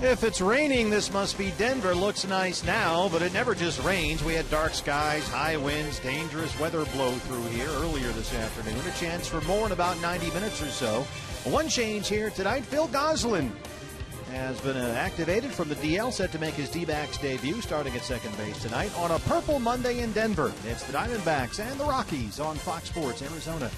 If it's raining, this must be Denver. Looks nice now, but it never just rains. We had dark skies, high winds, dangerous weather blow through here earlier this afternoon. A chance for more in about 90 minutes or so. One change here tonight, Phil Gosselin has been activated from the DL, set to make his D-backs debut starting at second base tonight on a Purple Monday in Denver. It's the Diamondbacks and the Rockies on Fox Sports Arizona.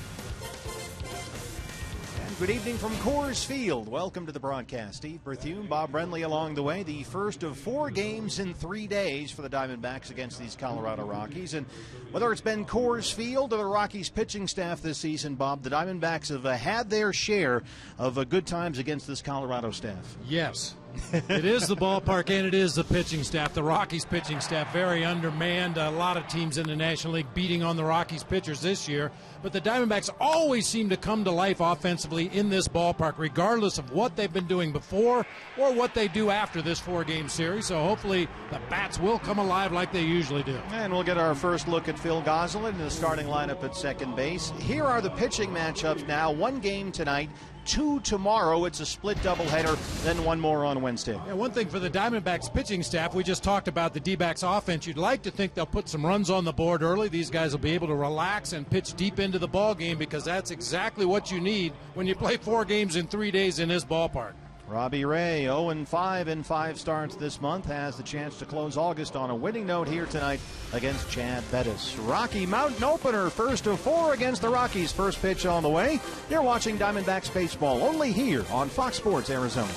Good evening from Coors Field. Welcome to the broadcast. Steve Berthune, Bob Brenly along the way. The first of 4 games in 3 days for the Diamondbacks against these Colorado Rockies. And whether it's been Coors Field or the Rockies pitching staff this season, Bob, the Diamondbacks have had their share of good times against this Colorado staff. Yes. It is the ballpark and it is the pitching staff. The Rockies pitching staff very undermanned. A lot of teams in the National League beating on the Rockies pitchers this year. But the Diamondbacks always seem to come to life offensively in this ballpark, regardless of what they've been doing before or what they do after this 4-game series. So hopefully the bats will come alive like they usually do. And we'll get our first look at Phil Gosselin in the starting lineup at second base. Here are the pitching matchups now. 1 game tonight, 2 tomorrow. It's a split doubleheader, then 1 more on Wednesday. Yeah, one thing for the Diamondbacks pitching staff, we just talked about the D-backs offense. You'd like to think they'll put some runs on the board early. These guys will be able to relax and pitch deep into the ball game because that's exactly what you need when you play 4 games in 3 days in this ballpark. Robbie Ray, 0-5 in 5 starts this month, has the chance to close August on a winning note here tonight against Chad Bettis. Rocky Mountain opener, first of 4 against the Rockies. First pitch on the way. You're watching Diamondbacks baseball only here on Fox Sports Arizona.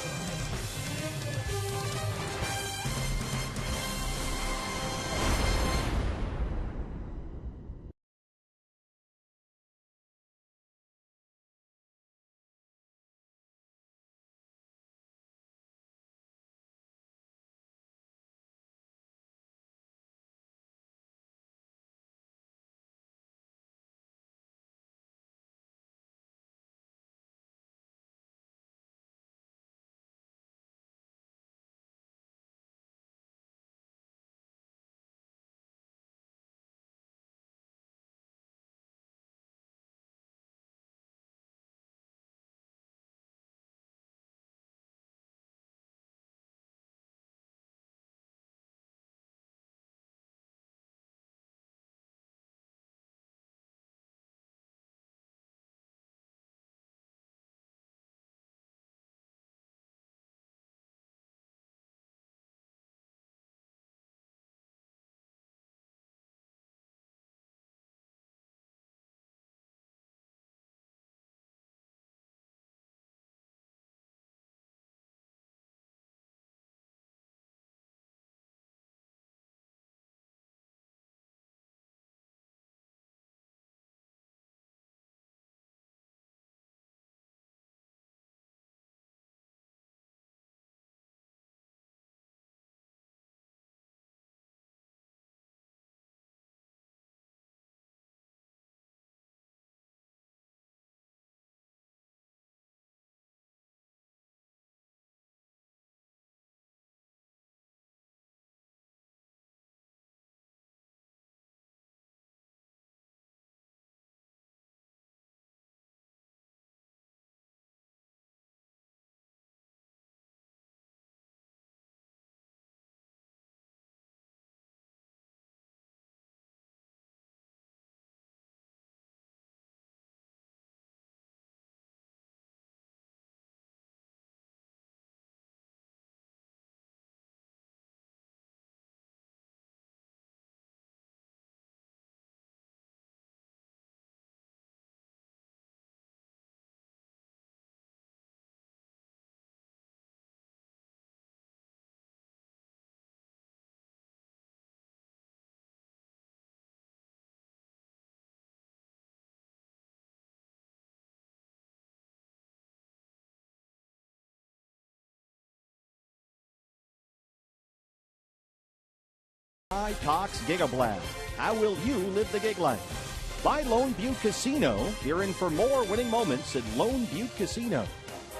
Talks Giga Blast. How will you live the gig life? By Lone Butte Casino. You're in for more winning moments at Lone Butte Casino.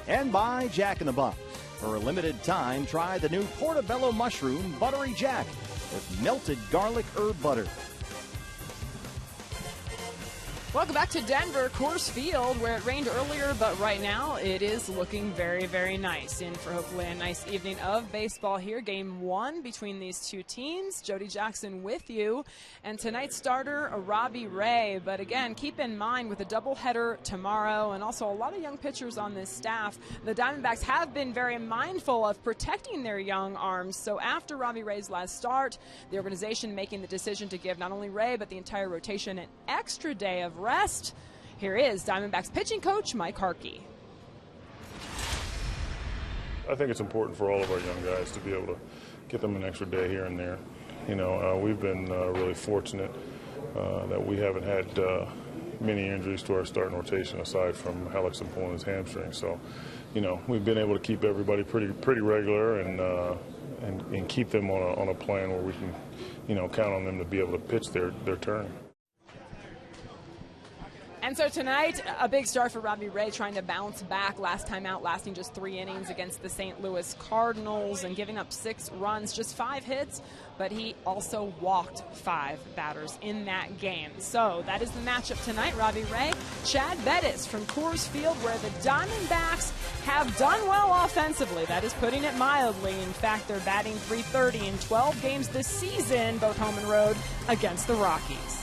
And by Jack in the Box. For a limited time, try the new Portobello Mushroom Buttery Jack with melted garlic herb butter. Welcome back to Denver, Coors Field, where it rained earlier, but right now it is looking very, very nice. In for hopefully a nice evening of baseball here. Game 1 between these two teams. Jody Jackson with you. And tonight's starter, Robbie Ray. But again, keep in mind with a doubleheader tomorrow and also a lot of young pitchers on this staff, the Diamondbacks have been very mindful of protecting their young arms. So after Robbie Ray's last start, the organization making the decision to give not only Ray but the entire rotation an extra day of rest. Here is Diamondbacks pitching coach Mike Harkey. I think it's important for all of our young guys to be able to get them an extra day here and there. You know, we've been really fortunate that we haven't had many injuries to our starting rotation aside from Alex and pulling his hamstring. So, you know, we've been able to keep everybody pretty regular and keep them on a plan where we can, you know, count on them to be able to pitch their turn. And so tonight, a big start for Robbie Ray, trying to bounce back last time out, lasting just 3 innings against the St. Louis Cardinals and giving up 6 runs, just 5 hits, but he also walked 5 batters in that game. So that is the matchup tonight. Robbie Ray, Chad Bettis from Coors Field, where the Diamondbacks have done well offensively. That is putting it mildly. In fact, they're batting .330 in 12 games this season, both home and road, against the Rockies.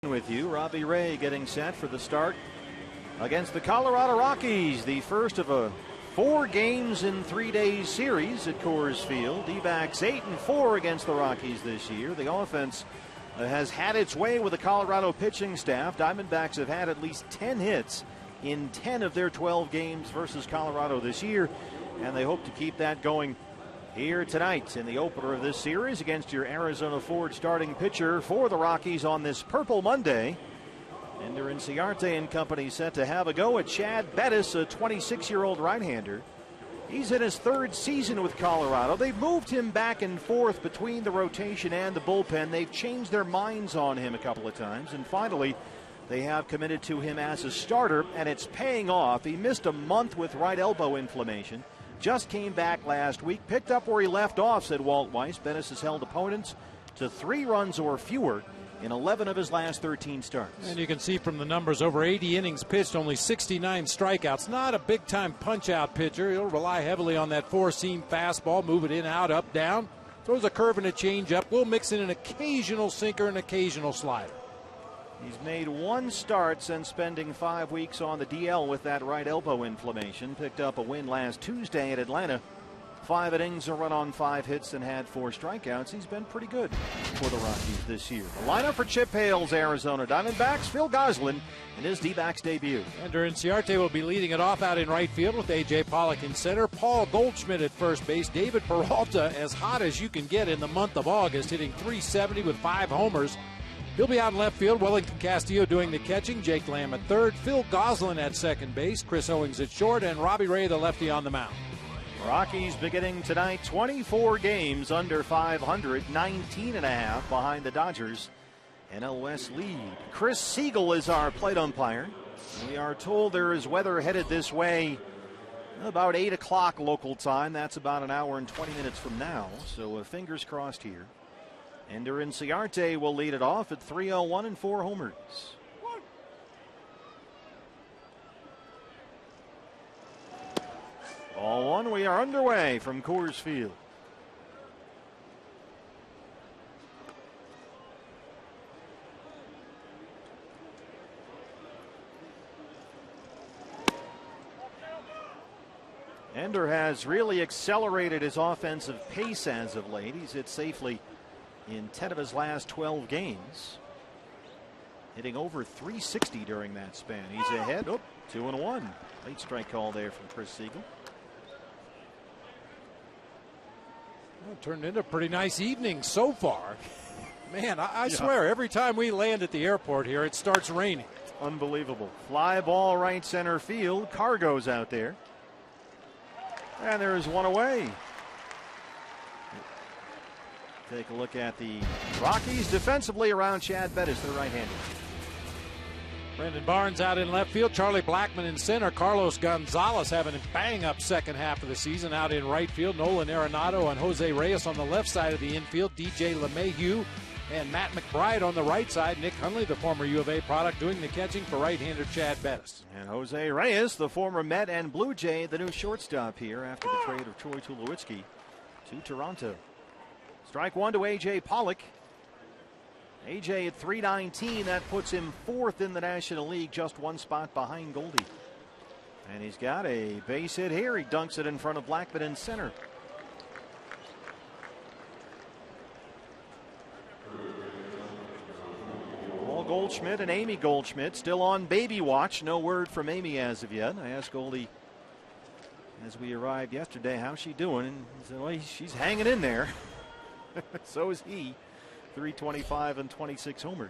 With you, Robbie Ray getting set for the start against the Colorado Rockies, the first of a 4 games in 3 days series at Coors Field. D-backs 8-4 against the Rockies this year. The offense has had its way with the Colorado pitching staff. Diamondbacks have had at least 10 hits in 10 of their 12 games versus Colorado this year, and they hope to keep that going here tonight in the opener of this series against your Arizona Ford starting pitcher for the Rockies on this Purple Monday. Ender Inciarte and company set to have a go at Chad Bettis, a 26-year-old right-hander. He's in his 3rd season with Colorado. They've moved him back and forth between the rotation and the bullpen. They've changed their minds on him a couple of times, and finally they have committed to him as a starter, and it's paying off. He missed a month with right elbow inflammation. Just came back last week, picked up where he left off, said Walt Weiss. Bettis has held opponents to 3 runs or fewer in 11 of his last 13 starts. And you can see from the numbers, over 80 innings pitched, only 69 strikeouts. Not a big-time punch-out pitcher. He'll rely heavily on that 4-seam fastball, move it in, out, up, down. Throws a curve and a change-up. We'll mix in an occasional sinker and occasional slider. He's made one start since spending 5 weeks on the DL with that right elbow inflammation. Picked up a win last Tuesday at Atlanta. 5 innings, a run on 5 hits, and had 4 strikeouts. He's been pretty good for the Rockies this year. The lineup for Chip Hale's Arizona Diamondbacks: Phil Goslin in his D-backs debut. Ender Inciarte will be leading it off out in right field with A.J. Pollock in center. Paul Goldschmidt at first base. David Peralta, as hot as you can get in the month of August, hitting .370 with 5 homers. He'll be out in left field. Wellington Castillo doing the catching. Jake Lamb at third. Phil Goslin at second base. Chris Owings at short. And Robbie Ray, the lefty, on the mound. Rockies beginning tonight 24 games under 500, 19.5 behind the Dodgers. NL West lead. Chris Siegel is our plate umpire. We are told there is weather headed this way about 8 o'clock local time. That's about an hour and 20 minutes from now. So fingers crossed here. Ender Inciarte will lead it off at 301 and 4 homers. Ball one, we are underway from Coors Field. Ender has really accelerated his offensive pace as of late. He's hit safely in 10 of his last 12 games, hitting over .360 during that span. He's ahead. 2-1. Late strike call there from Chris Siegel. Well, it turned into a pretty nice evening so far. Man, I swear, every time we land at the airport here, it starts raining. Unbelievable. Fly ball right center field. Cargo's out there. And there is one away. Take a look at the Rockies defensively around Chad Bettis, the right-hander. Brendan Barnes out in left field. Charlie Blackmon in center. Carlos Gonzalez having a bang-up second half of the season out in right field. Nolan Arenado and Jose Reyes on the left side of the infield. DJ LeMahieu and Matt McBride on the right side. Nick Hundley, the former U of A product, doing the catching for right-hander Chad Bettis. And Jose Reyes, the former Met and Blue Jay, the new shortstop here after the trade of Troy Tulowitzki to Toronto. Strike one to A.J. Pollock. A.J. at 319. That puts him 4th in the National League, just 1 spot behind Goldie. And he's got a base hit here. He dunks it in front of Blackmon in center. Paul Goldschmidt and Amy Goldschmidt still on baby watch. No word from Amy as of yet. I asked Goldie as we arrived yesterday, how's she doing? And he said, well, she's hanging in there. So is he. 325 and 26 homers.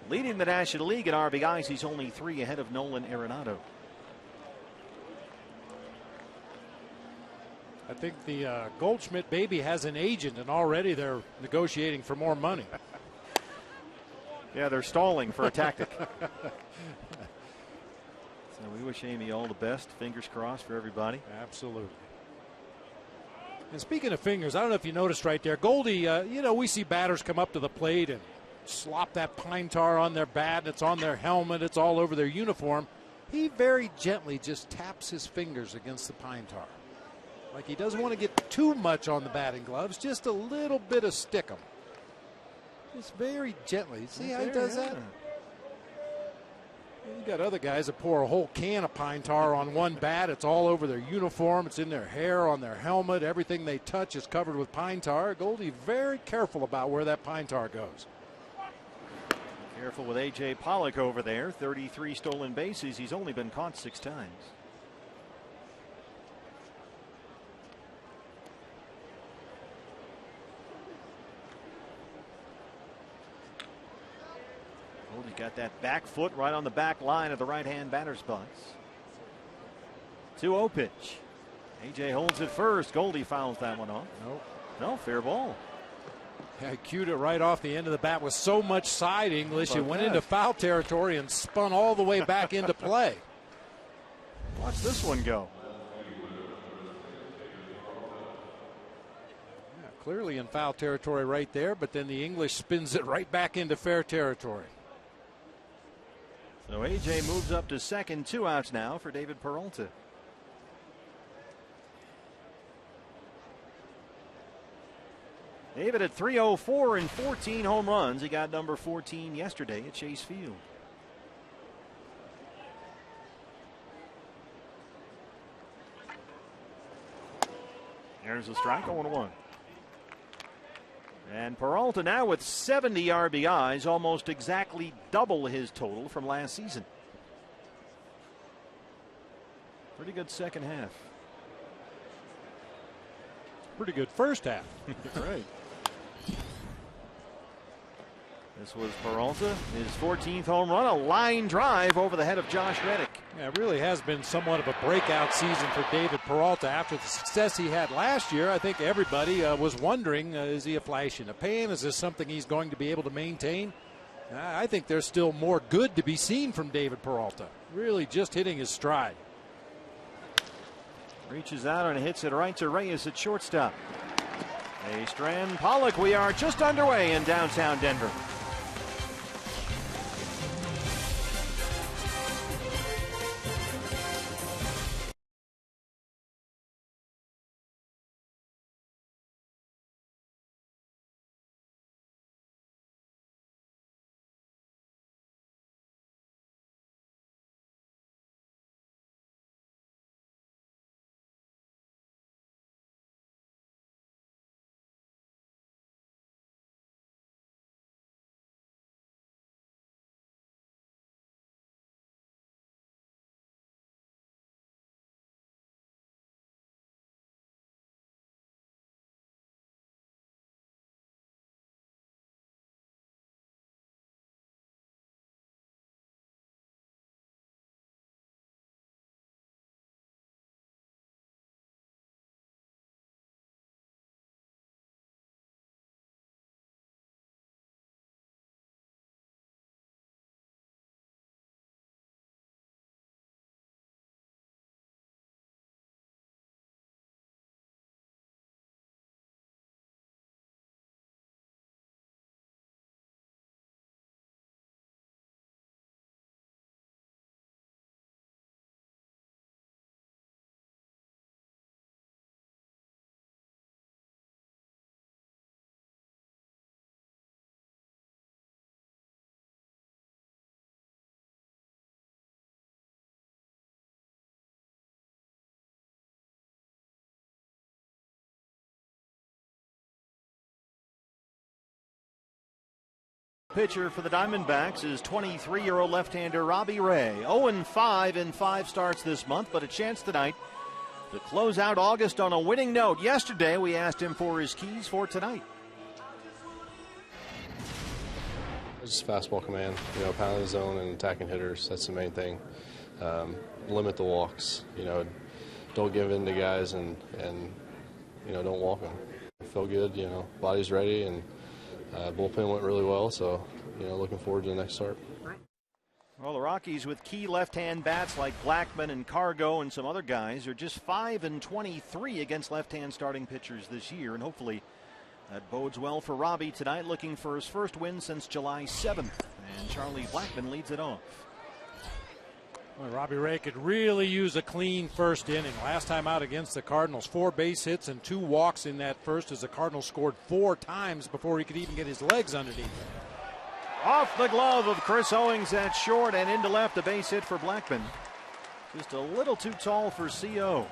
Leading the National League in RBIs, he's only 3 ahead of Nolan Arenado. I think the Goldschmidt baby has an agent, and already they're negotiating for more money. Yeah, they're stalling for a tactic. So we wish Amy all the best. Fingers crossed for everybody. Absolutely. And speaking of fingers, I don't know if you noticed right there, Goldie, we see batters come up to the plate and slop that pine tar on their bat. It's on their helmet. It's all over their uniform. He very gently just taps his fingers against the pine tar. Like he doesn't want to get too much on the batting gloves, just a little bit of stickum. Just very gently. See how he does that? You got other guys that pour a whole can of pine tar on one bat. It's all over their uniform. It's in their hair, on their helmet. Everything they touch is covered with pine tar. Goldie very careful about where that pine tar goes. Careful with A.J. Pollock over there. 33 stolen bases. He's only been caught 6 times. Goldie got that back foot right on the back line of the right-hand batter's box. 2-0 pitch. A.J. holds it first. Goldie fouls that one off. Nope. No, fair ball. Yeah, cued it right off the end of the bat with so much side English. It went into foul territory and spun all the way back into play. Watch this one go. Yeah, clearly in foul territory right there, but then the English spins it right back into fair territory. So A.J. moves up to second. 2 outs now for David Peralta. David at 304 and 14 home runs. He got number 14 yesterday at Chase Field. There's a strike, 0-1. And Peralta now with 70 RBIs, almost exactly double his total from last season. Pretty good second half. Pretty good first half. Right. This was Peralta, his 14th home run, a line drive over the head of Josh Reddick. Yeah, it really has been somewhat of a breakout season for David Peralta. After the success he had last year, I think everybody was wondering, is he a flash in the pan? Is this something he's going to be able to maintain? I think there's still more good to be seen from David Peralta. Really just hitting his stride. Reaches out and hits it right to Reyes at shortstop. A Strand Pollock, we are just underway in downtown Denver. Pitcher for the Diamondbacks is 23-year-old left-hander Robbie Ray. 0-5 in 5 starts this month, but a chance tonight to close out August on a winning note. Yesterday, we asked him for his keys for tonight. Just fastball command, pounding the zone and attacking hitters. That's the main thing. Limit the walks. Don't give in to guys and don't walk them. Feel good. Body's ready and. Bullpen went really well, so looking forward to the next start. Well, the Rockies with key left-hand bats like Blackman and Cargo and some other guys are just 5-23 against left-hand starting pitchers this year, and hopefully that bodes well for Robbie tonight, looking for his first win since July 7th, and Charlie Blackman leads it off. Well, Robbie Ray could really use a clean first inning. Last time out against the Cardinals, 4 base hits and 2 walks in that first, as the Cardinals scored 4 times before he could even get his legs underneath. Off the glove of Chris Owings at short and into left, a base hit for Blackman. Just a little too tall for CO.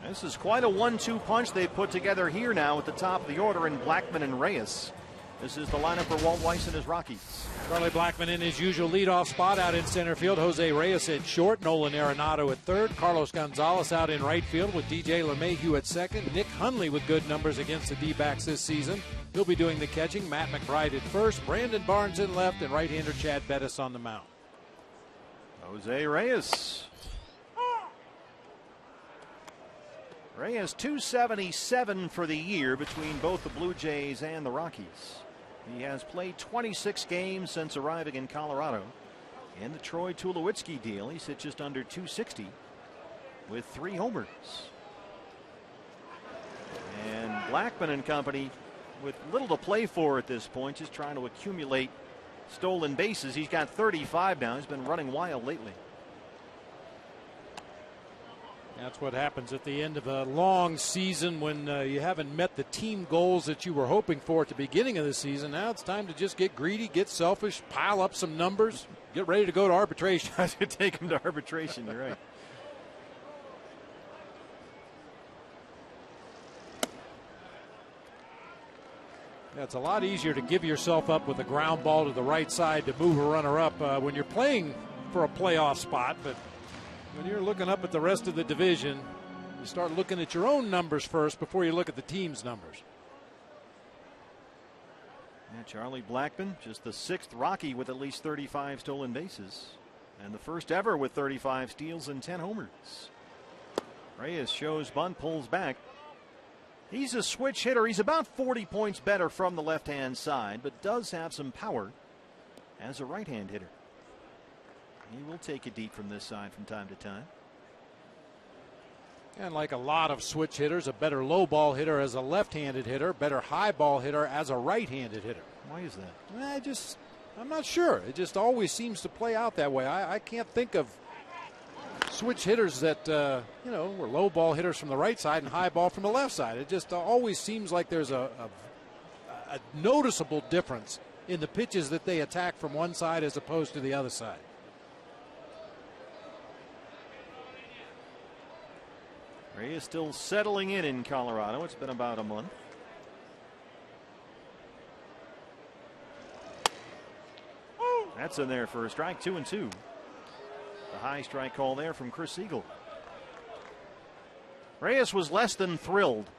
This is quite a 1-2 punch they put together here now at the top of the order in Blackman and Reyes. This is the lineup for Walt Weiss and his Rockies. Charlie Blackman in his usual leadoff spot out in center field. Jose Reyes at short. Nolan Arenado at third. Carlos Gonzalez out in right field with DJ LeMahieu at second. Nick Hundley with good numbers against the D-backs this season. He'll be doing the catching. Matt McBride at first. Brandon Barnes in left, and right-hander Chad Bettis on the mound. Jose Reyes. Reyes 277 for the year between both the Blue Jays and the Rockies. He has played 26 games since arriving in Colorado. In the Troy Tulowitzki deal, he's hit just under 260 with 3 homers. And Blackman and company with little to play for at this point, just trying to accumulate stolen bases. He's got 35 now. He's been running wild lately. That's what happens at the end of a long season when you haven't met the team goals that you were hoping for at the beginning of the season. Now it's time to just get greedy, get selfish, pile up some numbers, get ready to go to arbitration. I should take him to arbitration. You're right. Yeah, it's a lot easier to give yourself up with a ground ball to the right side to move a runner up when you're playing for a playoff spot, but when you're looking up at the rest of the division, you start looking at your own numbers first before you look at the team's numbers. Yeah, Charlie Blackmon, just the 6th Rocky with at least 35 stolen bases, and the first ever with 35 steals and 10 homers. Reyes shows bunt, pulls back. He's a switch hitter. He's about 40 points better from the left-hand side, but does have some power as a right-hand hitter. He will take it deep from this side from time to time. And like a lot of switch hitters, a better low ball hitter as a left-handed hitter, better high ball hitter as a right-handed hitter. Why is that? I'm not sure. It just always seems to play out that way. I can't think of switch hitters that, were low ball hitters from the right side and high ball from the left side. It just always seems like there's a noticeable difference in the pitches that they attack from one side as opposed to the other side. Reyes still settling in Colorado. It's been about a month. That's in there for a strike, 2-2. The high strike call there from Chris Siegel. Reyes was less than thrilled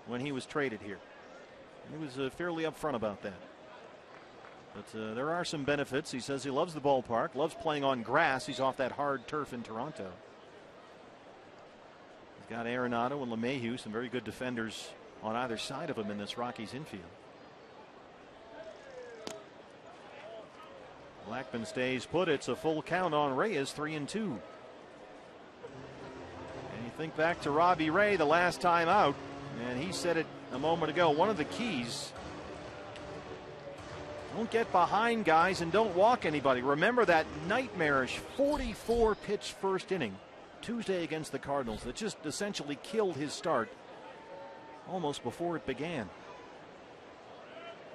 when he was traded here. He was fairly upfront about that. But there are some benefits. He says he loves the ballpark, loves playing on grass. He's off that hard turf in Toronto. He's got Arenado and LeMahieu, some very good defenders on either side of him in this Rockies infield. Blackmon stays put. It's a full count on Reyes, 3-2. And you think back to Robbie Ray the last time out, and he said it a moment ago. One of the keys: don't get behind guys and don't walk anybody. Remember that nightmarish 44-pitch first inning Tuesday against the Cardinals that just essentially killed his start almost before it began.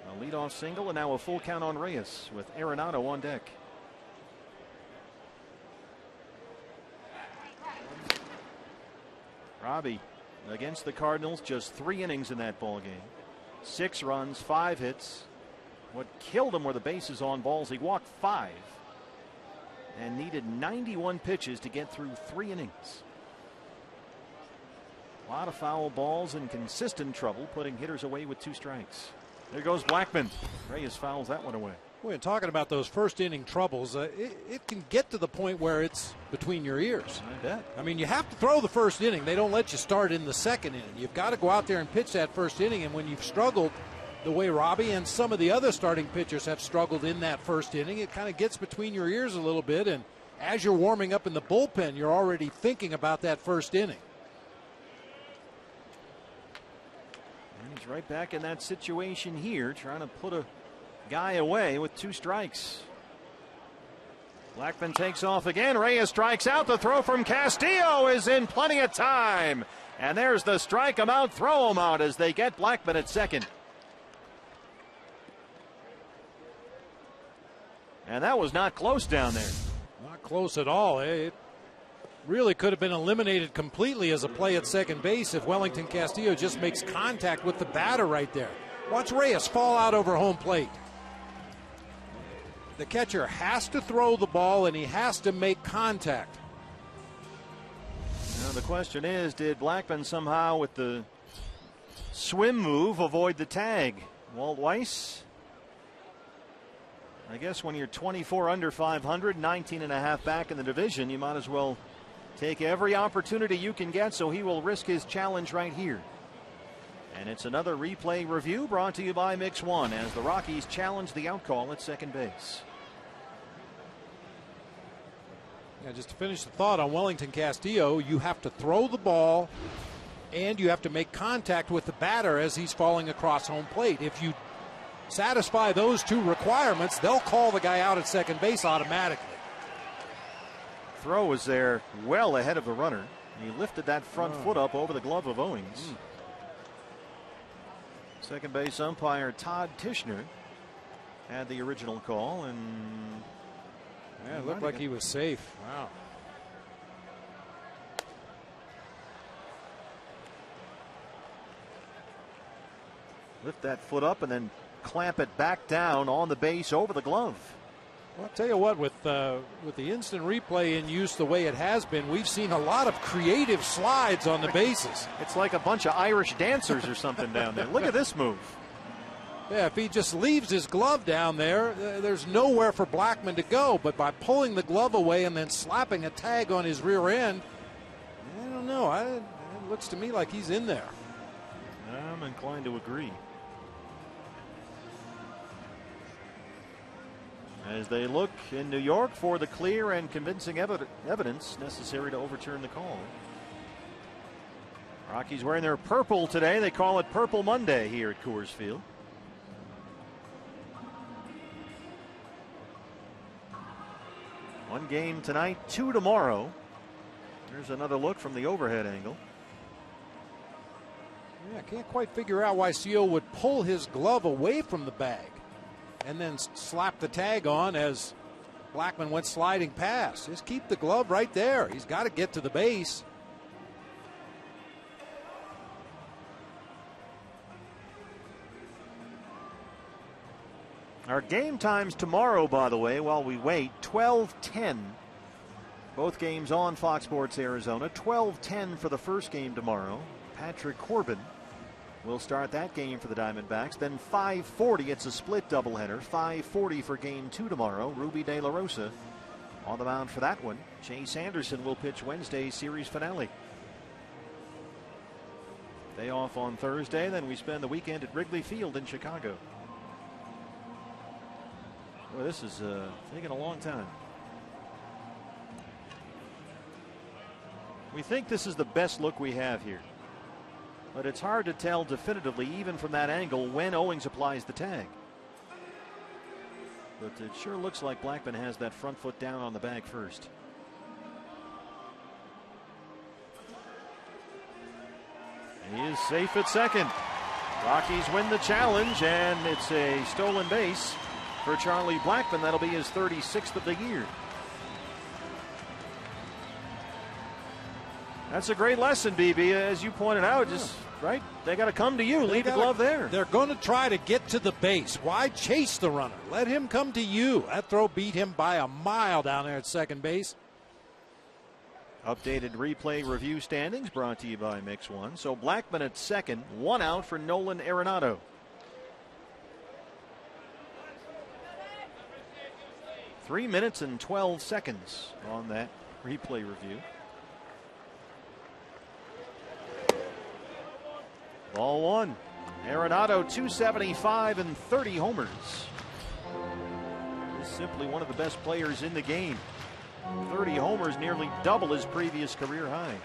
A leadoff single and now a full count on Reyes with Arenado on deck. Robbie against the Cardinals, just 3 innings in that ball game. 6 runs, 5 hits. What killed him were the bases on balls. He walked 5 and needed 91 pitches to get through 3 innings. A lot of foul balls and consistent trouble putting hitters away with 2 strikes. There goes Blackmon. Reyes fouls that one away. We're talking about those first inning troubles. It can get to the point where it's between your ears. I bet. I mean, you have to throw the first inning. They don't let you start in the second inning. You've got to go out there and pitch that first inning. And when you've struggled the way Robbie and some of the other starting pitchers have struggled in that first inning, it kind of gets between your ears a little bit. And as you're warming up in the bullpen, you're already thinking about that first inning. And he's right back in that situation here, trying to put a guy away with 2 strikes. Blackmon takes off again. Reyes strikes out. The throw from Castillo is in plenty of time. And there's the strike him out, throw him out as they get Blackmon at second. And that was not close down there. Not close at all. It really could have been eliminated completely as a play at second base if Wellington Castillo just makes contact with the batter right there. Watch Reyes fall out over home plate. The catcher has to throw the ball and he has to make contact. Now the question is, did Blackmon somehow with the swim move avoid the tag? Walt Weiss? I guess when you're 24 under 500, 19.5 back in the division, you might as well take every opportunity you can get, so he will risk his challenge right here. And it's another replay review brought to you by Mix One as the Rockies challenge the out call at second base. Yeah, just to finish the thought on Wellington Castillo, you have to throw the ball and you have to make contact with the batter as he's falling across home plate. If you satisfy those 2 requirements, they'll call the guy out at second base automatically. Throw was there well ahead of the runner. He lifted that front foot up over the glove of Owings. Second base umpire Todd Tishner had the original call, and yeah, it looked like he was safe. Wow. Lift that foot up and then clamp it back down on the base over the glove. Well, I'll tell you what, with the instant replay in use the way it has been, we've seen a lot of creative slides on the bases. It's like a bunch of Irish dancers or something down there. Look at this move. Yeah, if he just leaves his glove down there, there's nowhere for Blackmon to go. But by pulling the glove away and then slapping a tag on his rear end, I don't know. It looks to me like he's in there. I'm inclined to agree. As they look in New York for the clear and convincing evidence necessary to overturn the call. Rockies wearing their purple today. They call it Purple Monday here at Coors Field. One game tonight, 2 tomorrow. There's another look from the overhead angle. Yeah, I can't quite figure out why Seo would pull his glove away from the bag and then slap the tag on as Blackmon went sliding past. Just keep the glove right there. He's got to get to the base. Our game times tomorrow, by the way, while we wait, 12:10. Both games on Fox Sports Arizona. 12:10 for the first game tomorrow. Patrick Corbin will start that game for the Diamondbacks. Then 5:40, it's a split doubleheader. 5:40 for game 2 tomorrow. Ruby De La Rosa on the mound for that one. Chase Anderson will pitch Wednesday's series finale. Day off on Thursday, then we spend the weekend at Wrigley Field in Chicago. Well, this is taking a long time. We think this is the best look we have here. But it's hard to tell definitively, even from that angle, when Owings applies the tag. But it sure looks like Blackmon has that front foot down on the bag first. He is safe at second. Rockies win the challenge, and it's a stolen base for Charlie Blackmon. That'll be his 36th of the year. That's a great lesson, BB, as you pointed out. Just right, they got to come to you. Leave the glove there. They're going to try to get to the base. Why chase the runner? Let him come to you. That throw beat him by a mile down there at second base. Updated replay review standings brought to you by Mix One. So Blackmon at second, 1 out for Nolan Arenado. Three minutes and 12 seconds on that replay review. Ball one. Arenado 275 and 30 homers. He's simply one of the best players in the game. 30 homers, nearly double his previous career high.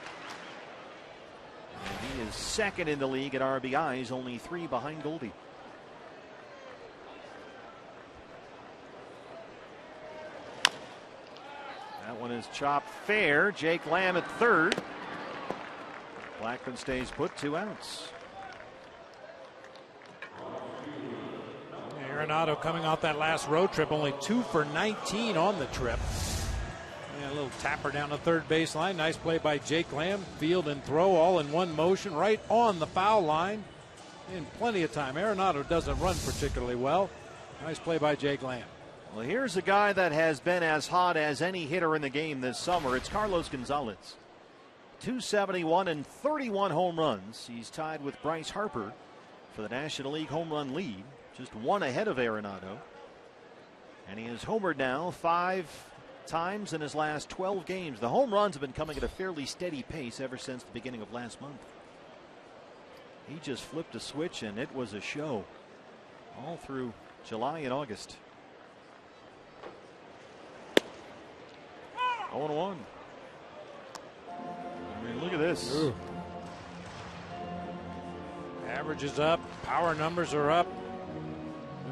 And he is second in the league at RBIs, only 3 behind Goldie. That one is chopped fair. Jake Lamb at third. Blackmon stays put, 2 outs. Arenado coming off that last road trip, only 2 for 19 on the trip. And a little tapper down the third baseline. Nice play by Jake Lamb. Field and throw all in one motion right on the foul line. In plenty of time. Arenado doesn't run particularly well. Nice play by Jake Lamb. Well, here's a guy that has been as hot as any hitter in the game this summer. It's Carlos Gonzalez. 271 and 31 home runs. He's tied with Bryce Harper for the National League home run lead. Just 1 ahead of Arenado. And he has homered now 5 times in his last 12 games. The home runs have been coming at a fairly steady pace ever since the beginning of last month. He just flipped a switch and it was a show all through July and August. 0-1. I mean, look at this. Ooh. Average is up. Power numbers are up.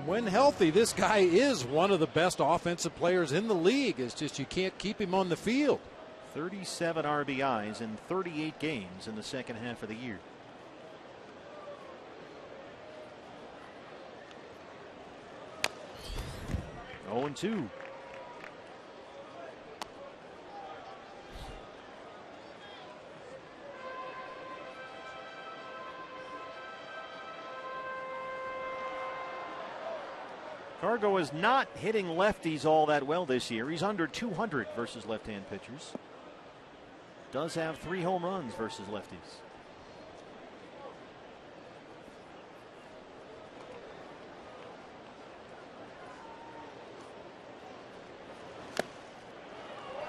When healthy, this guy is one of the best offensive players in the league. It's just you can't keep him on the field. 37 RBIs in 38 games in the second half of the year. Oh, 0-2. Cargo is not hitting lefties all that well this year. He's under 200 versus left-hand pitchers. Does have 3 home runs versus lefties.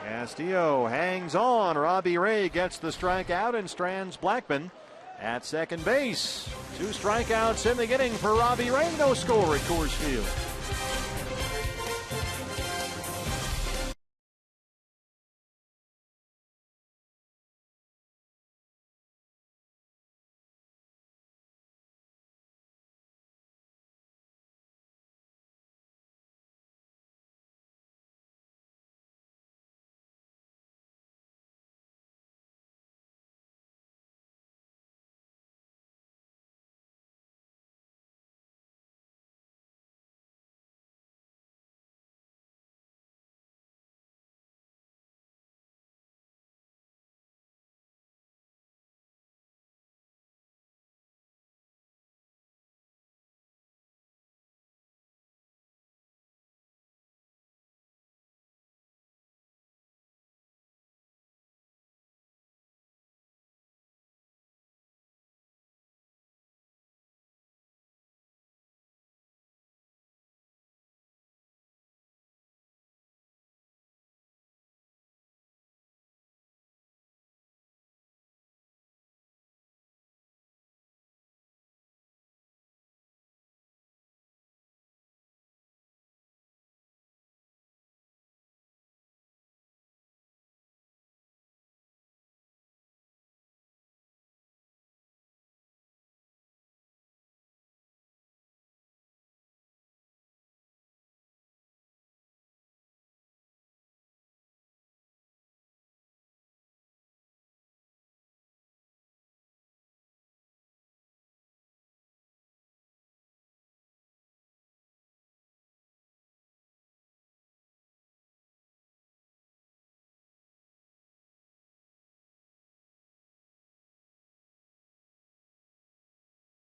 Castillo hangs on. Robbie Ray gets the strikeout and strands Blackmon at second base. 2 strikeouts in the inning for Robbie Ray. No score at Coors Field.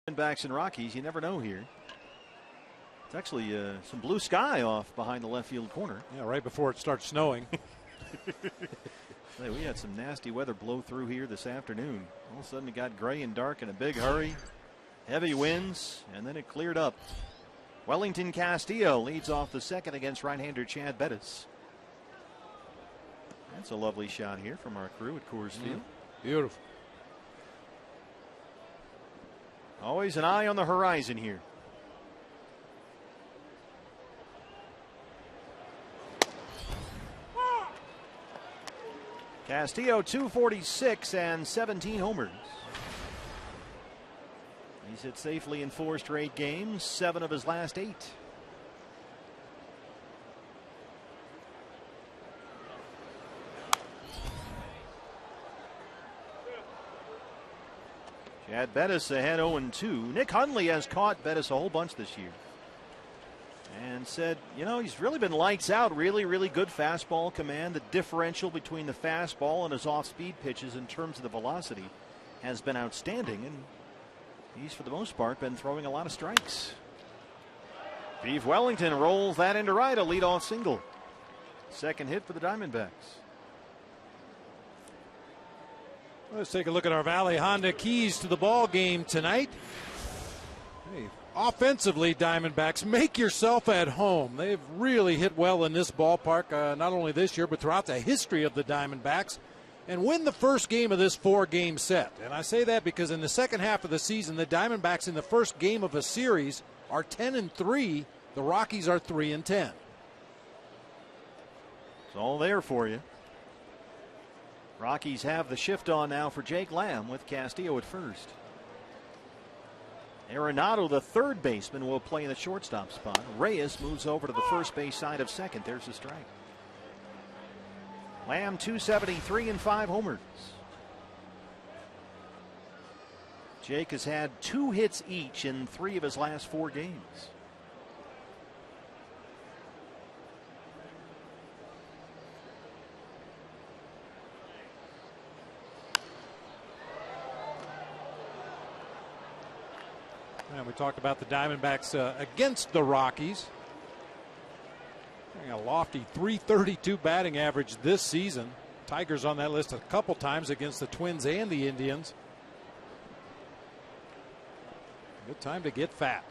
Diamondbacks and Rockies, you never know here. It's actually some blue sky off behind the left field corner. Yeah, right before it starts snowing. Hey, we had some nasty weather blow through here this afternoon. All of a sudden it got gray and dark in a big hurry. Heavy winds, and then it cleared up. Wellington Castillo leads off the second against right-hander Chad Bettis. That's a lovely shot here from our crew at Coors Field. Beautiful. Always an eye on the horizon here. Castillo 246 and 17 homers. He's hit safely in 4 straight games, 7 of his last 8. Chad Bettis ahead 0-2. Nick Hundley has caught Bettis a whole bunch this year and said, you know, he's really been lights out. Really, really good fastball command. The differential between the fastball and his off-speed pitches in terms of the velocity has been outstanding, and he's, for the most part, been throwing a lot of strikes. Beef Wellington rolls that into right, a leadoff single. Second hit for the Diamondbacks. Let's take a look at our Valley Honda keys to the ball game tonight. Hey, offensively, Diamondbacks, make yourself at home. They've really hit well in this ballpark, not only this year, but throughout the history of the Diamondbacks, and win the first game of this 4-game set. And I say that because in the second half of the season, the Diamondbacks in the first game of a series are 10-3. The Rockies are 3-10. It's all there for you. Rockies have the shift on now for Jake Lamb with Castillo at first. Arenado, the third baseman, will play in the shortstop spot. Reyes moves over to the first base side of second. There's a strike. Lamb 273 and 5 homers. Jake has had 2 hits each in 3 of his last 4 games. And we talked about the Diamondbacks against the Rockies. A lofty .332 batting average this season. Tigers on that list a couple times against the Twins and the Indians. Good time to get fat.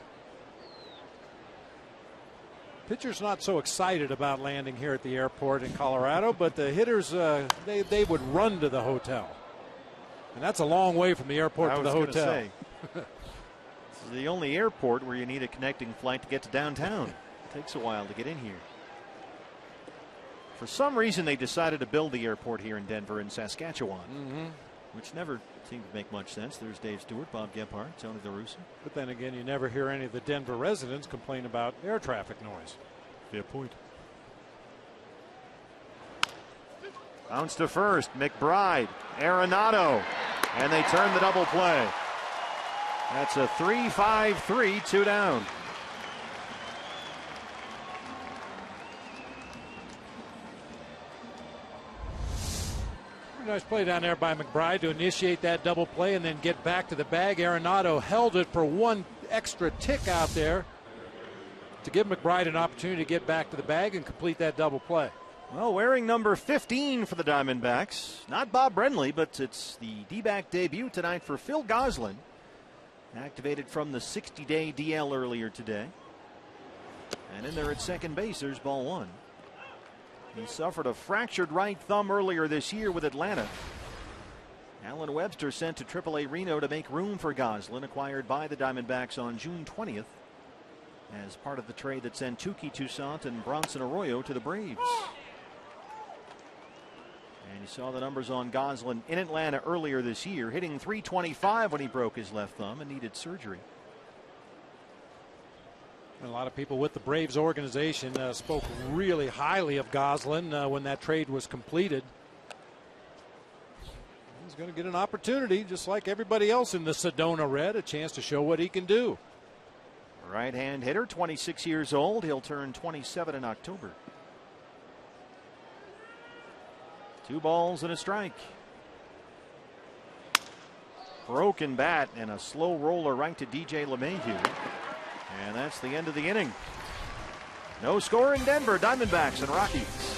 Pitchers not so excited about landing here at the airport in Colorado, but the hitters, they would run to the hotel. And that's a long way from the airport to the hotel. Say, this is the only airport where you need a connecting flight to get to downtown. It takes a while to get in here. For some reason, they decided to build the airport here in Denver and Saskatchewan, which never seemed to make much sense. There's Dave Stewart, Bob Gephardt, Tony La Russa. But then again, you never hear any of the Denver residents complain about air traffic noise. Fair point. Bounce to first, McBride, Arenado, and they turn the double play. That's a 3-5-3, 2 down. Nice play down there by McBride to initiate that double play and then get back to the bag. Arenado held it for 1 extra tick out there to give McBride an opportunity to get back to the bag and complete that double play. Well, wearing number 15 for the Diamondbacks, not Bob Brenly, but it's the D-back debut tonight for Phil Goslin. Activated from the 60-day DL earlier today. And in there at second base, there's ball 1. He suffered a fractured right thumb earlier this year with Atlanta. Alan Webster sent to AAA Reno to make room for Goslin, acquired by the Diamondbacks on June 20th as part of the trade that sent Touki Toussaint and Bronson Arroyo to the Braves. And you saw the numbers on Goslin in Atlanta earlier this year, hitting .325 when he broke his left thumb and needed surgery. A lot of people with the Braves organization spoke really highly of Goslin when that trade was completed. He's going to get an opportunity, just like everybody else in the Sedona Red, a chance to show what he can do. Right-hand hitter, 26 years old. He'll turn 27 in October. 2 balls and a strike. Broken bat and a slow roller right to DJ LeMahieu. And that's the end of the inning. No score in Denver. Diamondbacks and Rockies.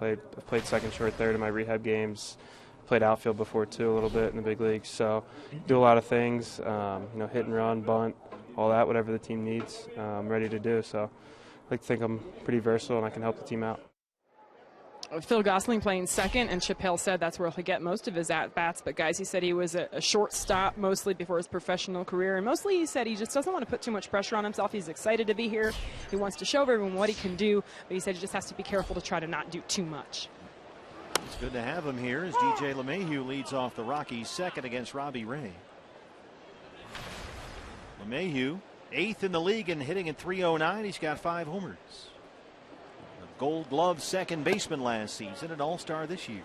I've played second, short, third in my rehab games. played outfield before too a little bit in the big leagues. So do a lot of things, hit and run, bunt, all that, whatever the team needs, I'm ready to do. So I like to think I'm pretty versatile and I can help the team out. Phil Gosling playing second, and Chip Hale said that's where he'll get most of his at-bats. But, guys, he said he was a shortstop mostly before his professional career. And mostly he said he just doesn't want to put too much pressure on himself. He's excited to be here. He wants to show everyone what he can do. But he said he just has to be careful to try to not do too much. It's good to have him here as DJ LeMahieu leads off the Rockies second against Robbie Ray. LeMahieu, 8th in the league and hitting at .309. He's got 5 homers. Gold Glove second baseman last season, an All-Star this year.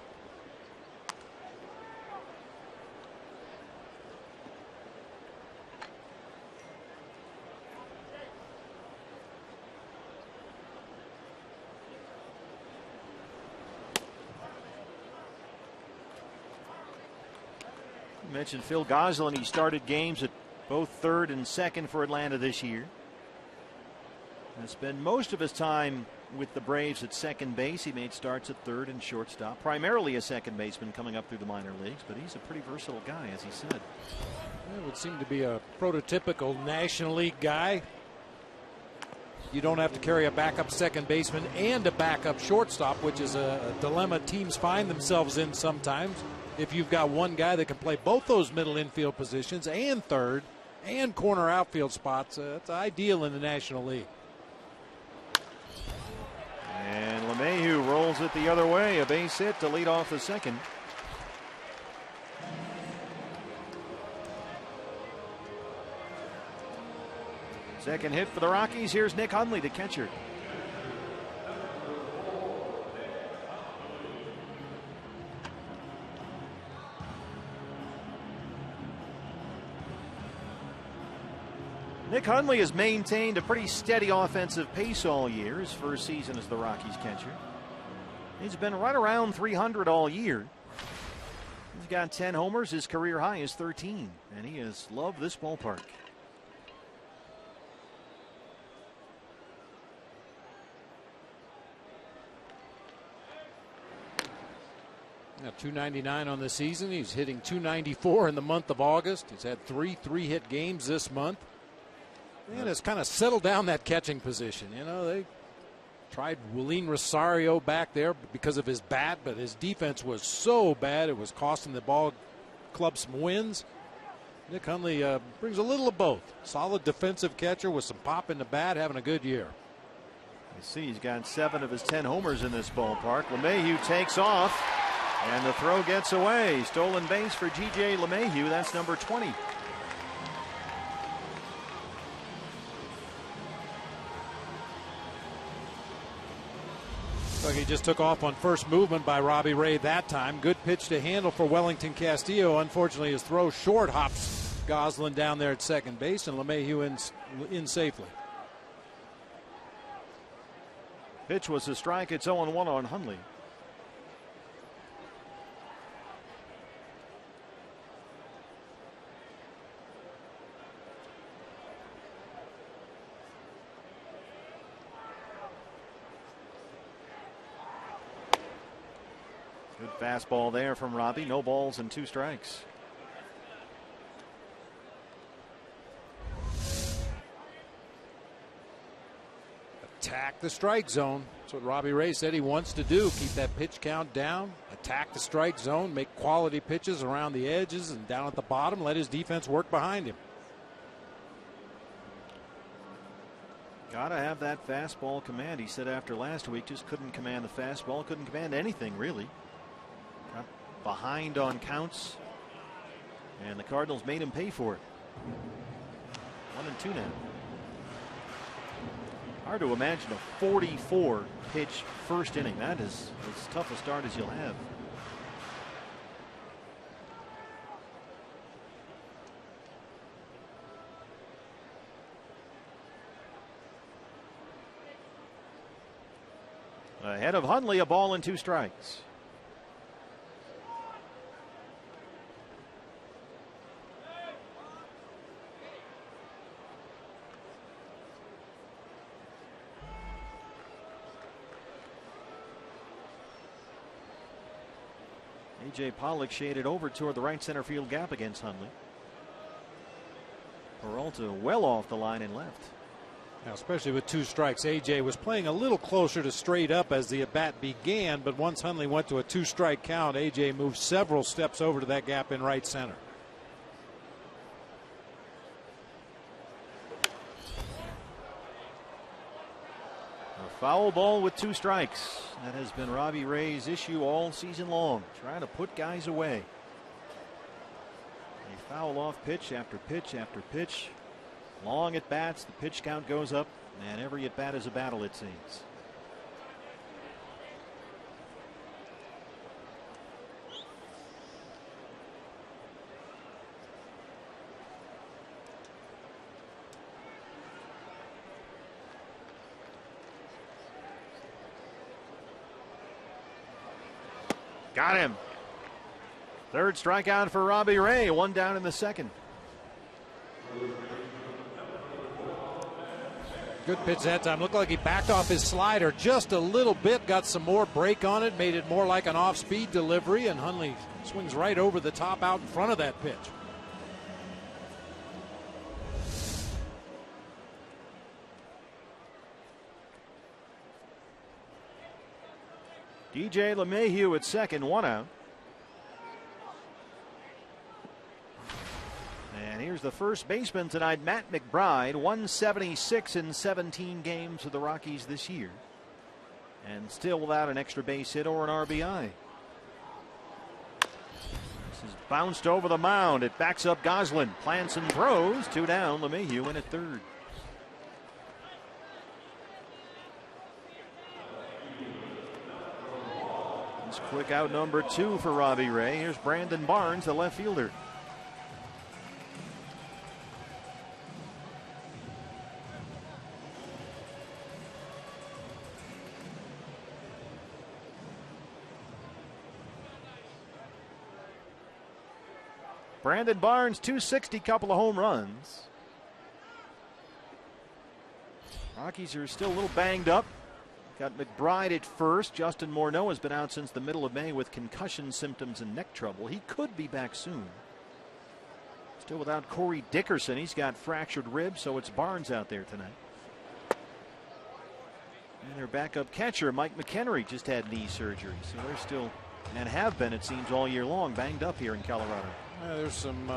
You mentioned Phil Gosselin. He started games at both third and second for Atlanta this year. And spent most of his time with the Braves at second base. He made starts at third and shortstop, primarily a second baseman coming up through the minor leagues, but he's a pretty versatile guy, as he said. It would seem to be a prototypical National League guy. You don't have to carry a backup second baseman and a backup shortstop, which is a dilemma teams find themselves in sometimes. If you've got one guy that can play both those middle infield positions and third and corner outfield spots, it's ideal in the National League. And LeMahieu rolls it the other way, a base hit to lead off the second. Second hit for the Rockies. Here's Nick Hundley, the catcher. Nick Hundley has maintained a pretty steady offensive pace all year, his first season as the Rockies catcher. He's been right around 300 all year. He's got 10 homers. His career high is 13, and he has loved this ballpark. Now, .299 on the season. He's hitting .294 in the month of August. He's had 3 3-hit games this month. And it's kind of settled down that catching position. You know, they tried Willeen Rosario back there because of his bat, but his defense was so bad it was costing the ball club some wins. Nick Hundley brings a little of both. Solid defensive catcher with some pop in the bat, having a good year. You see, he's got 7 of his 10 homers in this ballpark. LeMahieu takes off, and the throw gets away. Stolen base for G.J. LeMahieu. That's number 20. He just took off on first movement by Robbie Ray that time. Good pitch to handle for Wellington Castillo. Unfortunately, his throw short hops Gosselin down there at second base, and LeMahieu in safely. Pitch was a strike. It's 0-1 on Hundley. Good fastball there from Robbie. No balls and 2 strikes. Attack the strike zone. That's what Robbie Ray said he wants to do. Keep that pitch count down. Attack the strike zone. Make quality pitches around the edges and down at the bottom. Let his defense work behind him. Gotta have that fastball command. He said after last week just couldn't command the fastball. Couldn't command anything really. Got behind on counts. And the Cardinals made him pay for it. 1-2 now. Hard to imagine a 44 pitch first inning. That is as tough a start as you'll have. Ahead of Hundley, a ball and 2 strikes. A.J. Pollock shaded over toward the right center field gap against Hundley. Peralta well off the line and left. Now, especially with 2 strikes, A.J. was playing a little closer to straight up as the at-bat began, but once Hundley went to a 2-strike count, A.J. moved several steps over to that gap in right center. A foul ball with 2 strikes. That has been Robbie Ray's issue all season long, trying to put guys away. A foul off pitch after pitch after pitch. Long at bats, the pitch count goes up, and every at bat is a battle, it seems. Got him. 3rd strikeout for Robbie Ray. 1 down in the 2nd. Good pitch that time. Looked like he backed off his slider just a little bit, got some more break on it, made it more like an off-speed delivery, and Hundley swings right over the top out in front of that pitch. DJ LeMahieu at 2nd, 1 out. And here's the first baseman tonight, Matt McBride, 176 in 17 games for the Rockies this year, and still without an extra base hit or an RBI. This is bounced over the mound. It backs up Goslin. Plants and throws. 2 down. LeMahieu in at 3rd. It's quick out number 2 for Robbie Ray. Here's Brandon Barnes, the left fielder. Brandon Barnes, 260, couple of home runs. Rockies are still a little banged up. Got McBride at first. Justin Morneau has been out since the middle of May with concussion symptoms and neck trouble. He could be back soon. Still without Corey Dickerson. He's got fractured ribs, so it's Barnes out there tonight. And their backup catcher, Mike McHenry, just had knee surgery. So they're still, and have been, it seems, all year long, banged up here in Colorado. There's some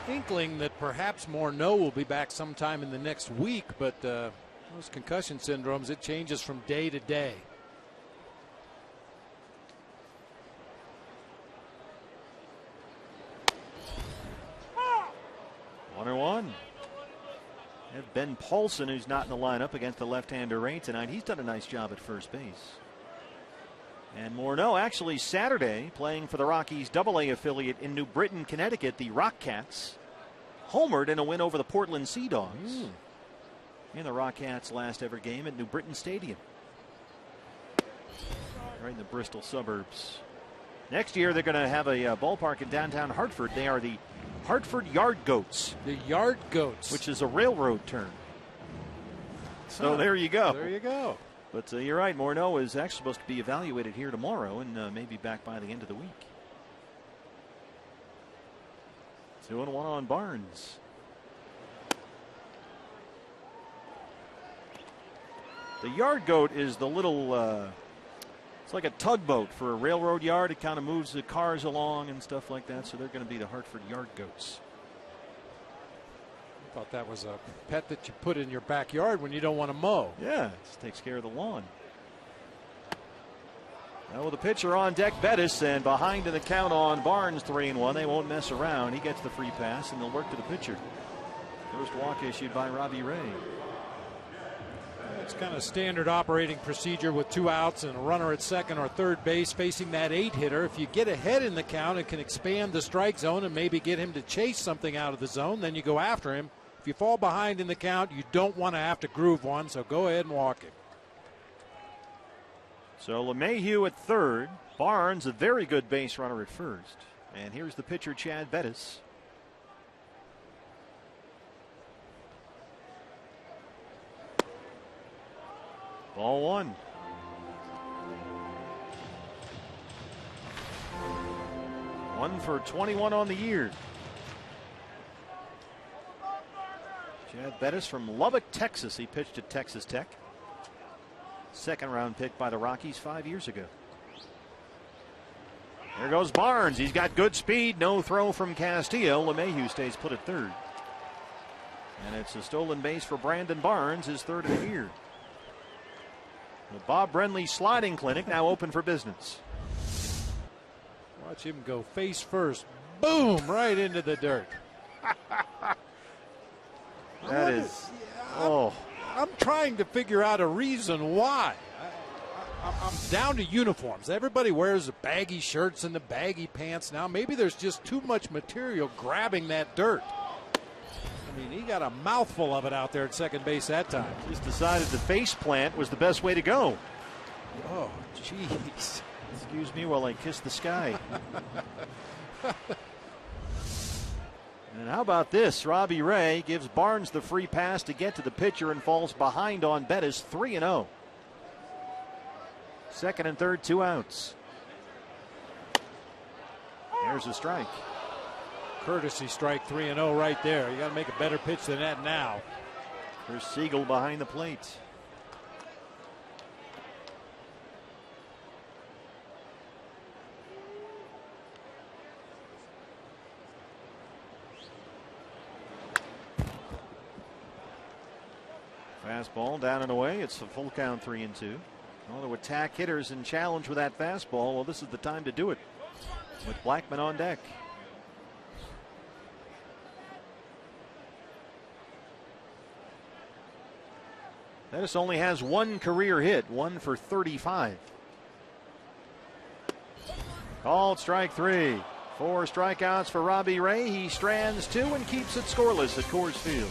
inkling that perhaps Morneau will be back sometime in the next week, but those concussion syndromes, it changes from day to day. One and one. We have Ben Paulson, who's not in the lineup against the left-hander Ray tonight. He's done a nice job at first base. And Morneau actually Saturday playing for the Rockies AA affiliate in New Britain, Connecticut, the Rockcats, homered in a win over the Portland Sea Dogs in the Rockcats' last ever game at New Britain Stadium, right in the Bristol suburbs. Next year they're going to have a ballpark in downtown Hartford. They are the Hartford Yard Goats. The Yard Goats, which is a railroad term. So there you go. There you go. But you're right, Morneau is actually supposed to be evaluated here tomorrow and maybe back by the end of the week. 2-1 on Barnes. The Yard Goat is the little, it's like a tugboat for a railroad yard. It kind of moves the cars along and stuff like that. So they're going to be the Hartford Yard Goats. I thought that was a pet that you put in your backyard when you don't want to mow. Yeah, it just takes care of the lawn. Now with the pitcher on deck, Bettis, and behind in the count on Barnes, 3-1. They won't mess around. He gets the free pass, and they'll work to the pitcher. First walk issued by Robbie Ray. It's kind of standard operating procedure with 2 outs and a runner at second or third base facing that 8-hitter. If you get ahead in the count and can expand the strike zone and maybe get him to chase something out of the zone, then you go after him. If you fall behind in the count, you don't want to have to groove one, so go ahead and walk him. So LeMahieu at third. Barnes, a very good base runner at first. And here's the pitcher, Chad Bettis. Ball 1. 1 for 21 on the year. Chad Bettis from Lubbock, Texas. He pitched at Texas Tech. Second-round pick by the Rockies 5 years ago. There goes Barnes. He's got good speed. No throw from Castillo. LeMahieu stays put at third. And it's a stolen base for Brandon Barnes, his third of the year. The Bob Brenly sliding clinic now open for business. Watch him go face first. Boom! Right into the dirt. That is. Oh. I'm trying to figure out a reason why. I'm down to uniforms. Everybody wears the baggy shirts and the baggy pants now. Maybe there's just too much material grabbing that dirt. I mean, he got a mouthful of it out there at second base that time. Just decided the face plant was the best way to go. Oh, jeez. Excuse me while I kiss the sky. And how about this? Robbie Ray gives Barnes the free pass to get to the pitcher and falls behind on Bettis, 3-0. Second and third, 2 outs. There's a strike. Courtesy strike, 3-0 right there. You got to make a better pitch than that now. There's Siegel behind the plate. Fastball down and away. It's a full count, 3-2. Want to attack hitters and challenge with that fastball. Well, this is the time to do it with Blackman on deck. Bettis only has 1 career hit, 1 for 35. Called strike 3. 4 strikeouts for Robbie Ray. He strands 2 and keeps it scoreless at Coors Field.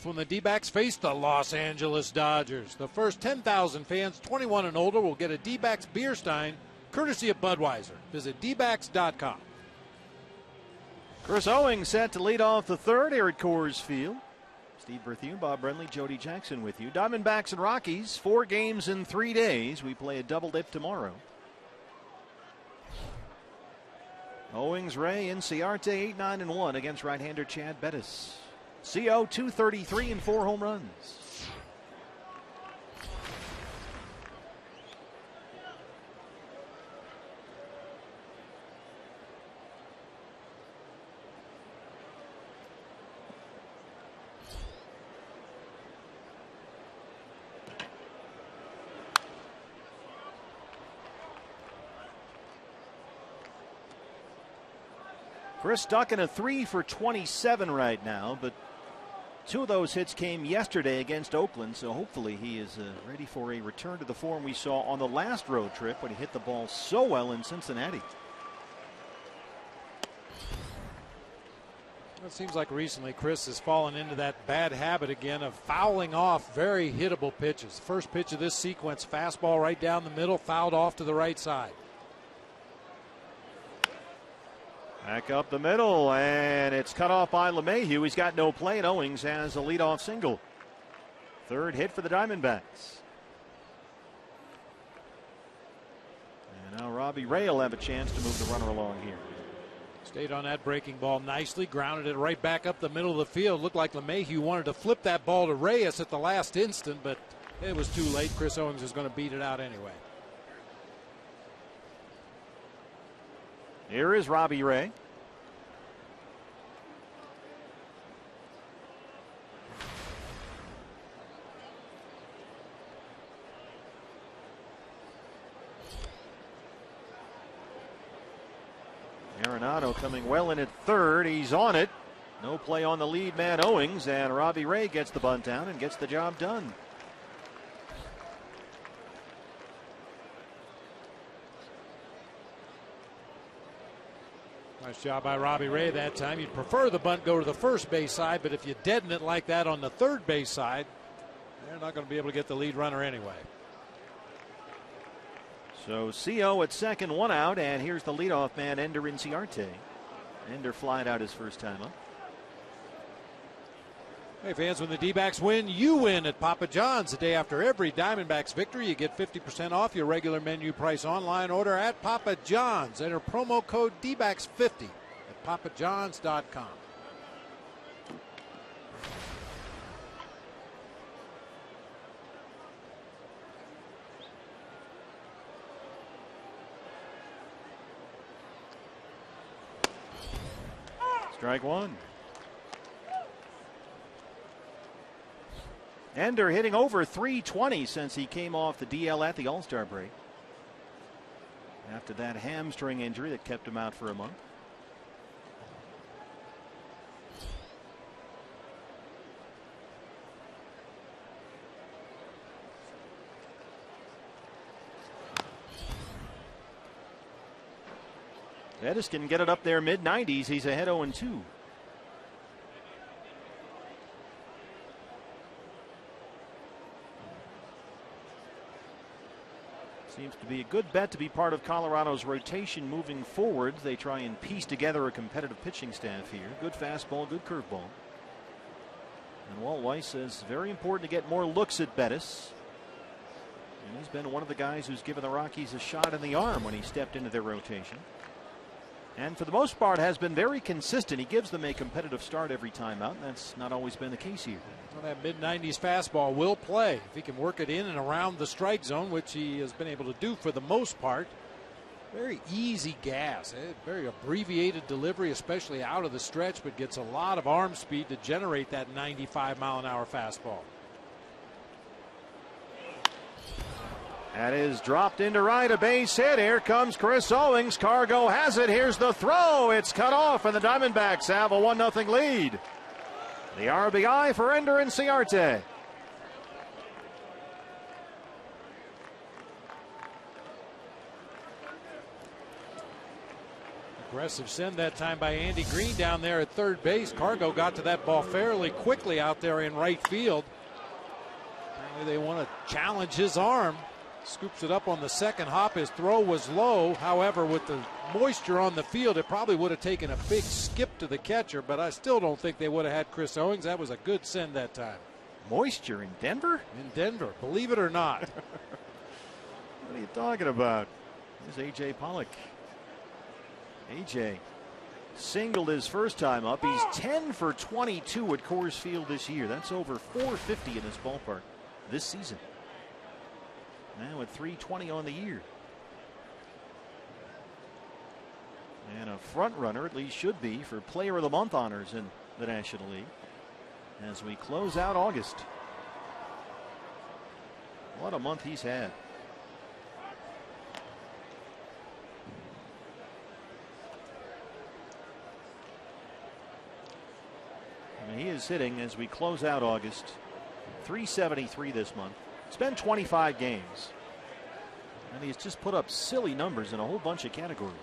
When the D-backs face the Los Angeles Dodgers. The first 10,000 fans 21 and older will get a D-backs beer stein courtesy of Budweiser. Visit dbacks.com. Chris Owings set to lead off the third here at Coors Field. Steve Berthune, Bob Brenly, Jody Jackson with you. Diamondbacks and Rockies, 4 games in 3 days. We play a double dip tomorrow. Owings, Ray, Inciarte 8-9-1 against right-hander Chad Bettis. CO 233 and 4 home runs. Chris Duckin a 3 for 27 right now, but 2 of those hits came yesterday against Oakland, so hopefully he is ready for a return to the form we saw on the last road trip when he hit the ball so well in Cincinnati. It seems like recently Chris has fallen into that bad habit again of fouling off very hittable pitches. First pitch of this sequence, fastball right down the middle, fouled off to the right side. Back up the middle, and it's cut off by LeMahieu. He's got no play, and Owings has a leadoff single. Third hit for the Diamondbacks. And now Robbie Ray will have a chance to move the runner along here. Stayed on that breaking ball nicely, grounded it right back up the middle of the field. Looked like LeMahieu wanted to flip that ball to Reyes at the last instant, but it was too late. Chris Owings is going to beat it out anyway. Here is Robbie Ray. Arenado coming well in at third. He's on it. No play on the lead man Owings, and Robbie Ray gets the bunt down and gets the job done. Nice job by Robbie Ray that time. You'd prefer the bunt go to the first base side, but if you deaden it like that on the third base side, they're not going to be able to get the lead runner anyway. So CO at second, 1 out, and here's the leadoff man, Ender Inciarte. Ender flying out his first time up. Hey fans, when the D-backs win, you win at Papa John's. The day after every Diamondbacks victory, you get 50% off your regular menu price online order at Papa John's. Enter promo code DBACKS50 at papajohns.com. Strike one. Ender hitting over 320 since he came off the DL at the All-Star break. After that hamstring injury that kept him out for a month. Pettis can get it up there mid-90s. He's ahead 0-2. Seems to be a good bet to be part of Colorado's rotation moving forward. They try and piece together a competitive pitching staff here. Good fastball, good curveball. And Walt Weiss says very important to get more looks at Bettis. And he's been one of the guys who's given the Rockies a shot in the arm when he stepped into their rotation. And for the most part has been very consistent. He gives them a competitive start every time out, and that's not always been the case here. Well, that mid-90s fastball will play if he can work it in and around the strike zone, which he has been able to do for the most part. Very easy gas, very abbreviated delivery, especially out of the stretch, but gets a lot of arm speed to generate that 95-mile-an-hour fastball. That is dropped into right, a base hit. Here comes Chris Owings. Cargo has it. Here's the throw. It's cut off, and the Diamondbacks have a 1-0 lead. The RBI for Ender Inciarte. Aggressive send that time by Andy Green down there at third base. Cargo got to that ball fairly quickly out there in right field. Apparently they want to challenge his arm. Scoops it up on the second hop. His throw was low. However, with the moisture on the field, it probably would have taken a big skip to the catcher, but I still don't think they would have had Chris Owings. That was a good send that time. Moisture in Denver? In Denver, believe it or not. What are you talking about? There's A.J. Pollock. A.J. singled his first time up. He's 10 for 22 at Coors Field this year. That's over 450 in this ballpark this season. Now at 320 on the year. And a front runner, at least should be, for Player of the Month honors in the National League as we close out August. What a month he's had. And he is hitting, as we close out August, .373 this month. It's been 25 games. And he's just put up silly numbers in a whole bunch of categories.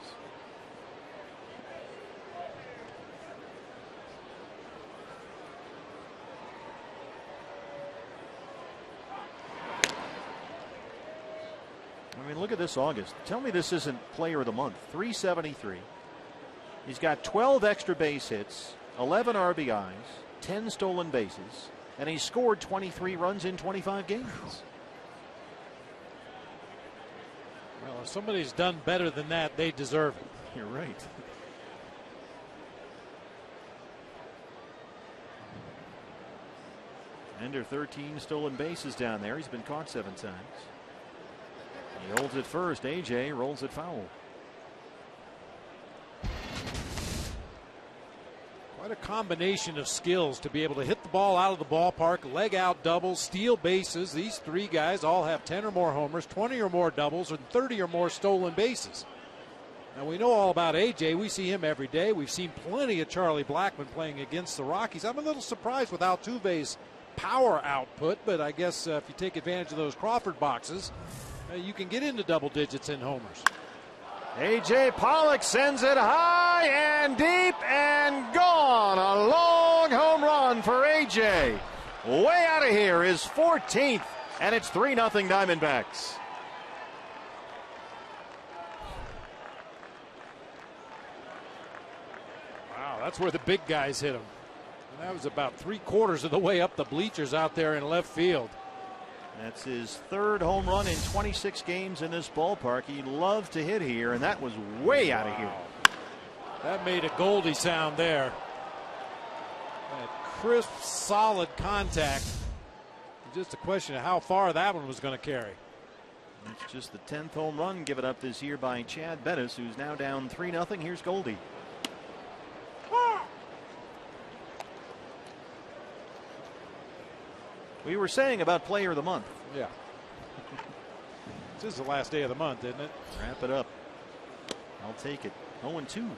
I mean, look at this August. Tell me this isn't player of the month. .373. He's got 12 extra base hits, 11 RBIs, 10 stolen bases, and he scored 23 runs in 25 games. Well, if somebody's done better than that, they deserve it. You're right. Under 13 stolen bases down there. He's been caught 7 times. He holds it first. AJ rolls it foul. Quite a combination of skills to be able to hit the ball out of the ballpark, leg out doubles, steal bases. These 3 guys all have 10 or more homers, 20 or more doubles, and 30 or more stolen bases. Now, we know all about AJ. We see him every day. We've seen plenty of Charlie Blackmon playing against the Rockies. I'm a little surprised with Altuve's power output, but I guess if you take advantage of those Crawford boxes, you can get into double digits in homers. A.J. Pollock sends it high and deep and gone. A long home run for A.J. Way out of here, his 14th, and it's 3-0 Diamondbacks. Wow, that's where the big guys hit him. And that was about 3/4 of the way up the bleachers out there in left field. That's his 3rd home run in 26 games in this ballpark. He loved to hit here, and that was way out of here. That made a Goldie sound there. That crisp, solid contact. Just a question of how far that one was going to carry. It's just the 10th home run given up this year by Chad Bettis, who's now down 3-0. Here's Goldie. We were saying about player of the month. Yeah. This is the last day of the month, isn't it? Wrap it up. I'll take it. 0-2.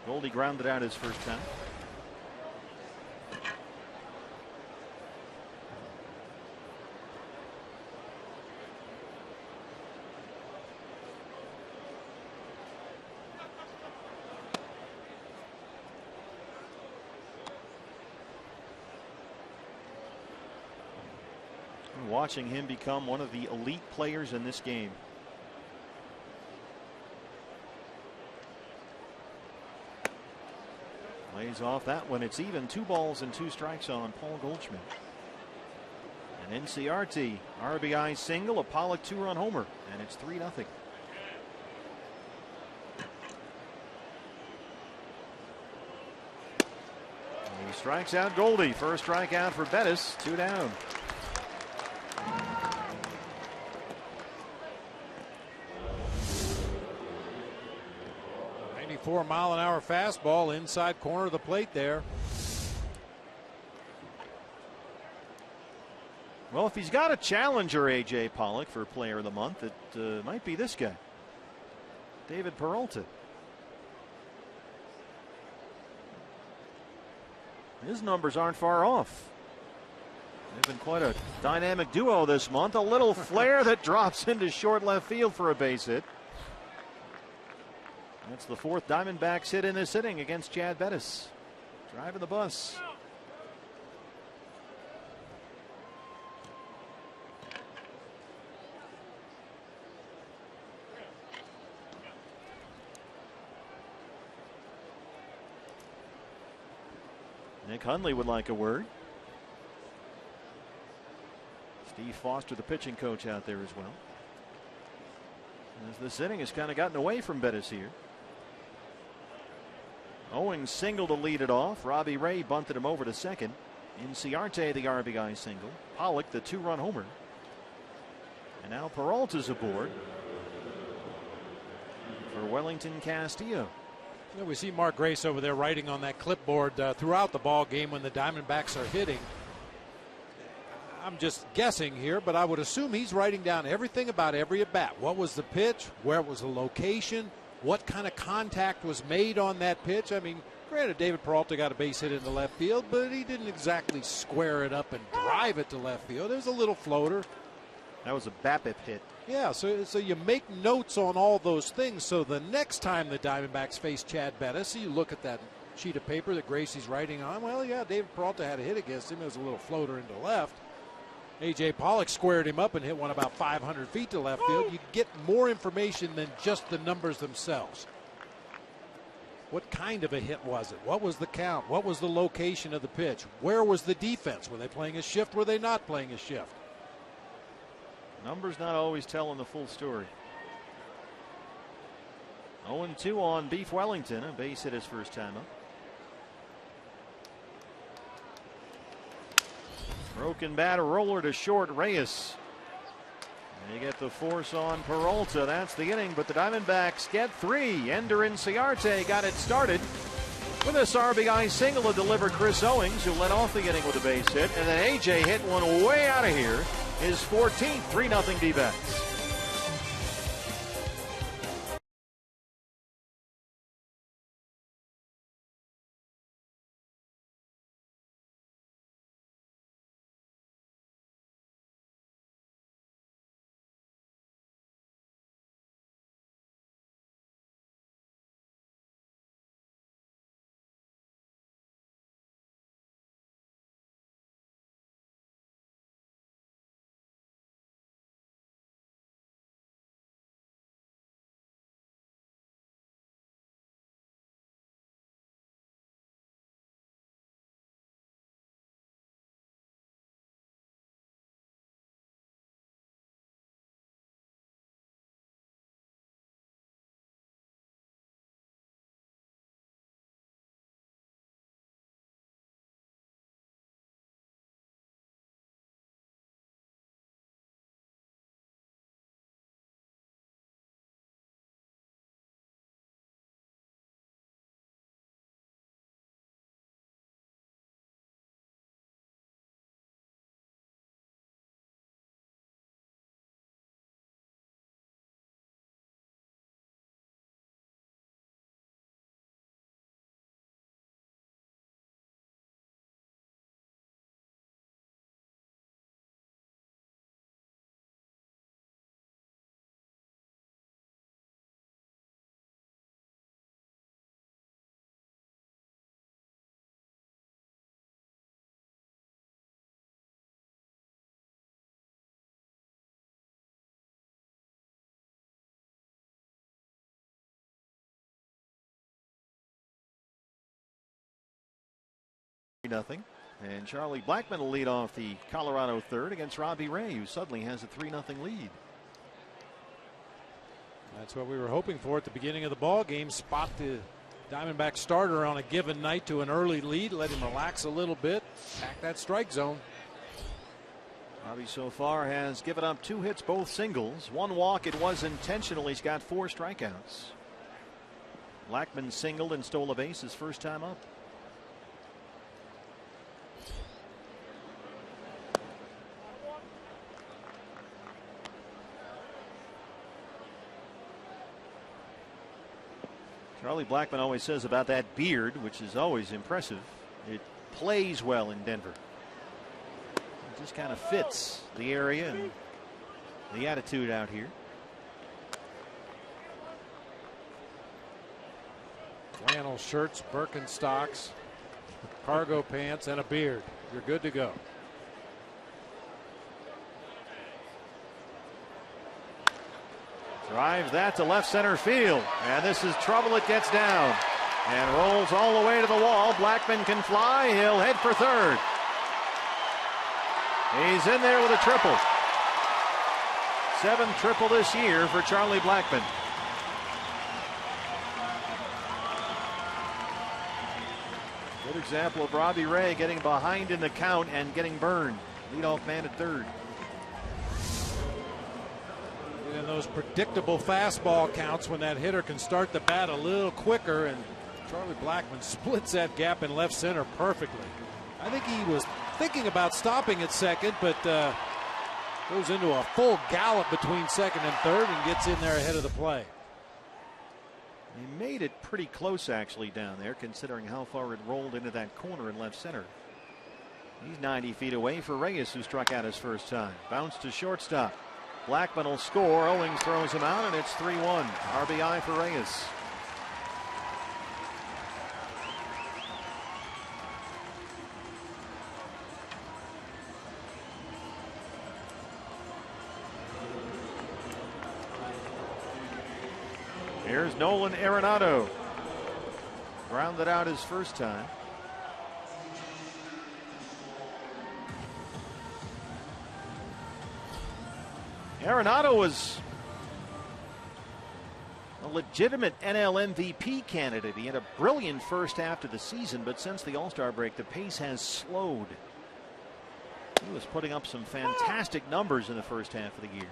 Goldie grounded out his first time. Watching him become one of the elite players in this game. Lays off that one. It's even. 2 balls and 2 strikes on Paul Goldschmidt. An NCRT RBI single, a Pollock 2-run homer, and it's 3-0. He strikes out Goldie. First strikeout for Bettis. 2 down. .4-mile-an-hour fastball inside corner of the plate there. Well, if he's got a challenger, A.J. Pollock, for player of the month, it might be this guy, David Peralta. His numbers aren't far off. They've been quite a dynamic duo this month. A little flare that drops into short left field for a base hit. That's the 4th Diamondbacks hit in this inning against Chad Bettis. Driving the bus. Nick Hundley would like a word. Steve Foster, the pitching coach, out there as well. As this inning has kind of gotten away from Bettis here. Owings single to lead it off. Robbie Ray bunted him over to second. Inciarte the RBI single. Pollock the 2-run homer. And now Peralta's aboard for Wellington Castillo. You know, we see Mark Grace over there writing on that clipboard throughout the ball game when the Diamondbacks are hitting. I'm just guessing here, but I would assume he's writing down everything about every at bat. What was the pitch? Where was the location? What kind of contact was made on that pitch? I mean, Granted, David Peralta got a base hit into left field, but he didn't exactly square it up and drive it to left field. It was a little floater. That was a BABIP hit. Yeah, so you make notes on all those things. So the next time the Diamondbacks face Chad Bettis, you look at that sheet of paper that Gracie's writing on. Well, yeah, David Peralta had a hit against him. It was a little floater into left. A.J. Pollock squared him up and hit one about 500 feet to left field. You get more information than just the numbers themselves. What kind of a hit was it? What was the count? What was the location of the pitch? Where was the defense? Were they playing a shift? Were they not playing a shift? Numbers not always telling the full story. 0-2 on Beef Wellington. A base hit his first time up. Broken bat, a roller to short. Reyes. And you get the force on Peralta. That's the inning, but the Diamondbacks get 3. Ender Inciarte got it started with this RBI single to deliver Chris Owings, who led off the inning with a base hit. And then A.J. hit one way out of here. His 14th 3-0 D-backs. Nothing. And Charlie Blackmon will lead off the Colorado third against Robbie Ray, who suddenly has a 3-0 lead. That's what we were hoping for at the beginning of the ball game. Spot the Diamondback starter on a given night to an early lead, let him relax a little bit, attack that strike zone. Robbie so far has given up 2 hits, both singles. 1 walk. It was intentional. He's got 4 strikeouts. Blackmon singled and stole a base his first time up. Charlie Blackmon always says about that beard, which is always impressive, it plays well in Denver. It just kind of fits the area and the attitude out here. Flannel shirts, Birkenstocks, cargo pants, and a beard. You're good to go. Drives that to left center field. And this is trouble. It gets down and rolls all the way to the wall. Blackmon can fly. He'll head for third. He's in there with a triple. 7th triple this year for Charlie Blackmon. Good example of Robbie Ray getting behind in the count and getting burned. Leadoff man at third. In those predictable fastball counts when that hitter can start the bat a little quicker, and Charlie Blackmon splits that gap in left center perfectly. I think he was thinking about stopping at second, but goes into a full gallop between second and third and gets in there ahead of the play. He made it pretty close actually down there, considering how far it rolled into that corner in left center. He's 90 feet away for Reyes, who struck out his first time. Bounce to shortstop. Blackman will score. Owings throws him out, and it's 3-1. RBI for Reyes. Here's Nolan Arenado. Grounded out his first time. Arenado was a legitimate NL MVP candidate. He had a brilliant first half of the season, but since the All-Star break, the pace has slowed. He was putting up some fantastic numbers in the first half of the year.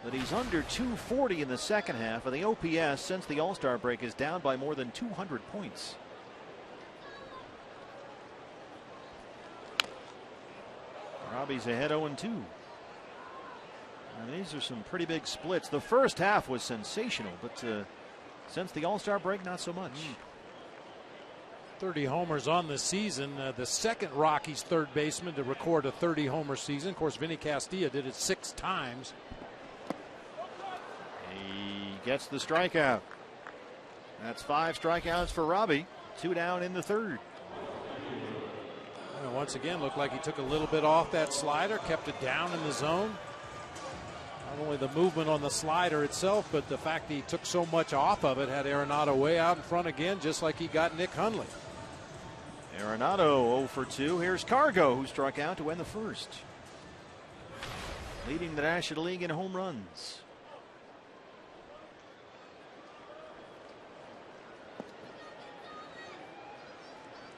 But he's under 240 in the second half, and the OPS since the All-Star break is down by more than 200 points. Robbie's ahead 0-2. And these are some pretty big splits. The first half was sensational, but since the All-Star break, not so much. 30 homers on the season. The second Rockies third baseman to record a 30-homer season. Of course, Vinny Castilla did it 6 times. He gets the strikeout. That's 5 strikeouts for Robbie. 2 down in the third. And once again, looked like he took a little bit off that slider, kept it down in the zone. Not only the movement on the slider itself, but the fact that he took so much off of it had Arenado way out in front again, just like he got Nick Hundley. Arenado 0 for 2. Here's Cargo, who struck out to end the first. Leading the National League in home runs.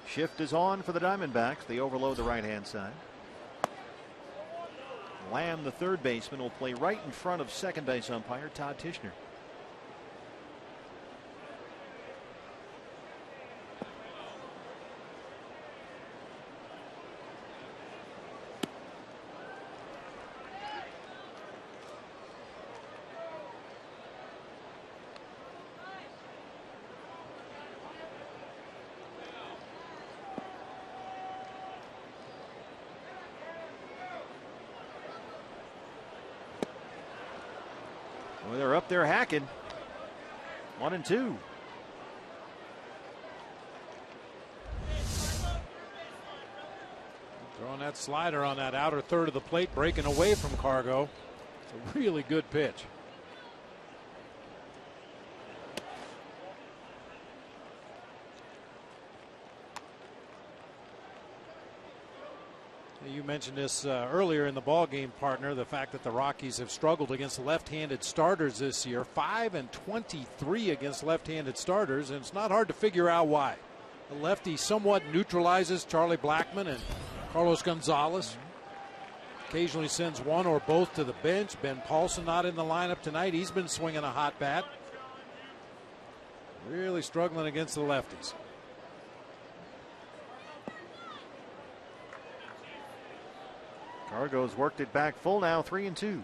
Shift is on for the Diamondbacks. They overload the right-hand side. Lamb, the third baseman, will play right in front of second base umpire Todd Tishner. Well, they're up there hacking. 1-2. Throwing that slider on that outer third of the plate, breaking away from Cargo. It's a really good pitch. You mentioned this earlier in the ball game, partner, the fact that the Rockies have struggled against left-handed starters this year. 5-23 against left-handed starters, and it's not hard to figure out why. The lefty somewhat neutralizes Charlie Blackmon and Carlos Gonzalez. Occasionally sends one or both to the bench. Ben Paulson not in the lineup tonight. He's been swinging a hot bat. Really struggling against the lefties. Cargo's worked it back full now, 3-2.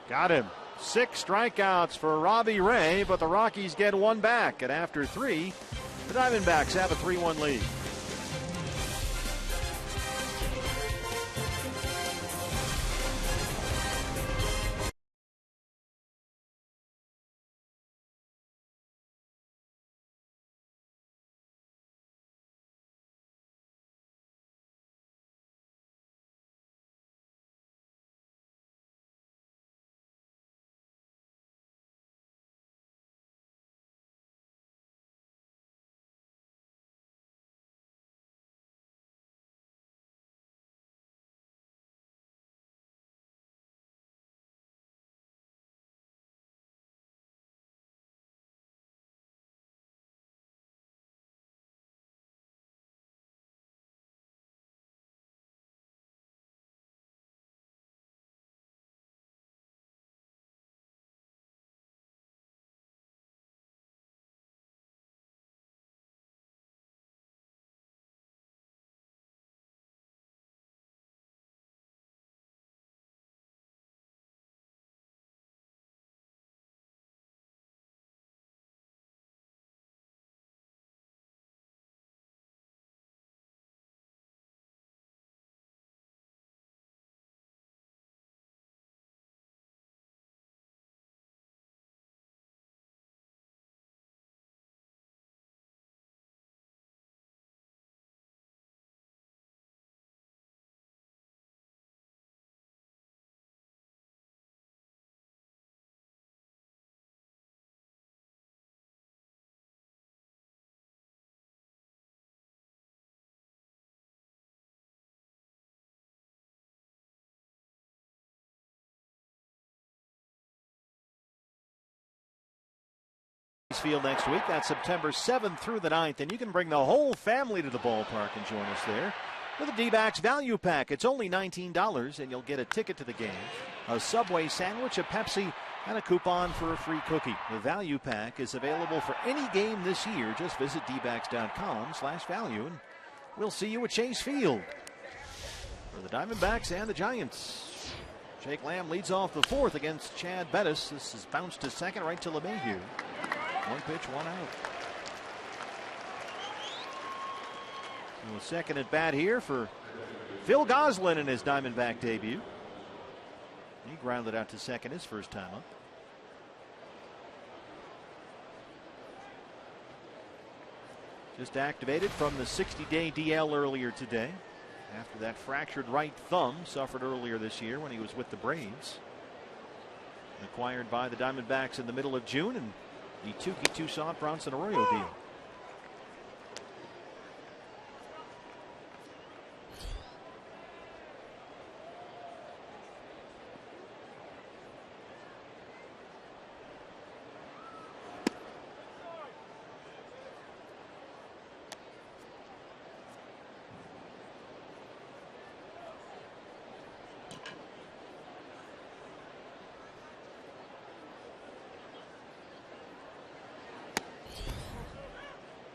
Got him. 6 strikeouts for Robbie Ray, but the Rockies get 1 back. And after 3, the Diamondbacks have a 3-1 lead. Field next week. That's September 7th through the 9th, and you can bring the whole family to the ballpark and join us there with a D-backs value pack. It's only $19, and you'll get a ticket to the game, a Subway sandwich, a Pepsi, and a coupon for a free cookie. The value pack is available for any game this year. Just visit dbacks.com/value, and we'll see you at Chase Field. For the Diamondbacks and the Giants, Jake Lamb leads off the fourth against Chad Bettis. This is bounced to second, right to LeMahieu. One pitch, one out. So a second at bat here for Phil Goslin in his Diamondback debut. He grounded out to second his first time up. Just activated from the 60-day DL earlier today, after that fractured right thumb suffered earlier this year when he was with the Braves. Acquired by the Diamondbacks in the middle of June, and the Tukey Toussaint Bronson Arroyo deal.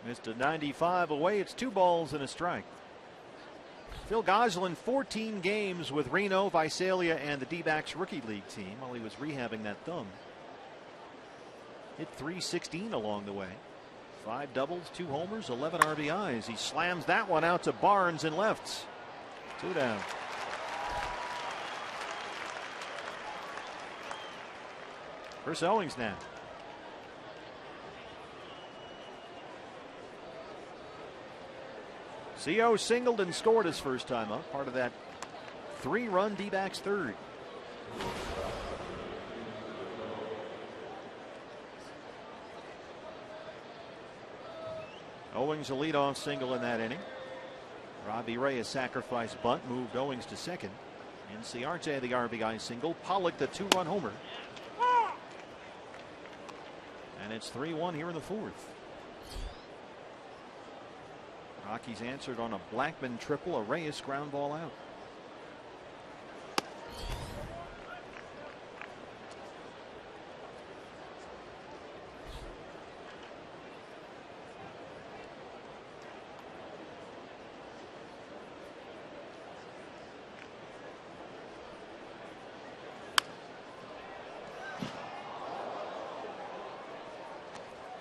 Missed a 95 away. It's 2 balls and a strike. Phil Goslin, 14 games with Reno, Visalia, and the D-backs rookie league team while he was rehabbing that thumb. Hit .316 along the way. 5 doubles, 2 homers, 11 RBIs. He slams that one out to Barnes in left. 2 down. Chris Owings now. CO singled and scored his first time up, part of that 3-run D-backs third. Owings a leadoff single in that inning. Robbie Ray a sacrifice bunt moved Owings to second. Inciarte the RBI single. Pollock the 2-run homer. And it's 3-1 here in the fourth. Rockies answered on a Blackman triple, a Reyes ground ball out.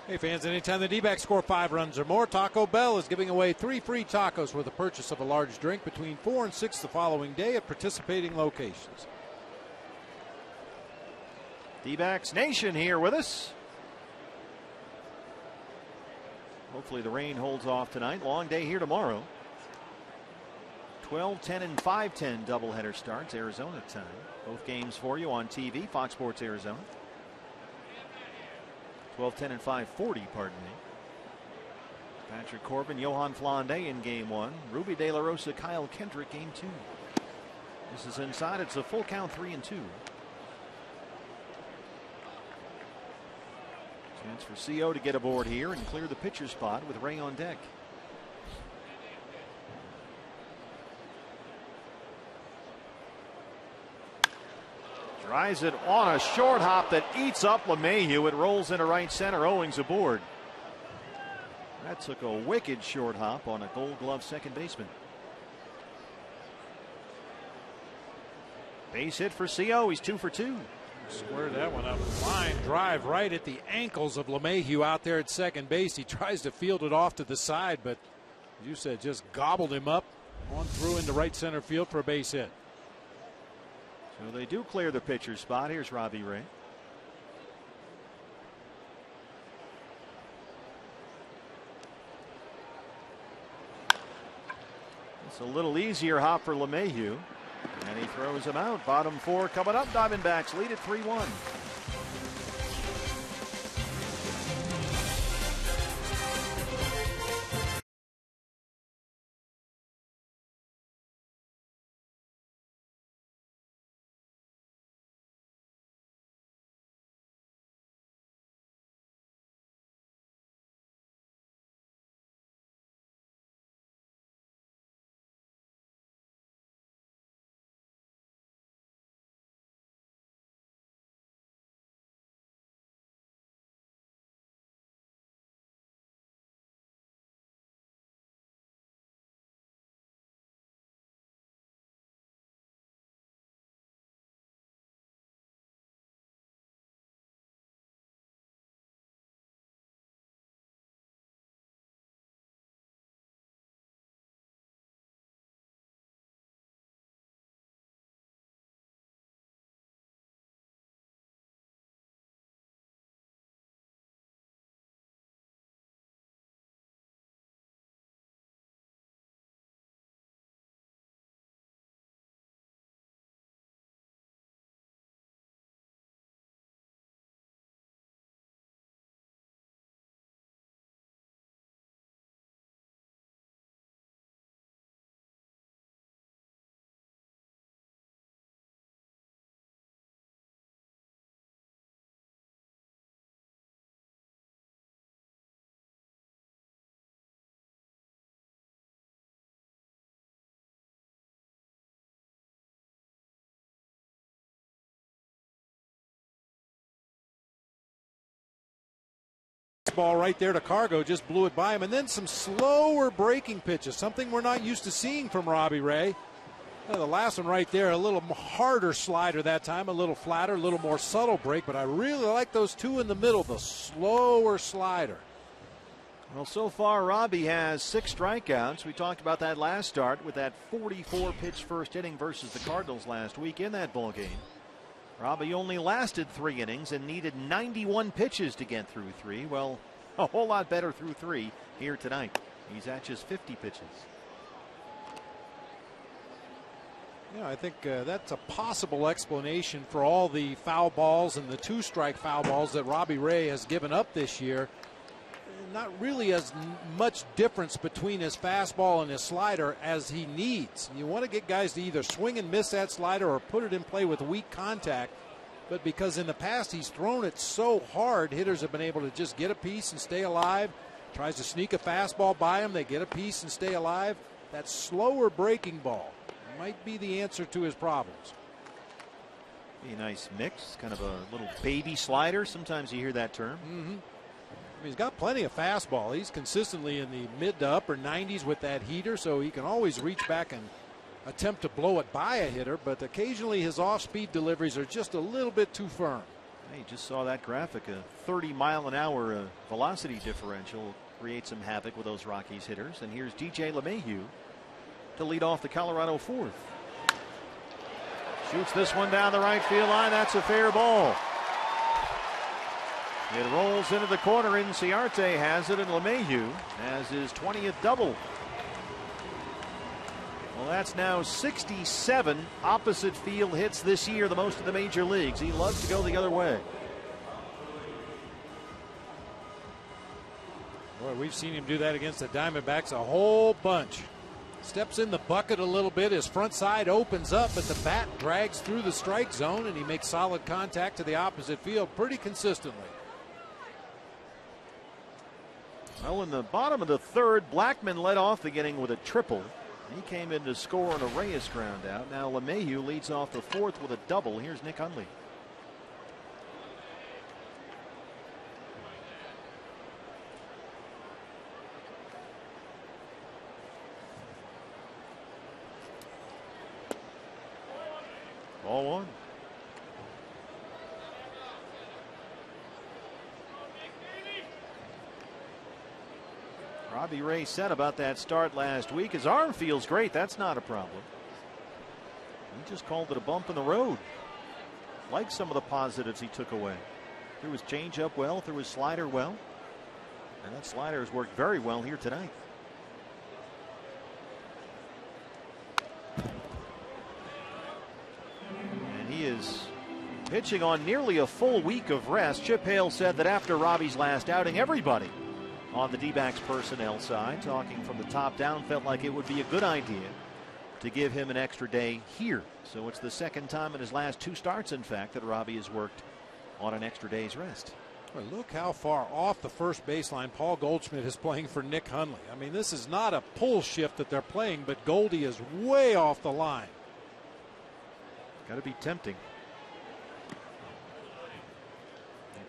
Hey fans, anytime the D-backs score 5 runs or more, Taco Bell is giving away 3 free tacos with the purchase of a large drink between 4 and 6 the following day at participating locations. D-backs Nation here with us. Hopefully the rain holds off tonight. Long day here tomorrow. 12:10 and 5:10 doubleheader starts Arizona time. Both games for you on TV, Fox Sports Arizona. 12:10 and 5:40, pardon me. Patrick Corbin, Johan Flande in game 1. Ruby De La Rosa, Kyle Kendrick, game 2. This is inside. It's a full count, 3-2. Chance for CO to get aboard here and clear the pitcher spot with Ray on deck. Drives it on a short hop that eats up LeMahieu. It rolls into right center. Owings aboard. That took a wicked short hop on a Gold Glove second baseman. Base hit for CO. He's 2 for 2. Squared that one up. Line drive right at the ankles of LeMahieu out there at second base. He tries to field it off to the side, but as you said, just gobbled him up on through into right center field for a base hit. So they do clear the pitcher spot. Here's Robbie Ray. It's a little easier hop for LeMahieu. And he throws him out. Bottom 4 coming up. Diamondbacks lead at 3-1. Ball right there to Cargo, just blew it by him. And then some slower breaking pitches, something we're not used to seeing from Robbie Ray. The last one right there, a little harder slider that time, a little flatter, a little more subtle break, but I really like those two in the middle, the slower slider. Well, so far, Robbie has 6 strikeouts. We talked about that last start with that 44-pitch first inning versus the Cardinals last week in that ball game. Robbie only lasted 3 innings and needed 91 pitches to get through 3. Well, a whole lot better through 3 here tonight. He's at just 50 pitches. Yeah, I think that's a possible explanation for all the foul balls and the 2-strike foul balls that Robbie Ray has given up this year. Not really as much difference between his fastball and his slider as he needs. You want to get guys to either swing and miss that slider or put it in play with weak contact. But because in the past he's thrown it so hard, hitters have been able to just get a piece and stay alive. Tries to sneak a fastball by him, they get a piece and stay alive. That slower breaking ball might be the answer to his problems. Be a nice mix, kind of a little baby slider. Sometimes you hear that term. Mm-hmm. I mean, he's got plenty of fastball. He's consistently in the mid to upper 90s with that heater, so he can always reach back and attempt to blow it by a hitter, but occasionally his off-speed deliveries are just a little bit too firm. Hey, just saw that graphic. A 30-mile-an-hour velocity differential creates some havoc with those Rockies hitters. And here's DJ LeMahieu to lead off the Colorado 4th. Shoots this one down the right field line. That's a fair ball. It rolls into the corner. Inciarte has it, and LeMahieu has his 20th double. Well, that's now 67 opposite field hits this year, the most in the major leagues. He loves to go the other way. Boy, we've seen him do that against the Diamondbacks a whole bunch. Steps in the bucket a little bit. His front side opens up, but the bat drags through the strike zone, and he makes solid contact to the opposite field pretty consistently. Well, in the bottom of the 3rd, Blackman led off the inning with a triple. He came in to score on a Reyes ground out. Now LeMahieu leads off the 4th with a double. Here's Nick Hundley. Ball 1. Robbie Ray said about that start last week, his arm feels great. That's not a problem. He just called it a bump in the road. Like some of the positives he took away. Threw his changeup well, threw his slider well. And that slider has worked very well here tonight. And he is pitching on nearly a full week of rest. Chip Hale said that after Robbie's last outing, everybody on the D-backs personnel side, talking from the top down, felt like it would be a good idea to give him an extra day here. So it's the 2nd time in his last 2 starts, in fact, that Robbie has worked on an extra day's rest. Well, look how far off the first baseline Paul Goldschmidt is playing for Nick Hundley. I mean, this is not a pull shift that they're playing, but Goldie is way off the line. Got to be tempting.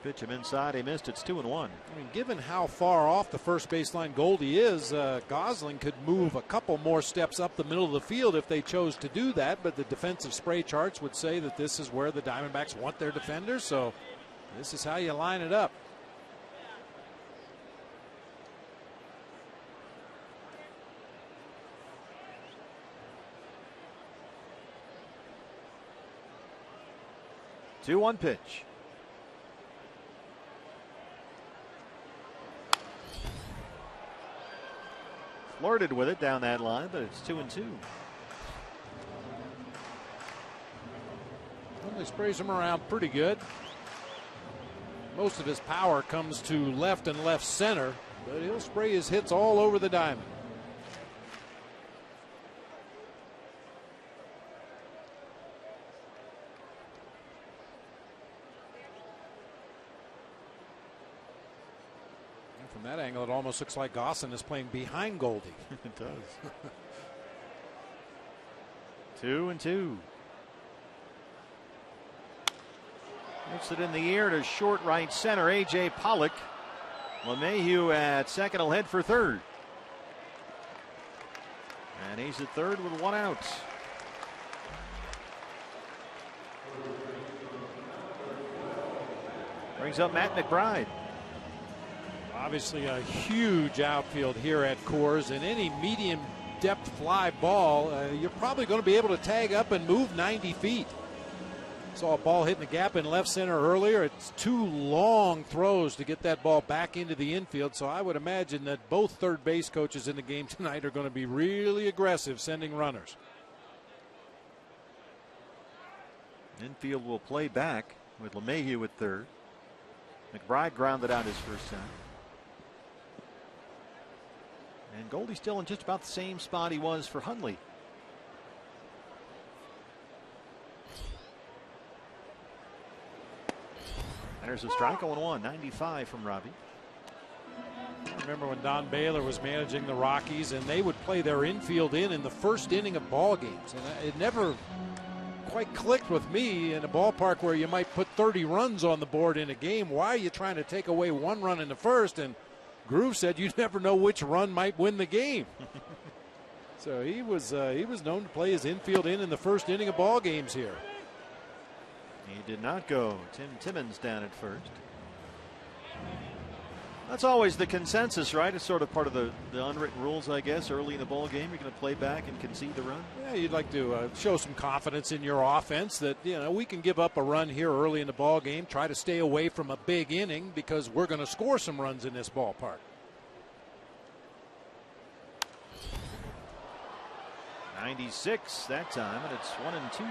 Pitch him inside. He missed. It's 2-1. I mean, given how far off the first baseline Goldie is, Gosling could move a couple more steps up the middle of the field if they chose to do that. But the defensive spray charts would say that this is where the Diamondbacks want their defenders. So this is how you line it up. Two one pitch. Flirted with it down that line, but it's 2-2. Well, he sprays him around pretty good. Most of his power comes to left and left center, but he'll spray his hits all over the diamond. From that angle, it almost looks like Gosling is playing behind Goldie. It does. 2-2. Hits it in the air to short right center. A.J. Pollock LeMahieu at second will head for third. And he's at third with 1 out. Brings up Matt McBride. Obviously a huge outfield here at Coors, and any medium depth fly ball, you're probably going to be able to tag up and move 90 feet. Saw a ball hitting the gap in left center earlier. It's 2 long throws to get that ball back into the infield, so I would imagine that both third base coaches in the game tonight are going to be really aggressive sending runners. Infield will play back with LeMahieu at third. McBride grounded out his first time. And Goldie's still in just about the same spot he was for Hundley. There's a strike, 0-1, 95 from Robbie. I remember when Don Baylor was managing the Rockies, and they would play their infield in the first inning of ball games, and it never quite clicked with me in a ballpark where you might put 30 runs on the board in a game. Why are you trying to take away 1 run in the first? And Groove said you never know which run might win the game. So he was known to play his infield in the first inning of ball games here. He did not go. Tim Timmons down at first. That's always the consensus, right? It's sort of part of the unwritten rules, I guess. Early in the ball game, you're going to play back and concede the run. Yeah, you'd like to show some confidence in your offense that, we can give up a run here early in the ball game, try to stay away from a big inning because we're going to score some runs in this ballpark. .96 that time, and it's 1-2.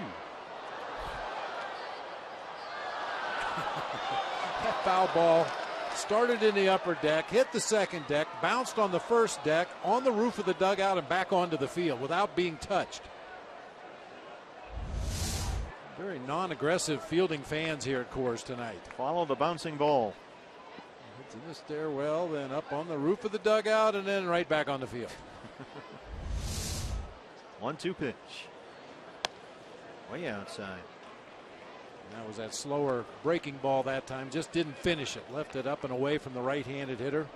That foul ball started in the upper deck, hit the second deck, bounced on the first deck, on the roof of the dugout, and back onto the field without being touched. Very non-aggressive fielding fans here at Coors tonight. Follow the bouncing ball. It's in the stairwell, then up on the roof of the dugout, and then right back on the field. 1-2 pitch. Way outside. That was that slower breaking ball that time. Just didn't finish it. Left it up and away from the right-handed hitter.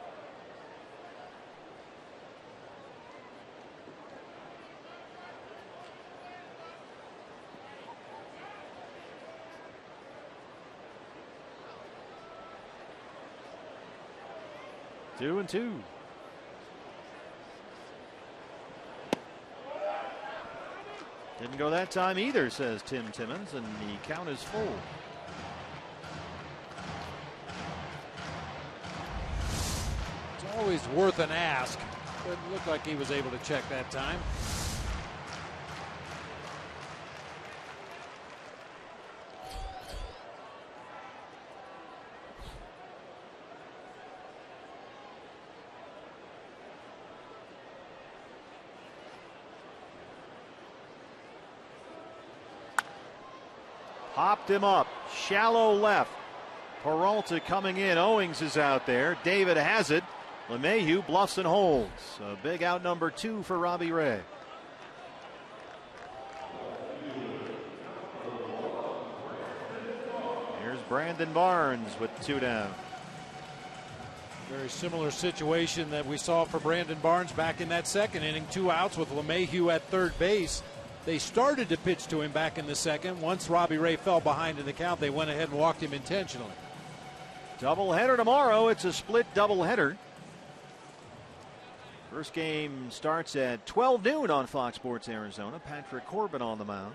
Two and two. Didn't go that time either, says Tim Timmons, and the count is full. It's always worth an ask, but it looked like he was able to check that time. Popped him up, shallow left. Peralta coming in. Owings is out there. David has it. LeMahieu bluffs and holds. A big out number 2 for Robbie Ray. Here's Brandon Barnes with 2 down. Very similar situation that we saw for Brandon Barnes back in that second inning. 2 outs with LeMahieu at third base. They started to pitch to him back in the second. Once Robbie Ray fell behind in the count, they went ahead and walked him intentionally. Doubleheader tomorrow. It's a split doubleheader. First game starts at 12 noon on Fox Sports Arizona. Patrick Corbin on the mound.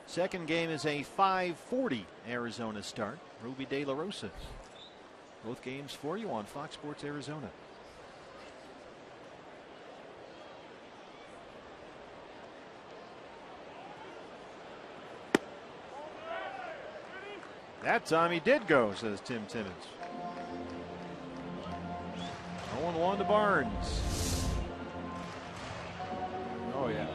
Second game is a 5:40 Arizona start. Ruby De La Rosa. Both games for you on Fox Sports Arizona. That time he did go, says Tim Timmons. 0-1 to Barnes. Oh, yeah.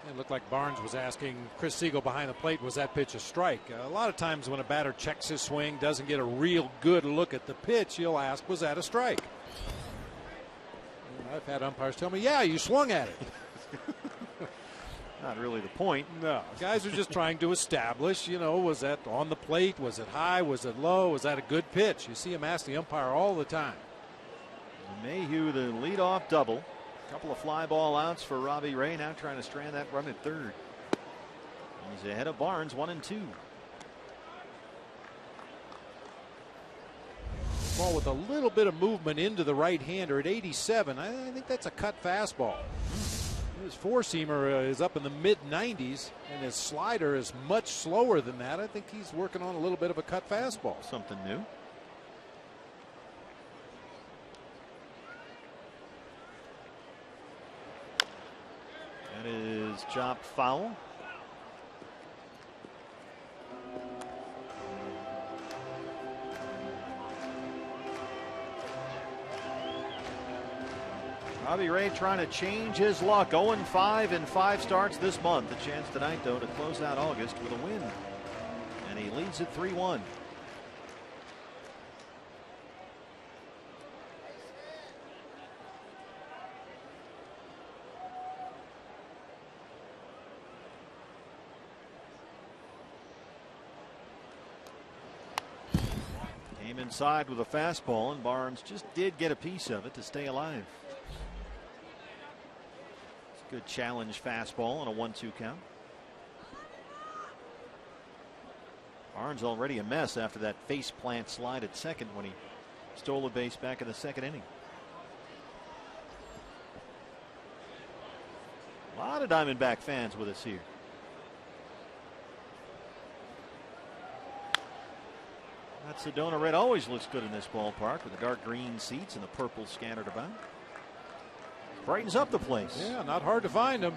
It looked like Barnes was asking Chris Siegel behind the plate, was that pitch a strike? A lot of times when a batter checks his swing, doesn't get a real good look at the pitch, he'll ask, was that a strike? And I've had umpires tell me, yeah, you swung at it. Not really the point. No, guys are just trying to establish, was that on the plate? Was it high? Was it low? Was that a good pitch? You see him ask the umpire all the time. Mayhew, the leadoff double. A couple of fly ball outs for Robbie Ray, now trying to strand that run at third. He's ahead of Barnes, 1-2. Ball with a little bit of movement into the right-hander at 87. I think that's a cut fastball. His four-seamer is up in the mid-90s, and his slider is much slower than that. I think he's working on a little bit of a cut fastball. Something new. That is chopped foul. Robbie Ray trying to change his luck. 0-5 in 5 starts this month. A chance tonight, though, to close out August with a win. And he leads it 3-1. Came inside with a fastball, and Barnes just did get a piece of it to stay alive. Good challenge fastball on a 1-2 count. Barnes already a mess after that face plant slide at second when he stole a base back in the second inning. A lot of Diamondback fans with us here. That Sedona red always looks good in this ballpark with the dark green seats and the purple scattered about. Brightens up the place. Yeah, not hard to find him.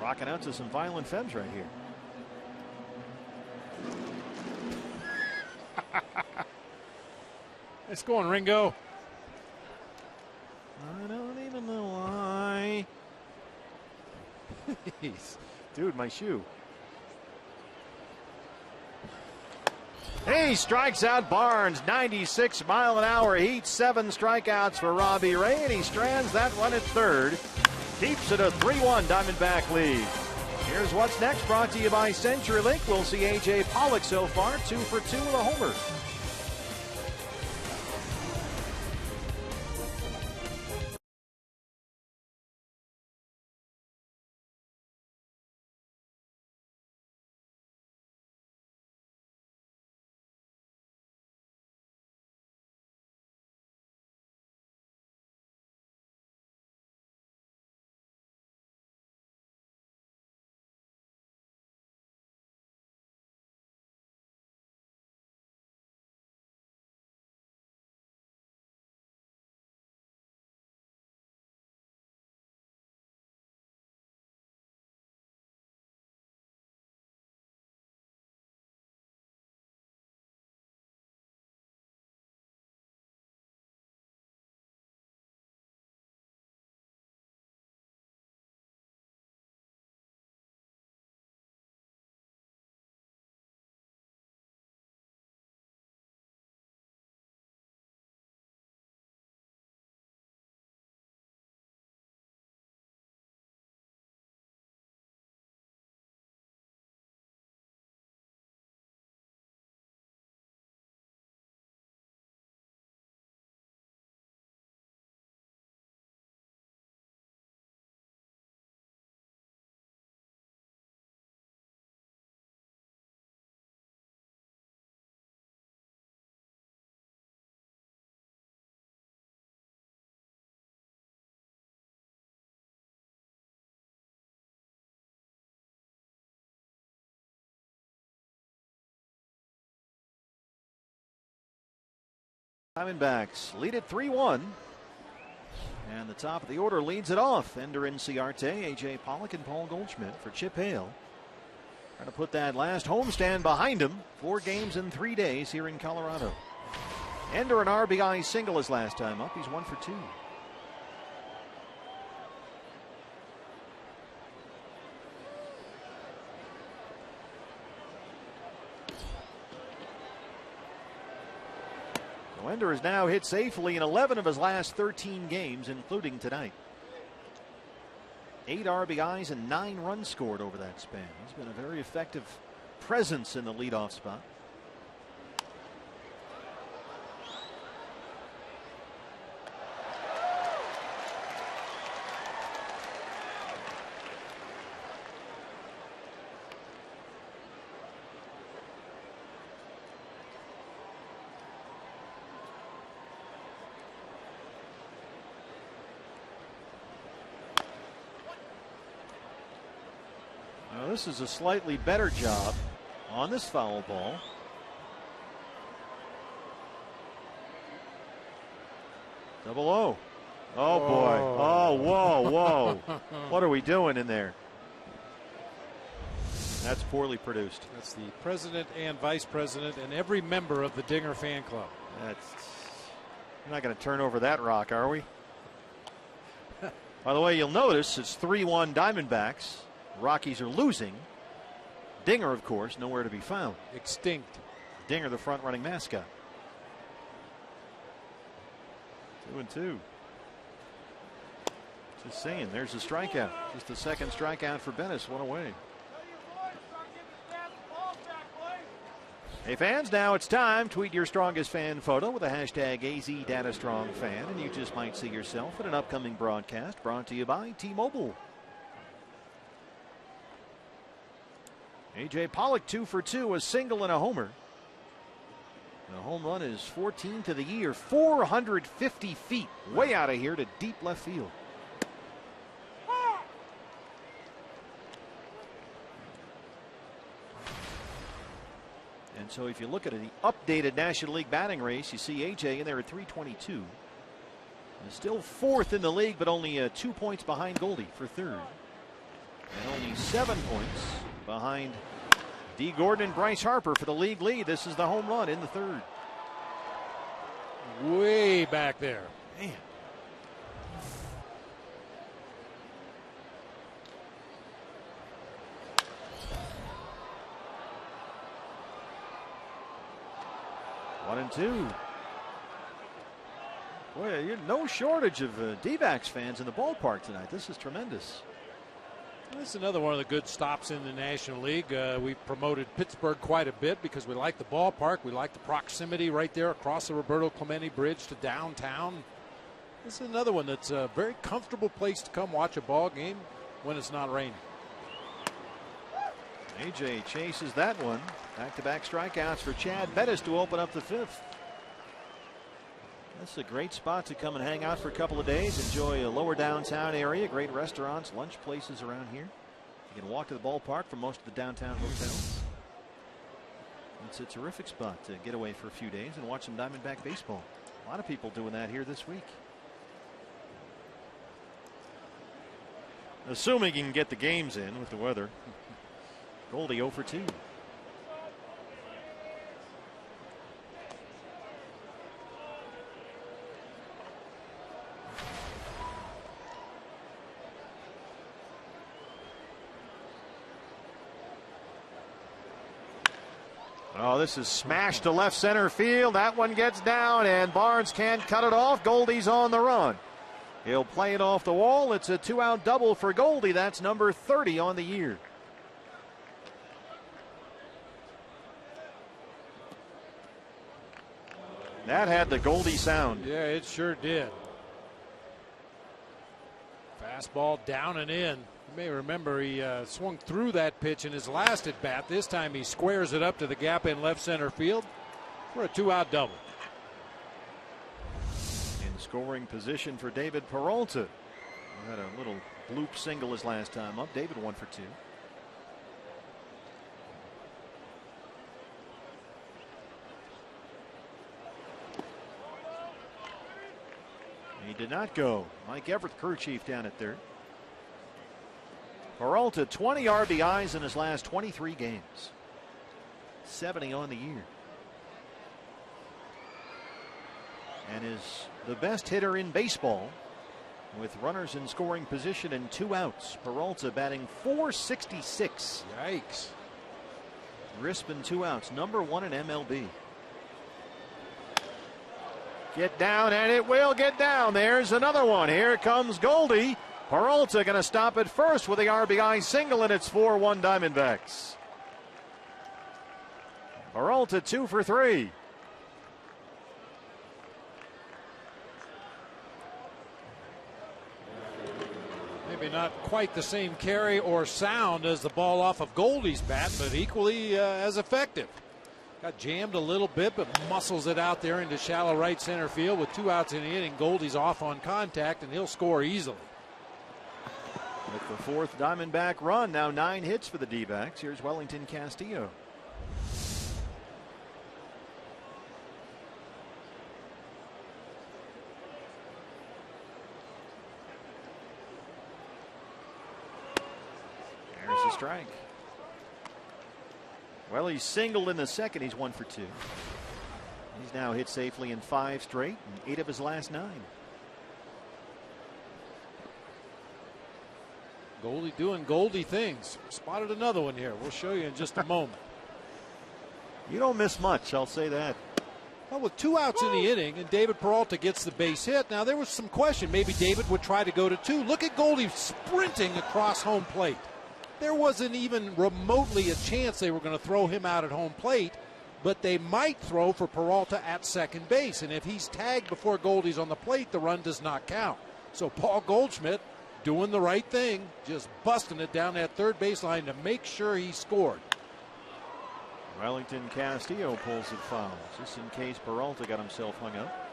Rocking out to some violent femmes right here. It's going, Ringo. I don't even know why. Dude, my shoe. He strikes out Barnes. 96-mile-an-hour heat. 7 strikeouts for Robbie Ray, and he strands that one at third. Keeps it a 3-1 Diamondback lead. Here's what's next, brought to you by CenturyLink. We'll see A.J. Pollock so far, 2 for 2 with a homer. Diamondbacks lead it 3-1. And the top of the order leads it off. Ender Inciarte, A.J. Pollock, and Paul Goldschmidt for Chip Hale. Trying to put that last homestand behind him. 4 games in 3 days here in Colorado. Ender an RBI single his last time up. He's 1 for 2. Ender has now hit safely in 11 of his last 13 games, including tonight. 8 RBIs and 9 runs scored over that span. He's been a very effective presence in the leadoff spot. This is a slightly better job on this foul ball. Double O. Oh boy. Oh, whoa, whoa. What are we doing in there? That's poorly produced. That's the president and vice president and every member of the Dinger fan club. We're not going to turn over that rock, are we? By the way, you'll notice it's 3-1 Diamondbacks. Rockies are losing. Dinger, of course, nowhere to be found. Extinct. Dinger, the front-running mascot. 2-2. Just saying, there's a strikeout. Just the second strikeout for Bennis. One away. Hey fans, now it's time. Tweet your strongest fan photo with the hashtag AZDataStrongFan, and you just might see yourself in an upcoming broadcast brought to you by T-Mobile. A.J. Pollock 2 for 2, a single and a homer. The home run is 14th of the year, 450 feet, way out of here to deep left field. And so if you look at the updated National League batting race, you see A.J. in there at 322. He's still 4th in the league, but only 2 points behind Goldie for 3rd. And only 7 points behind D. Gordon and Bryce Harper for the league lead. This is the home run in the 3rd. Way back there. Man. One and two. Boy, you're no shortage of D-backs fans in the ballpark tonight. This is tremendous. This is another one of the good stops in the National League. We promoted Pittsburgh quite a bit because we like the ballpark. We like the proximity right there across the Roberto Clemente Bridge to downtown. This is another one that's a very comfortable place to come watch a ball game when it's not raining. A.J. chases that one. Back-to-back strikeouts for Chad Bettis to open up the 5th. That's a great spot to come and hang out for a couple of days. Enjoy a lower downtown area. Great restaurants, lunch places around here. You can walk to the ballpark from most of the downtown hotels. It's a terrific spot to get away for a few days and watch some Diamondback baseball. A lot of people doing that here this week. Assuming you can get the games in with the weather. Goldie 0 for 2. Oh, this is smashed to left center field. That one gets down, and Barnes can't cut it off. Goldie's on the run. He'll play it off the wall. It's a 2-out double for Goldie. That's number 30 on the year. That had the Goldie sound. Yeah, it sure did. Fastball down and in. You may remember he swung through that pitch in his last at bat. This time he squares it up to the gap in left center field for a 2-out double. In scoring position for David Peralta. He had a little bloop single his last time up. David 1 for 2. He did not go. Mike Everett, crew chief, down at third. Peralta 20 RBIs in his last 23 games. 70 on the year. And is the best hitter in baseball with runners in scoring position and 2 outs. Peralta batting .466. Yikes. Crisp and 2 outs. Number 1 in MLB. Get down, and it will get down. There's another one. Here comes Goldie. Peralta going to stop at first with the RBI single, and it's 4-1 Diamondbacks. Peralta 2 for 3. Maybe not quite the same carry or sound as the ball off of Goldie's bat, but equally as effective. Got jammed a little bit, but muscles it out there into shallow right center field with 2 outs in the inning. Goldie's off on contact, and he'll score easily. With the 4th Diamondback run, now 9 hits for the D-backs. Here's Wellington Castillo. There's a strike. Well, he's singled in the second. He's 1 for 2. He's now hit safely in 5 straight and 8 of his last 9. Goldie doing Goldie things. Spotted another one here. We'll show you in just a moment. You don't miss much, I'll say that. Well, with 2 outs in the inning and David Peralta gets the base hit. Now, there was some question. Maybe David would try to go to 2. Look at Goldie sprinting across home plate. There wasn't even remotely a chance they were going to throw him out at home plate, but they might throw for Peralta at second base. And if he's tagged before Goldie's on the plate, the run does not count. So Paul Goldschmidt doing the right thing, just busting it down that third baseline to make sure he scored. Wellington Castillo pulls it foul, just in case Peralta got himself hung up.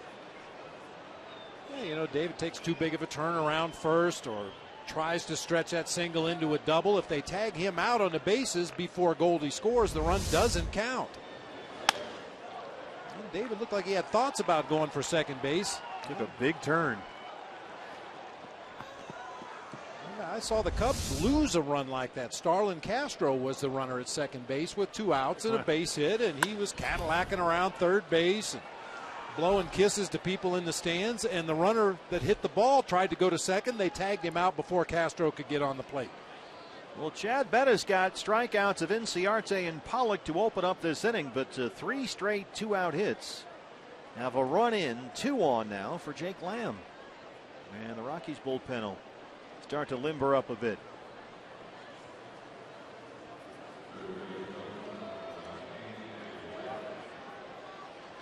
Yeah, you know, David takes too big of a turnaround first or tries to stretch that single into a double. If they tag him out on the bases before Goldie scores, the run doesn't count. And David looked like he had thoughts about going for second base. Took a big turn. I saw the Cubs lose a run like that. Starlin Castro was the runner at second base with 2 outs and a base hit, and he was Cadillacing around third base and blowing kisses to people in the stands, and the runner that hit the ball tried to go to second. They tagged him out before Castro could get on the plate. Well, Chad Bettis got strikeouts of Inciarte and Pollock to open up this inning, but 3 straight 2-out hits. Have a run in, 2 on now for Jake Lamb. And the Rockies bullpen will start to limber up a bit.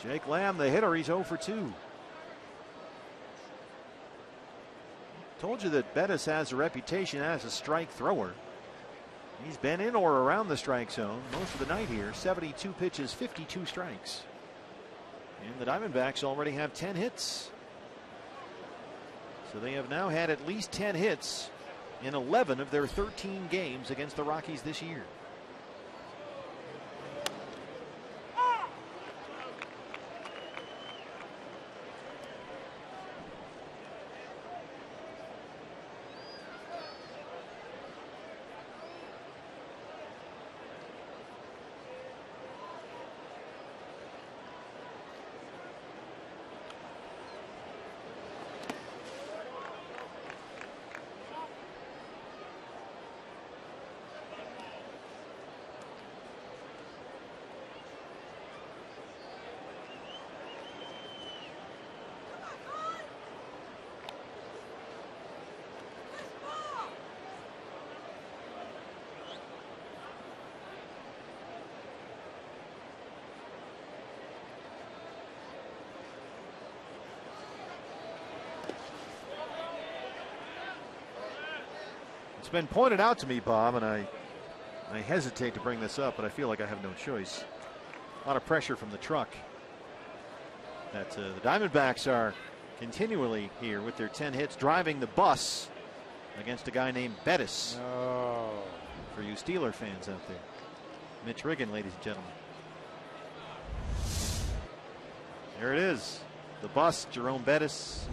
Jake Lamb, the hitter, he's 0 for 2. Told you that Bettis has a reputation as a strike thrower. He's been in or around the strike zone most of the night here. 72 pitches, 52 strikes. And the Diamondbacks already have 10 hits. So they have now had at least 10 hits in 11 of their 13 games against the Rockies this year. It's been pointed out to me, Bob, and I hesitate to bring this up, but I feel like I have no choice. A lot of pressure from the truck. That the Diamondbacks are continually here with their 10 hits, driving the bus against a guy named Bettis. Oh. For you Steeler fans out there. Mitch Riggin, ladies and gentlemen. There it is. The bus, Jerome Bettis,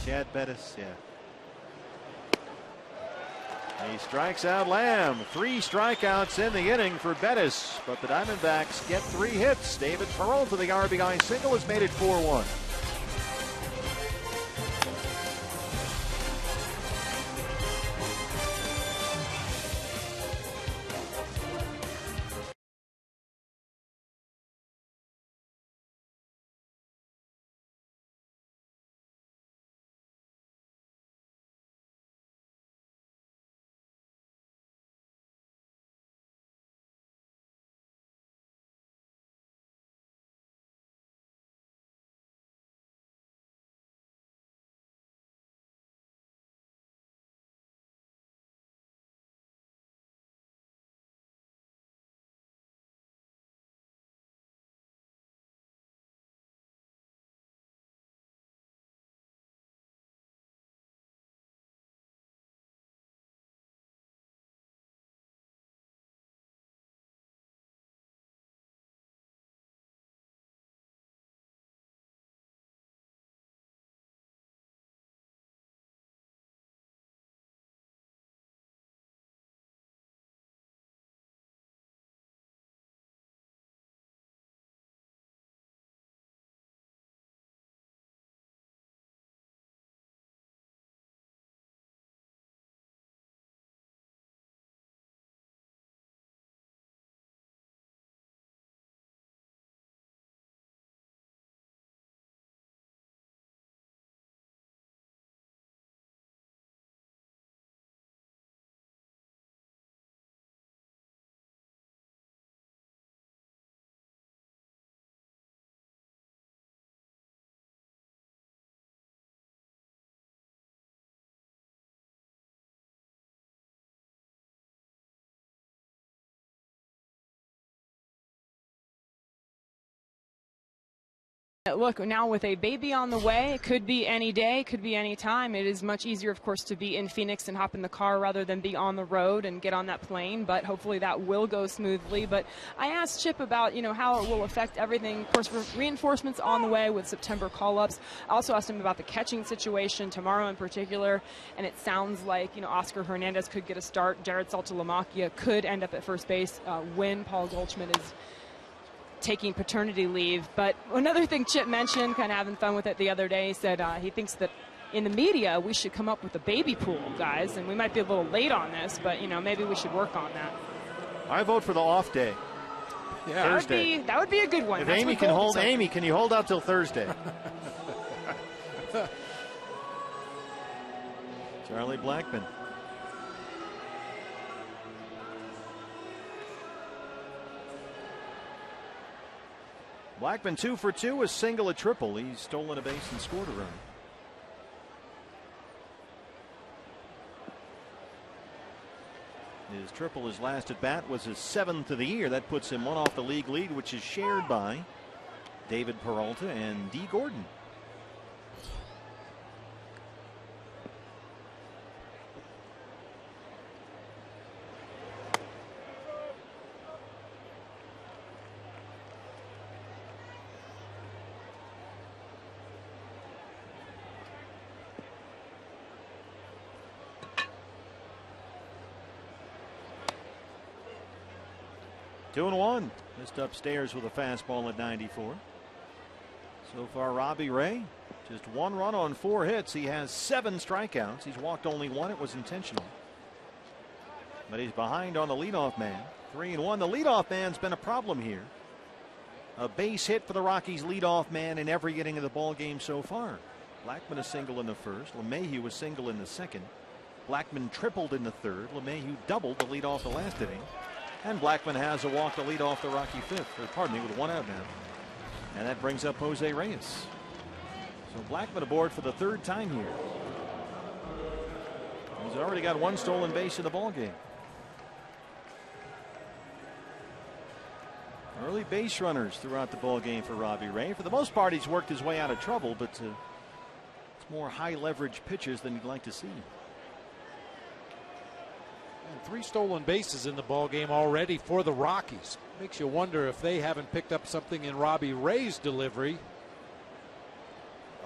Chad Bettis, yeah. He strikes out Lamb. 3 strikeouts in the inning for Bettis, but the Diamondbacks get 3 hits. David Peralta, the RBI single, has made it 4-1. Look, now with a baby on the way, it could be any day, could be any time. It is much easier, of course, to be in Phoenix and hop in the car rather than be on the road and get on that plane, but hopefully that will go smoothly. But I asked Chip about, how it will affect everything. Of course, reinforcements on the way with September call-ups. I also asked him about the catching situation tomorrow in particular, and it sounds like, Oscar Hernandez could get a start. Jared Saltalamacchia could end up at first base when Paul Goldschmidt is taking paternity leave. But another thing Chip mentioned, kind of having fun with it the other day, he said he thinks that in the media we should come up with a baby pool, guys, and we might be a little late on this, but maybe we should work on that. I vote for the off day. Yeah, Thursday. That would be a good one. If That's Amy can hold, Amy, can you hold out till Thursday? Charlie Blackmon. Blackmon 2 for 2, a single, a triple. He's stolen a base and scored a run. His triple, his last at bat, was his 7th of the year. That puts him one off the league lead, which is shared by David Peralta and D. Gordon. Two and one. Missed upstairs with a fastball at 94. So far, Robbie Ray, just 1 run on 4 hits. He has 7 strikeouts. He's walked only 1. It was intentional. But he's behind on the leadoff man. 3-1. The leadoff man's been a problem here. A base hit for the Rockies leadoff man in every inning of the ball game so far. Blackmon a single in the first. LeMahieu a single in the second. Blackmon tripled in the third. LeMahieu doubled to lead off the last inning. And Blackmon has a walk to lead off the Rocky fifth, with 1 out now. And that brings up Jose Reyes. So Blackmon aboard for the 3rd time here. He's already got 1 stolen base in the ball game. Early base runners throughout the ball game for Robbie Ray. For the most part, he's worked his way out of trouble, but it's more high leverage pitches than you'd like to see. And 3 stolen bases in the ball game already for the Rockies. Makes you wonder if they haven't picked up something in Robbie Ray's delivery,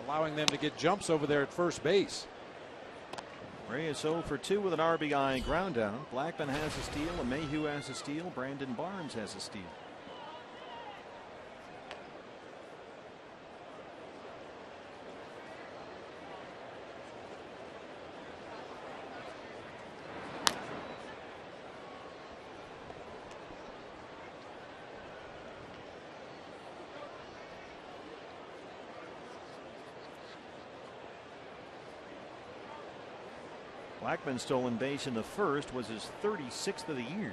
allowing them to get jumps over there at first base. Ray is 0 for 2 with an RBI ground down. Blackmon has a steal. LeMahieu has a steal. Brandon Barnes has a steal. Blackmon's stolen base in the first was his 36th of the year.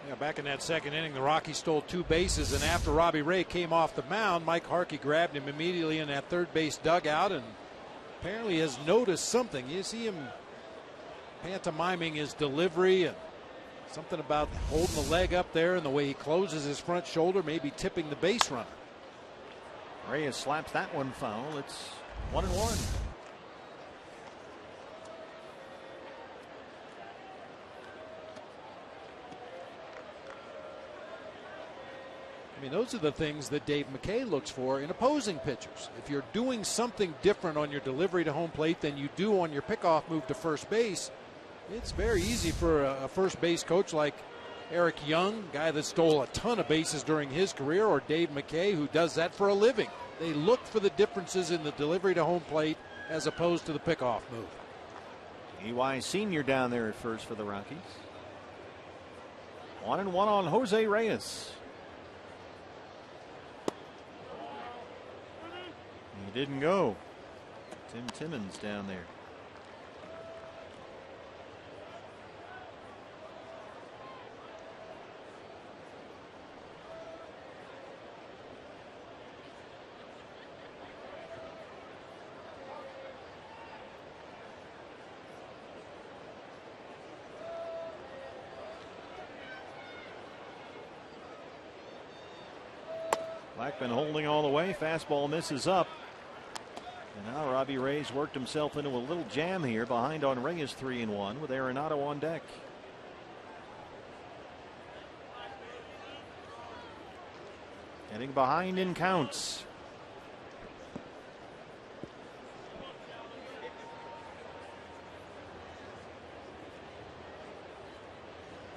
Yeah, back in that second inning, the Rockies stole 2 bases, and after Robbie Ray came off the mound, Mike Harkey grabbed him immediately in that third base dugout and apparently has noticed something. You see him pantomiming his delivery and something about holding the leg up there and the way he closes his front shoulder, maybe tipping the base runner. Reyes slaps that one foul. It's 1-1. I mean, those are the things that Dave McKay looks for in opposing pitchers. If you're doing something different on your delivery to home plate than you do on your pickoff move to first base, it's very easy for a first base coach like Eric Young, guy that stole a ton of bases during his career, or Dave McKay, who does that for a living. They look for the differences in the delivery to home plate as opposed to the pickoff move. EY Sr. down there at first for the Rockies. 1-1 on Jose Reyes. He didn't go. Tim Timmons down there. Blackman holding all the way. Fastball misses up. And now Robbie Ray's worked himself into a little jam here. Behind on Reyes 3-1 with Arenado on deck. Getting behind in counts.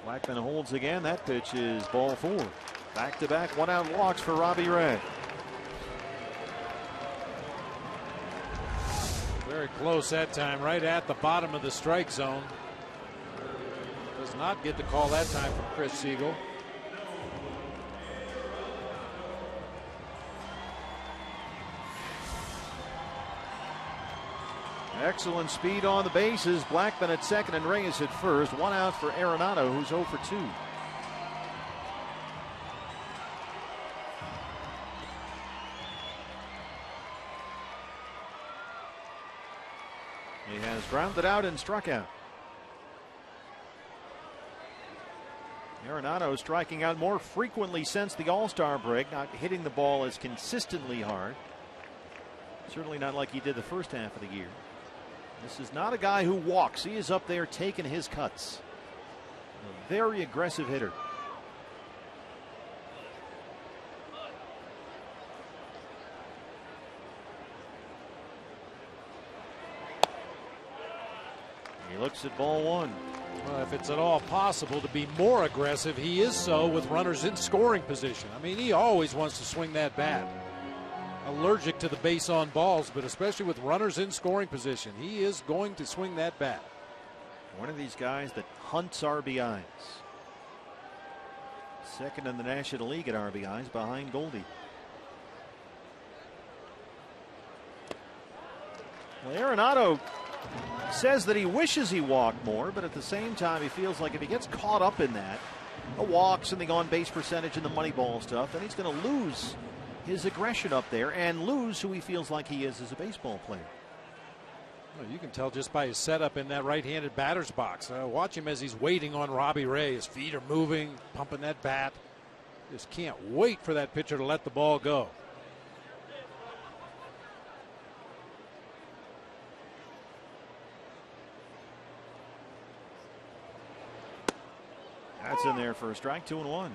Blackman holds again. That pitch is ball 4. Back-to-back one-out walks for Robbie Ray. Very close that time, right at the bottom of the strike zone. Does not get the call that time from Chris Siegel. Excellent speed on the bases. Blackman at second and Reyes at first. One out for Arenado, who's 0 for 2. He has grounded out and struck out. Arenado striking out more frequently since the All-Star break, not hitting the ball as consistently hard. Certainly not like he did the first half of the year. This is not a guy who walks. He is up there taking his cuts. A very aggressive hitter. He looks at ball 1. Well, if it's at all possible to be more aggressive, he is so with runners in scoring position. I mean, he always wants to swing that bat. Allergic to the base on balls, but especially with runners in scoring position, he is going to swing that bat. One of these guys that hunts RBIs. Second in the National League at RBIs behind Goldie. Well, Arenado says that he wishes he walked more, but at the same time he feels like if he gets caught up in that, the walks and the on-base percentage and the money ball stuff, then he's going to lose his aggression up there and lose who he feels like he is as a baseball player. Well, you can tell just by his setup in that right-handed batter's box. Watch him as he's waiting on Robbie Ray. His feet are moving, pumping that bat. Just can't wait for that pitcher to let the ball go. That's in there for a strike. 2-1.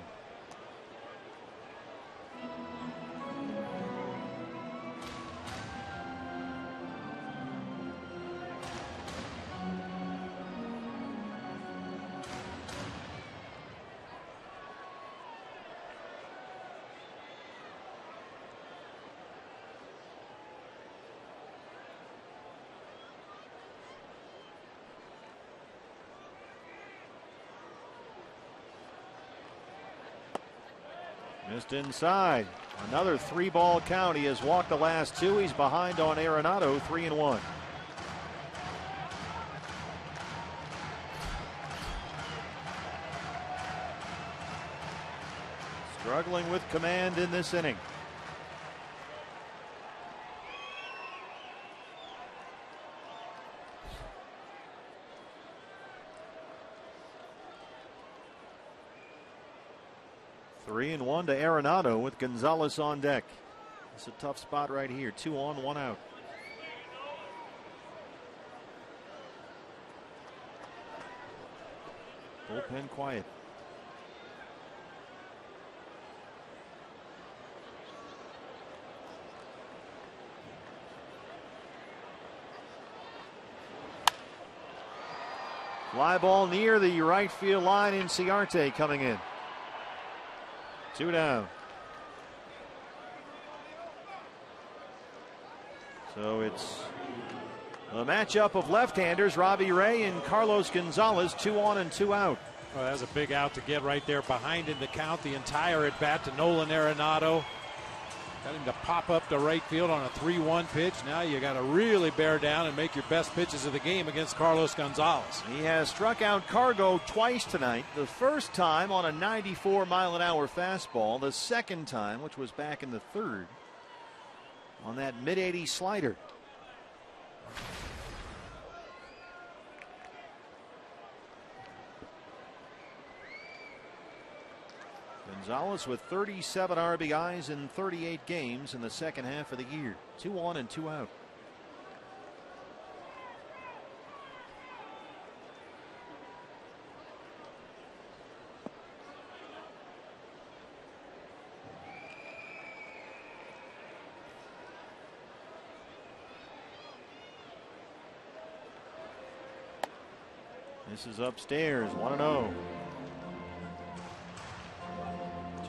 Missed inside. Another 3-ball count. He has walked the last 2. He's behind on Arenado, 3-1. Struggling with command in this inning. Three and 1 to Arenado with Gonzalez on deck. It's a tough spot right here. 2 on, 1 out. Bullpen quiet. Fly ball near the right field line. Inciarte coming in. 2 down. So it's a matchup of left-handers, Robbie Ray and Carlos Gonzalez, 2 on and 2 out. Well, that's a big out to get right there behind in the count. The entire at bat to Nolan Arenado. Got him to pop up to right field on a 3-1 pitch. Now you got to really bear down and make your best pitches of the game against Carlos Gonzalez. He has struck out Cargo twice tonight. The first time on a 94-mile-an-hour fastball. The second time, which was back in the third, on that mid-80 slider. Gonzalez with 37 RBIs in 38 games in the second half of the year. 2 on and 2 out. This is upstairs, 1-0.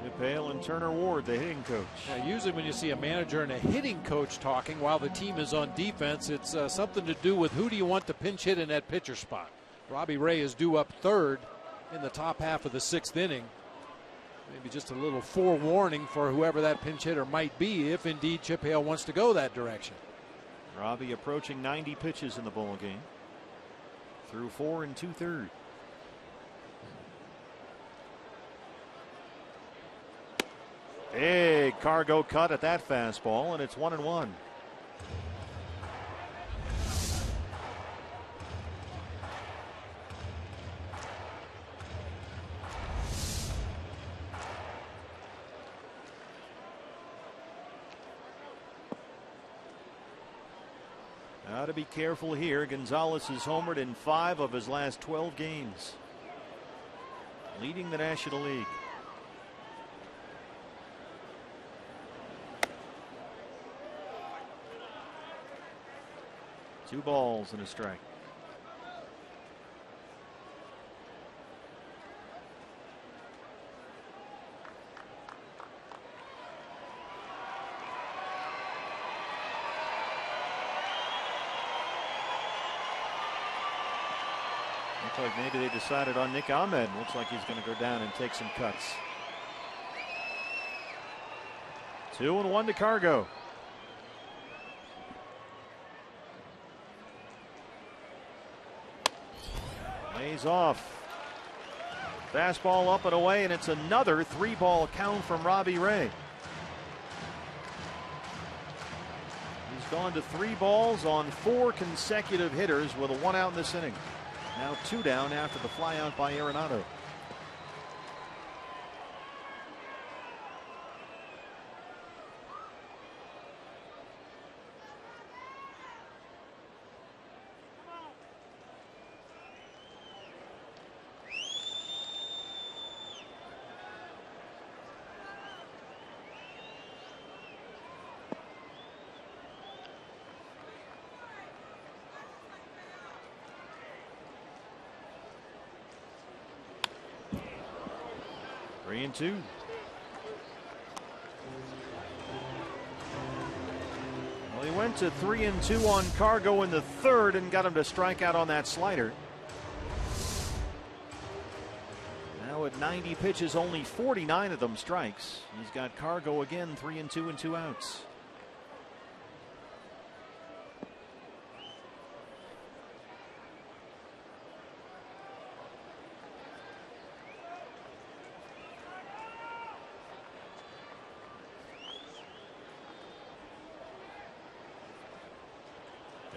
Chip Hale and Turner Ward, the hitting coach. Yeah, usually when you see a manager and a hitting coach talking while the team is on defense, it's something to do with who do you want to pinch hit in that pitcher spot. Robbie Ray is due up third in the top half of the 6th inning. Maybe just a little forewarning for whoever that pinch hitter might be if indeed Chip Hale wants to go that direction. Robbie approaching 90 pitches in the ball game. Through 4 2/3. Big cargo cut at that fastball, and it's 1-1. Got to be careful here. Gonzalez has homered in 5 of his last 12 games, leading the National League. Two balls and a strike. Looks like maybe they decided on Nick Ahmed. Looks like he's going to go down and take some cuts. 2-1 to Cargo. Lays off. Fastball up and away, and it's another 3-ball count from Robbie Ray. He's gone to 3 balls on 4 consecutive hitters with a 1 out in this inning. Now 2 down after the flyout by Arenado. Three and two. Well, he went to 3-2 on Cargo in the 3rd and got him to strike out on that slider. Now at 90 pitches, only 49 of them strikes. He's got Cargo again, 3-2 and 2 outs.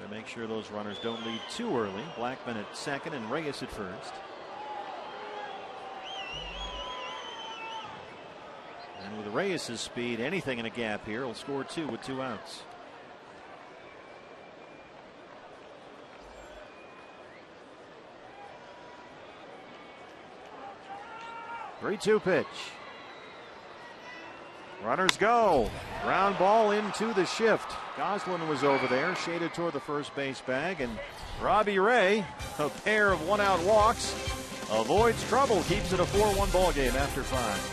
Make sure those runners don't lead too early. Blackman at 2nd and Reyes at 1st. And with Reyes' speed, anything in a gap here will score 2 with 2 outs. 3-2 pitch. Runners go. Ground ball into the shift. Goslin was over there, shaded toward the first base bag, and Robbie Ray, a pair of 1-out walks, avoids trouble, keeps it a 4-1 ball game after 5.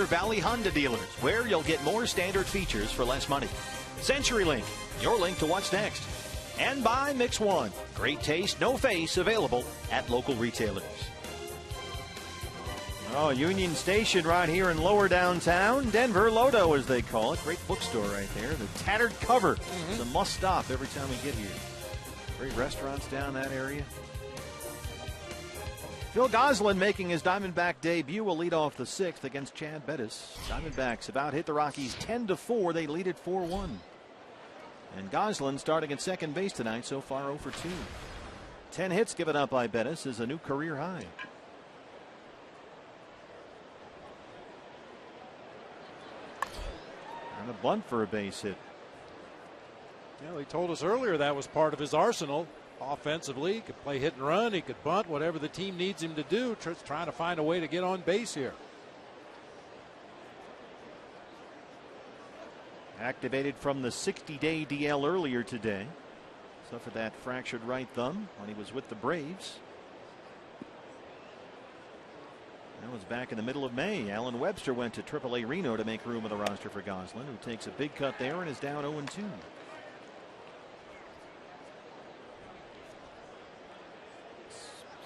Valley Honda dealers, where you'll get more standard features for less money. CenturyLink, your link to what's next. And by Mix One, great taste, no face, available at local retailers. Oh, Union Station right here in lower downtown. Denver, Lodo as they call it. Great bookstore right there. The Tattered Cover. It's a must stop every time we get here. Great restaurants down that area. Phil Gosselin making his Diamondback debut will lead off the 6th against Chad Bettis. Diamondbacks about hit the Rockies 10-4. They lead it 4-1. And Gosselin starting at second base tonight, so far 0 for 2. 10 hits given up by Bettis is a new career high. And a bunt for a base hit. He told us earlier that was part of his arsenal. Offensively, he could play hit and run, he could bunt, whatever the team needs him to do, trying to find a way to get on base here. Activated from the 60-day DL earlier today. Suffered that fractured right thumb when he was with the Braves. That was back in the middle of May. Alan Webster went to AAA Reno to make room on the roster for Gosselin, who takes a big cut there and is down 0-2.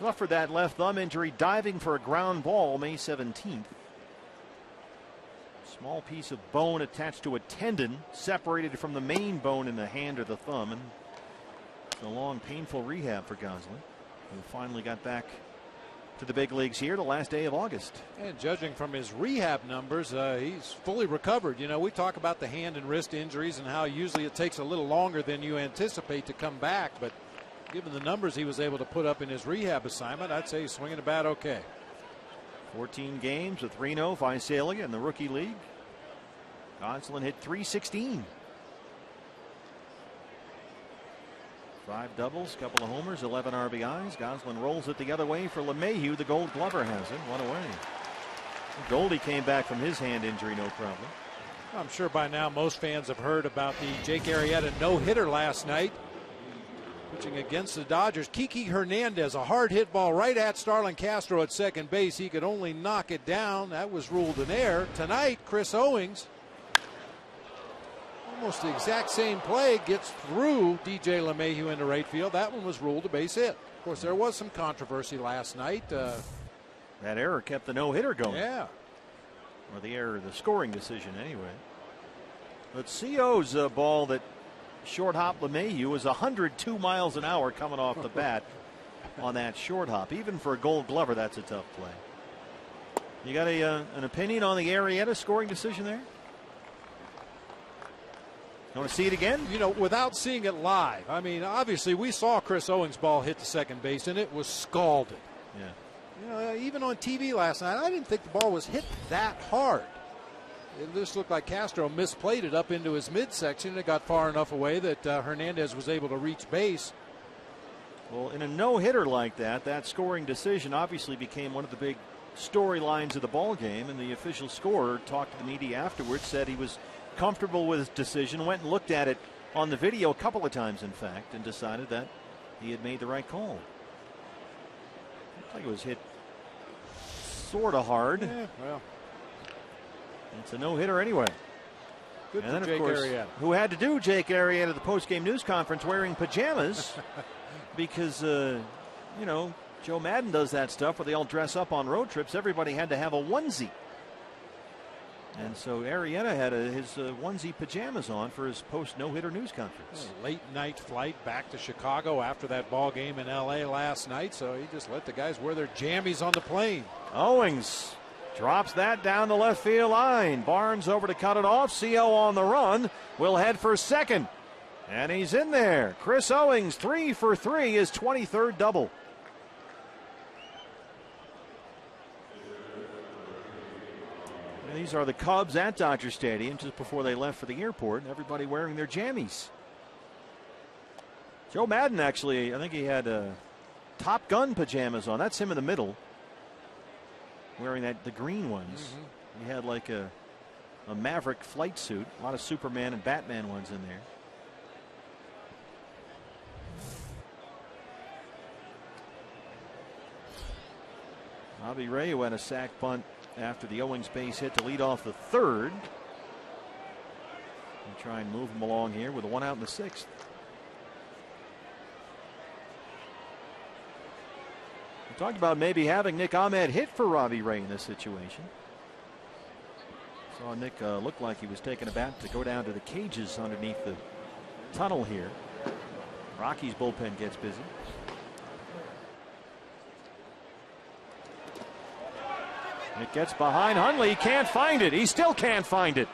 Suffered that left thumb injury diving for a ground ball May 17th. Small piece of bone attached to a tendon separated from the main bone in the hand or the thumb. And a long, painful rehab for Gosselin, who finally got back to the big leagues here the last day of August. And judging from his rehab numbers, he's fully recovered. We talk about the hand and wrist injuries and how usually it takes a little longer than you anticipate to come back. But given the numbers he was able to put up in his rehab assignment, I'd say he's swinging the bat okay. 14 games with Reno, Visalia in the rookie league. Gosselin hit .316. 5 doubles, couple of homers, 11 RBIs. Gosselin rolls it the other way for LeMahieu. The Gold Glover has it. One away. Goldie came back from his hand injury, no problem. I'm sure by now most fans have heard about the Jake Arrieta no-hitter last night. Pitching against the Dodgers. Kiki Hernandez, a hard hit ball right at Starlin Castro at second base. He could only knock it down. That was ruled an error. Tonight, Chris Owings, almost the exact same play, gets through DJ LeMahieu into right field. That one was ruled a base hit. Of course, there was some controversy last night. That error kept the no-hitter going. Yeah. Or the error, the scoring decision anyway. But CO's ball that short hop LeMahieu was 102 miles an hour coming off the bat on that short hop. Even for a Gold Glover, that's a tough play. You got an opinion on the Arrieta scoring decision there? You want to see it again? Without seeing it live, I mean, obviously we saw Chris Owings' ball hit the second base and it was scalded. Yeah. Even on TV last night, I didn't think the ball was hit that hard. It just looked like Castro misplayed it up into his midsection. It got far enough away that Hernandez was able to reach base. Well, in a no-hitter like that, that scoring decision obviously became one of the big storylines of the ball game, and the official scorer talked to the media afterwards, said he was comfortable with his decision, went and looked at it on the video a couple of times, in fact, and decided that he had made the right call. Looked like it was hit sort of hard. Yeah, well. It's a no-hitter anyway. Good and for then, of Jake course, Arrieta. who had to do Jake Arrieta at the post-game news conference wearing pajamas because, Joe Madden does that stuff where they all dress up on road trips. Everybody had to have a onesie. And so Arrieta had his onesie pajamas on for his post-no-hitter news conference. Late night flight back to Chicago after that ball game in L.A. last night, so he just let the guys wear their jammies on the plane. Owings drops that down the left field line. Barnes over to cut it off. CO on the run. Will head for second. And he's in there. Chris Owings, 3 for 3, his 23rd double. And these are the Cubs at Dodger Stadium just before they left for the airport. Everybody wearing their jammies. Joe Madden actually, I think he had Top Gun pajamas on. That's him in the middle, wearing the green ones. Mm-hmm. He had like a Maverick flight suit. A lot of Superman and Batman ones in there. Robbie Ray, who had a sac bunt after the Owings base hit to lead off the third. And try and move him along here with a 1 out in the 6th. We talked about maybe having Nick Ahmed hit for Robbie Ray in this situation. Saw Nick look like he was taking a bat to go down to the cages underneath the tunnel here. Rockies bullpen gets busy. It gets behind Hundley. He can't find it. He still can't find it.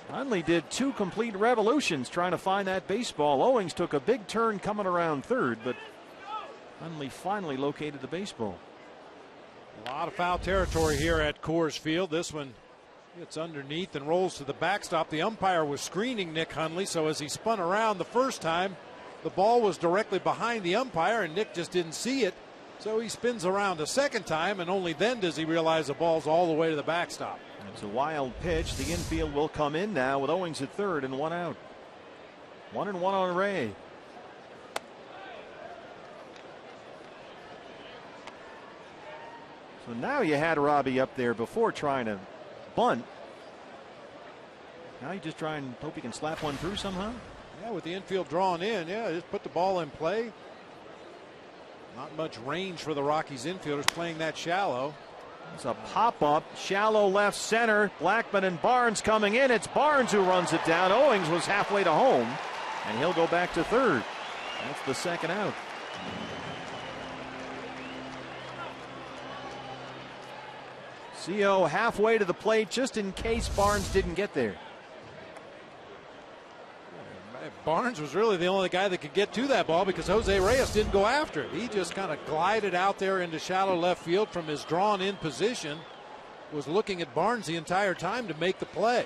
Hundley did 2 complete revolutions trying to find that baseball. Owings took a big turn coming around third, but Hundley finally located the baseball. A lot of foul territory here at Coors Field. This one gets underneath and rolls to the backstop. The umpire was screening Nick Hundley, so as he spun around the first time, the ball was directly behind the umpire, and Nick just didn't see it. So he spins around a second time, and only then does he realize the ball's all the way to the backstop. It's a wild pitch. The infield will come in now with Owings at third and 1 out. 1-1 on Ray. So now you had Robbie up there before trying to bunt. Now you just try and hope you can slap one through somehow. Yeah, with the infield drawn in, yeah, just put the ball in play. Not much range for the Rockies infielders playing that shallow. It's a pop-up, shallow left center. Blackman and Barnes coming in. It's Barnes who runs it down. Owings was halfway to home, and he'll go back to third. That's the second out. CO halfway to the plate just in case Barnes didn't get there. Barnes was really the only guy that could get to that ball because Jose Reyes didn't go after it. He just kind of glided out there into shallow left field from his drawn in position. Was looking at Barnes the entire time to make the play.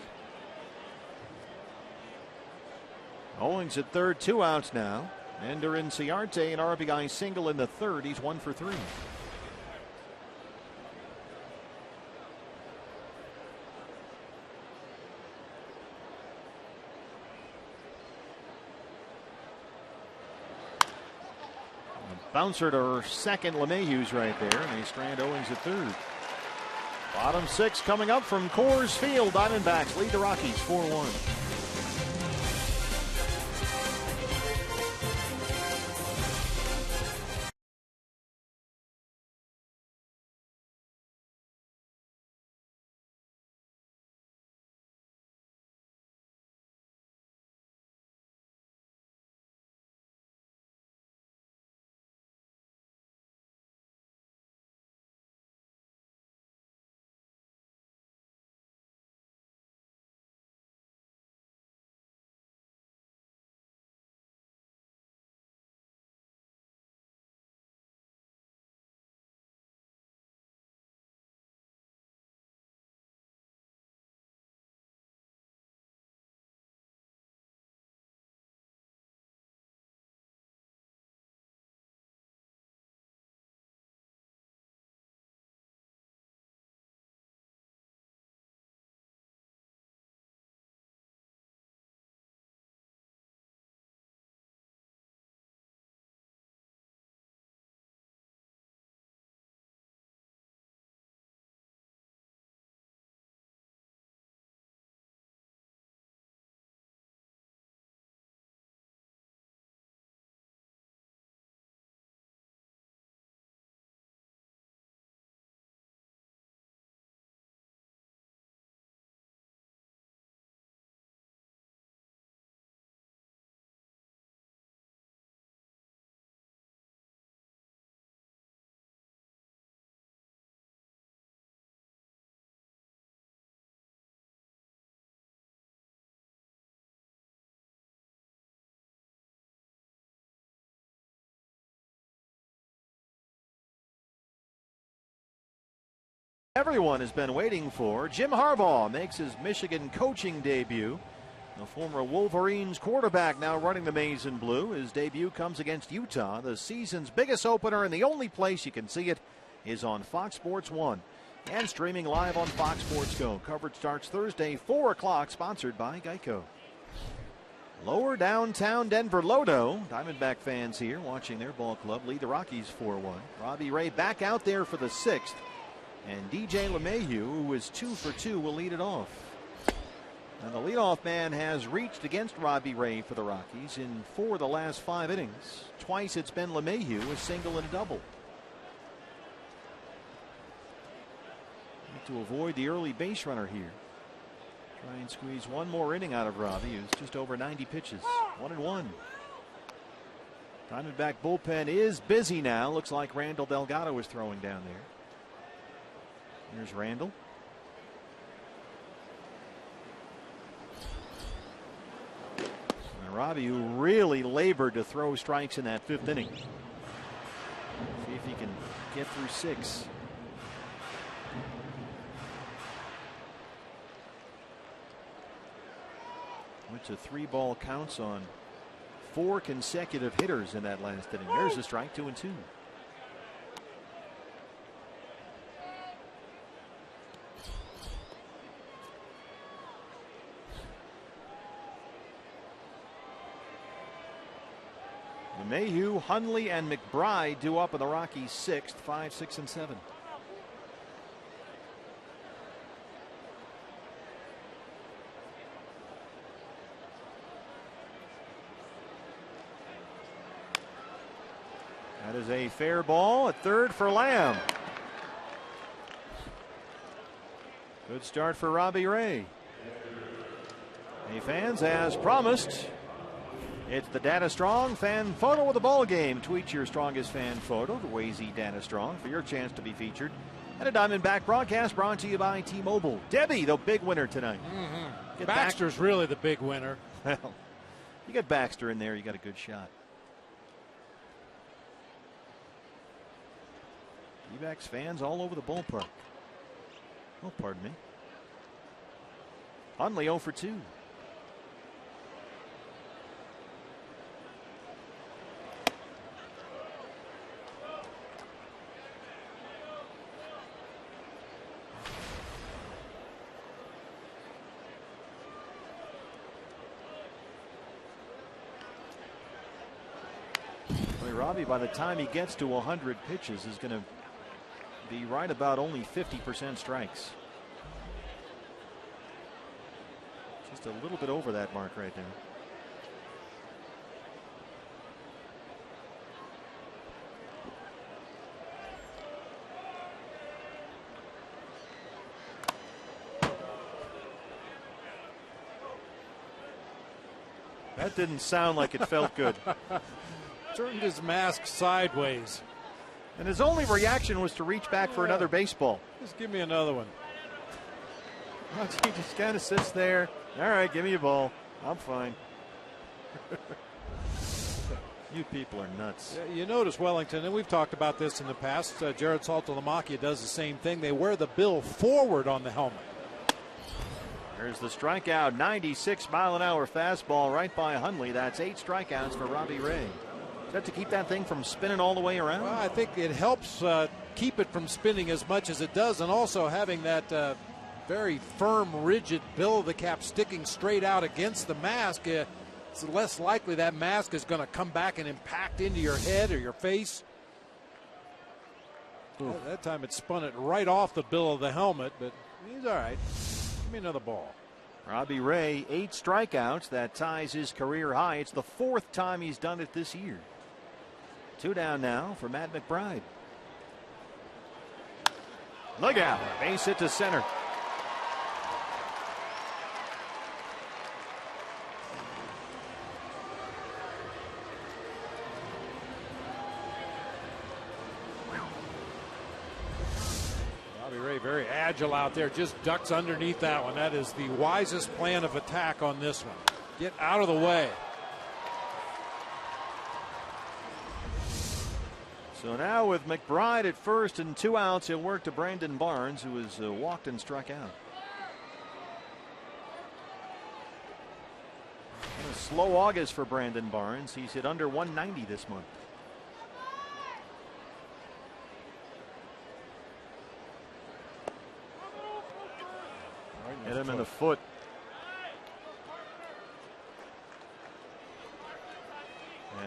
Owings at third, 2 outs now. Ender Inciarte, an RBI single in the third. He's 1 for 3. Bouncer to second. LeMahieu's right there, and they strand Owings at third. Bottom 6 coming up from Coors Field. Diamondbacks lead the Rockies 4-1. Everyone has been waiting for. Jim Harbaugh makes his Michigan coaching debut. The former Wolverines quarterback now running the maize and blue. His debut comes against Utah, the season's biggest opener, and the only place you can see it is on Fox Sports 1 and streaming live on Fox Sports Go. Coverage starts Thursday, 4 o'clock, sponsored by Geico. Lower downtown Denver Lodo. Diamondback fans here watching their ball club lead the Rockies 4-1. Robbie Ray back out there for the 6th. And DJ LeMahieu, who is 2 for 2, will lead it off. And the leadoff man has reached against Robbie Ray for the Rockies in 4 of the last 5 innings. Twice it's been LeMahieu, a single and a double. Need to avoid the early base runner here. Try and squeeze one more inning out of Robbie, who's just over 90 pitches. 1-1. Diamondback bullpen is busy now. Looks like Randall Delgado is throwing down there. Here's Randall. And Robbie, who really labored to throw strikes in that 5th inning. See if he can get through 6. Went to 3 ball counts on 4 consecutive hitters in that last inning. There's a strike, 2-2. Mayhew, Hundley, and McBride due up in the Rockies 6th, 5, 6, and 7. That is a fair ball at 3rd for Lamb. Good start for Robbie Ray. Hey fans, as promised, it's the Data Strong fan photo of the ball game. Tweet your strongest fan photo to Wazy Data Strong for your chance to be featured at a Diamondback broadcast brought to you by T-Mobile. Debbie, the big winner tonight. Baxter's really the big winner. Well, you get Baxter in there, you got a good shot. D-backs fans all over the ballpark. Oh, pardon me. Hundley 0 for 2. Robbie, by the time he gets to 100 pitches, is going to be right about only 50% strikes. Just a little bit over that mark right there. That didn't sound like it felt good. Turned his mask sideways. And his only reaction was to reach back for another baseball. Just give me another one. He just kind of sits there. All right, give me a ball. I'm fine. You people are nuts. You notice Wellington, and we've talked about this in the past. Jared Saltalamacchia does the same thing. They wear the bill forward on the helmet. There's the strikeout. 96-mile-an-hour fastball right by Hundley. That's 8 strikeouts for Robbie Ray. Is that to keep that thing from spinning all the way around? Well, I think it helps keep it from spinning as much as it does, and also having that very firm, rigid bill of the cap sticking straight out against the mask. It's less likely that mask is going to come back and impact into your head or your face. That time it spun it right off the bill of the helmet, but he's all right. Give me another ball. Robbie Ray, 8 strikeouts. That ties his career high. It's the 4th time he's done it this year. 2 down now for Matt McBride. Look out. Base hit to center. Robbie Ray very agile out there, just ducks underneath that one. That is the wisest plan of attack on this one. Get out of the way. So now with McBride at first and 2 outs, he'll work to Brandon Barnes, who has walked and struck out. A slow August for Brandon Barnes. He's hit under 190 this month. Hit him in the foot.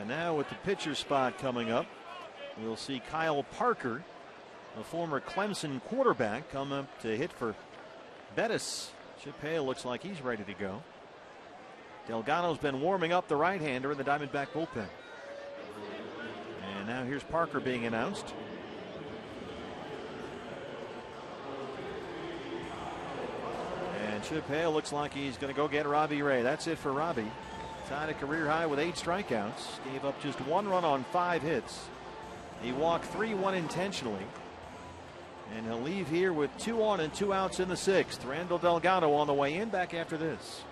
And now with the pitcher spot coming up, we'll see Kyle Parker, a former Clemson quarterback, come up to hit for Bettis. Chip Hale looks like he's ready to go. Delgado's been warming up the right-hander in the Diamondback bullpen. And now here's Parker being announced. And Chip Hale looks like he's going to go get Robbie Ray. That's it for Robbie. Tied a career high with 8 strikeouts. Gave up just 1 run on 5 hits. He walked 3 unintentionally. And he'll leave here with 2 on and 2 outs in the 6th. Randall Delgado on the way in, back after this.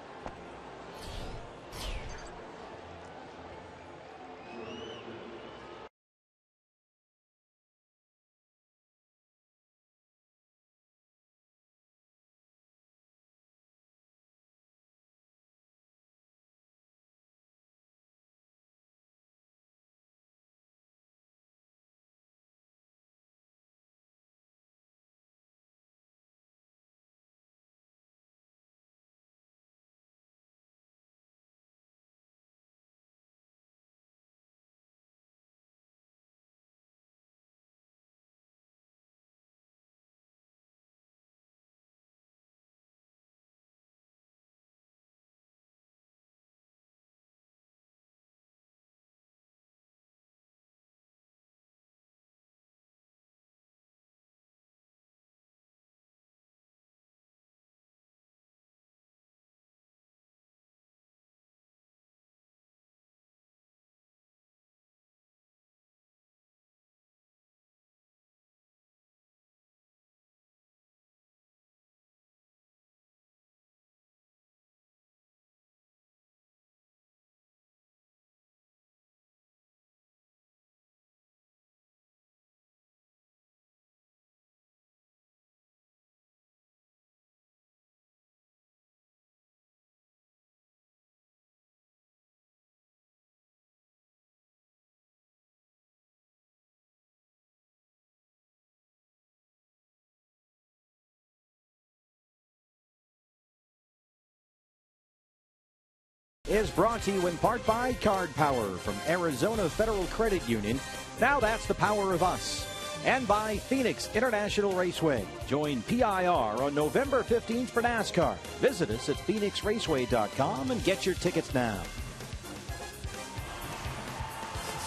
Is brought to you in part by Card Power from Arizona Federal Credit Union. Now that's the power of us. And by Phoenix International Raceway. Join PIR on November 15th for NASCAR. Visit us at phoenixraceway.com and get your tickets now.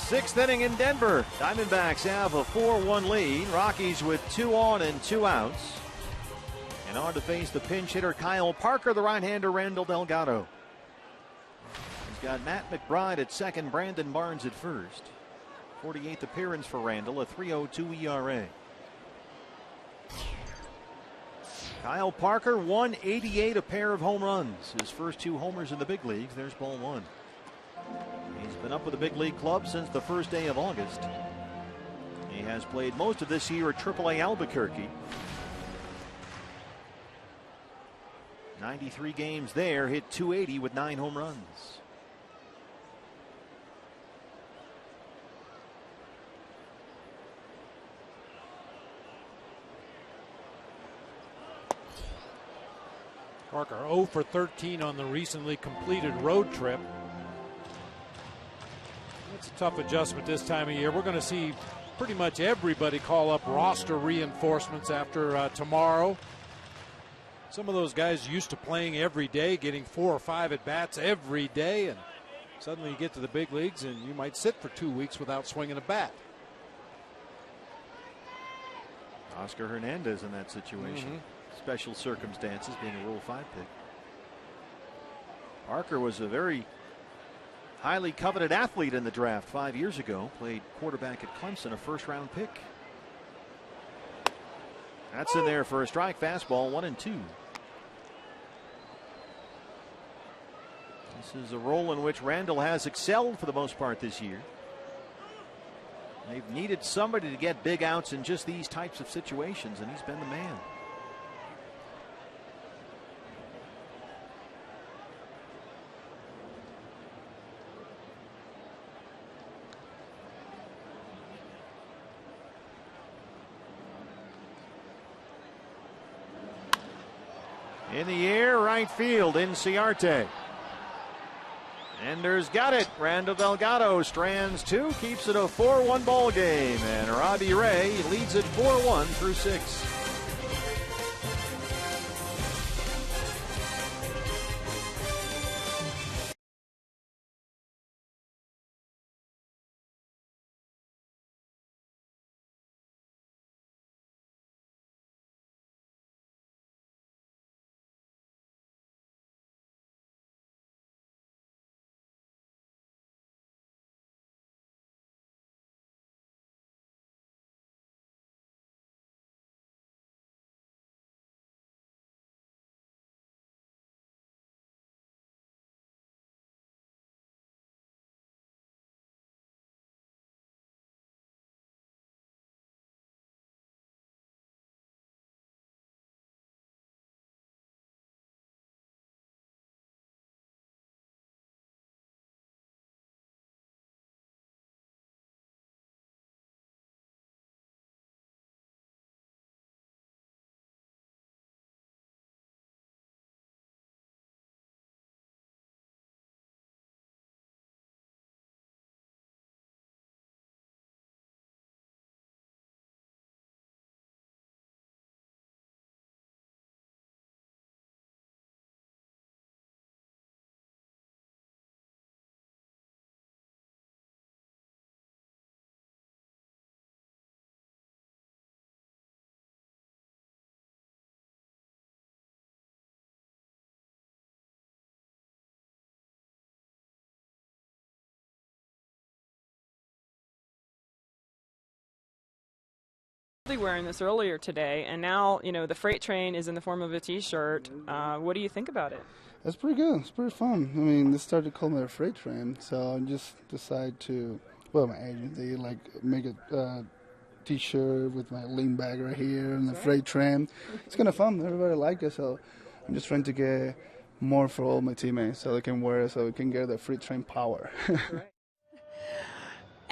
6th inning in Denver. Diamondbacks have a 4-1 lead. Rockies with 2 on and 2 outs. And on to face the pinch hitter Kyle Parker, the right-hander Randall Delgado. He's got Matt McBride at second, Brandon Barnes at first. 48th appearance for Randall, a 3.02 ERA. Kyle Parker, 188, a pair of home runs. His first 2 homers in the big leagues. There's ball 1. He's been up with the big league club since the first day of August. He has played most of this year at AAA Albuquerque. 93 games there, hit .280 with 9 home runs. Parker 0 for 13 on the recently completed road trip. It's a tough adjustment this time of year. We're going to see pretty much everybody call up roster reinforcements after tomorrow. Some of those guys used to playing every day, getting 4 or 5 at bats every day, and suddenly you get to the big leagues and you might sit for 2 weeks without swinging a bat. Oscar Hernandez in that situation. Special circumstances, being a Rule 5 pick. Parker was a very highly coveted athlete in the draft 5 years ago. Played quarterback at Clemson, a first-round pick. That's in there for a strike. Fastball, 1-2. This is a role in which Randall has excelled for the most part this year. They've needed somebody to get big outs in just these types of situations, and he's been the man. In the air, right field, Inciarte. Ender's got it. Randall Delgado strands 2, keeps it a 4-1 ball game, and Robbie Ray leads it 4-1 through 6. Wearing this earlier today, and now the freight train is in the form of a T-shirt. What do you think about it? It's pretty good. It's pretty fun. I mean, they started calling it a freight train, so I just decided to, my agent, they make a T-shirt with my lean bag right here and the freight train. It's kind of fun. Everybody liked it, so I'm just trying to get more for all my teammates so they can wear it, so we can get the freight train power.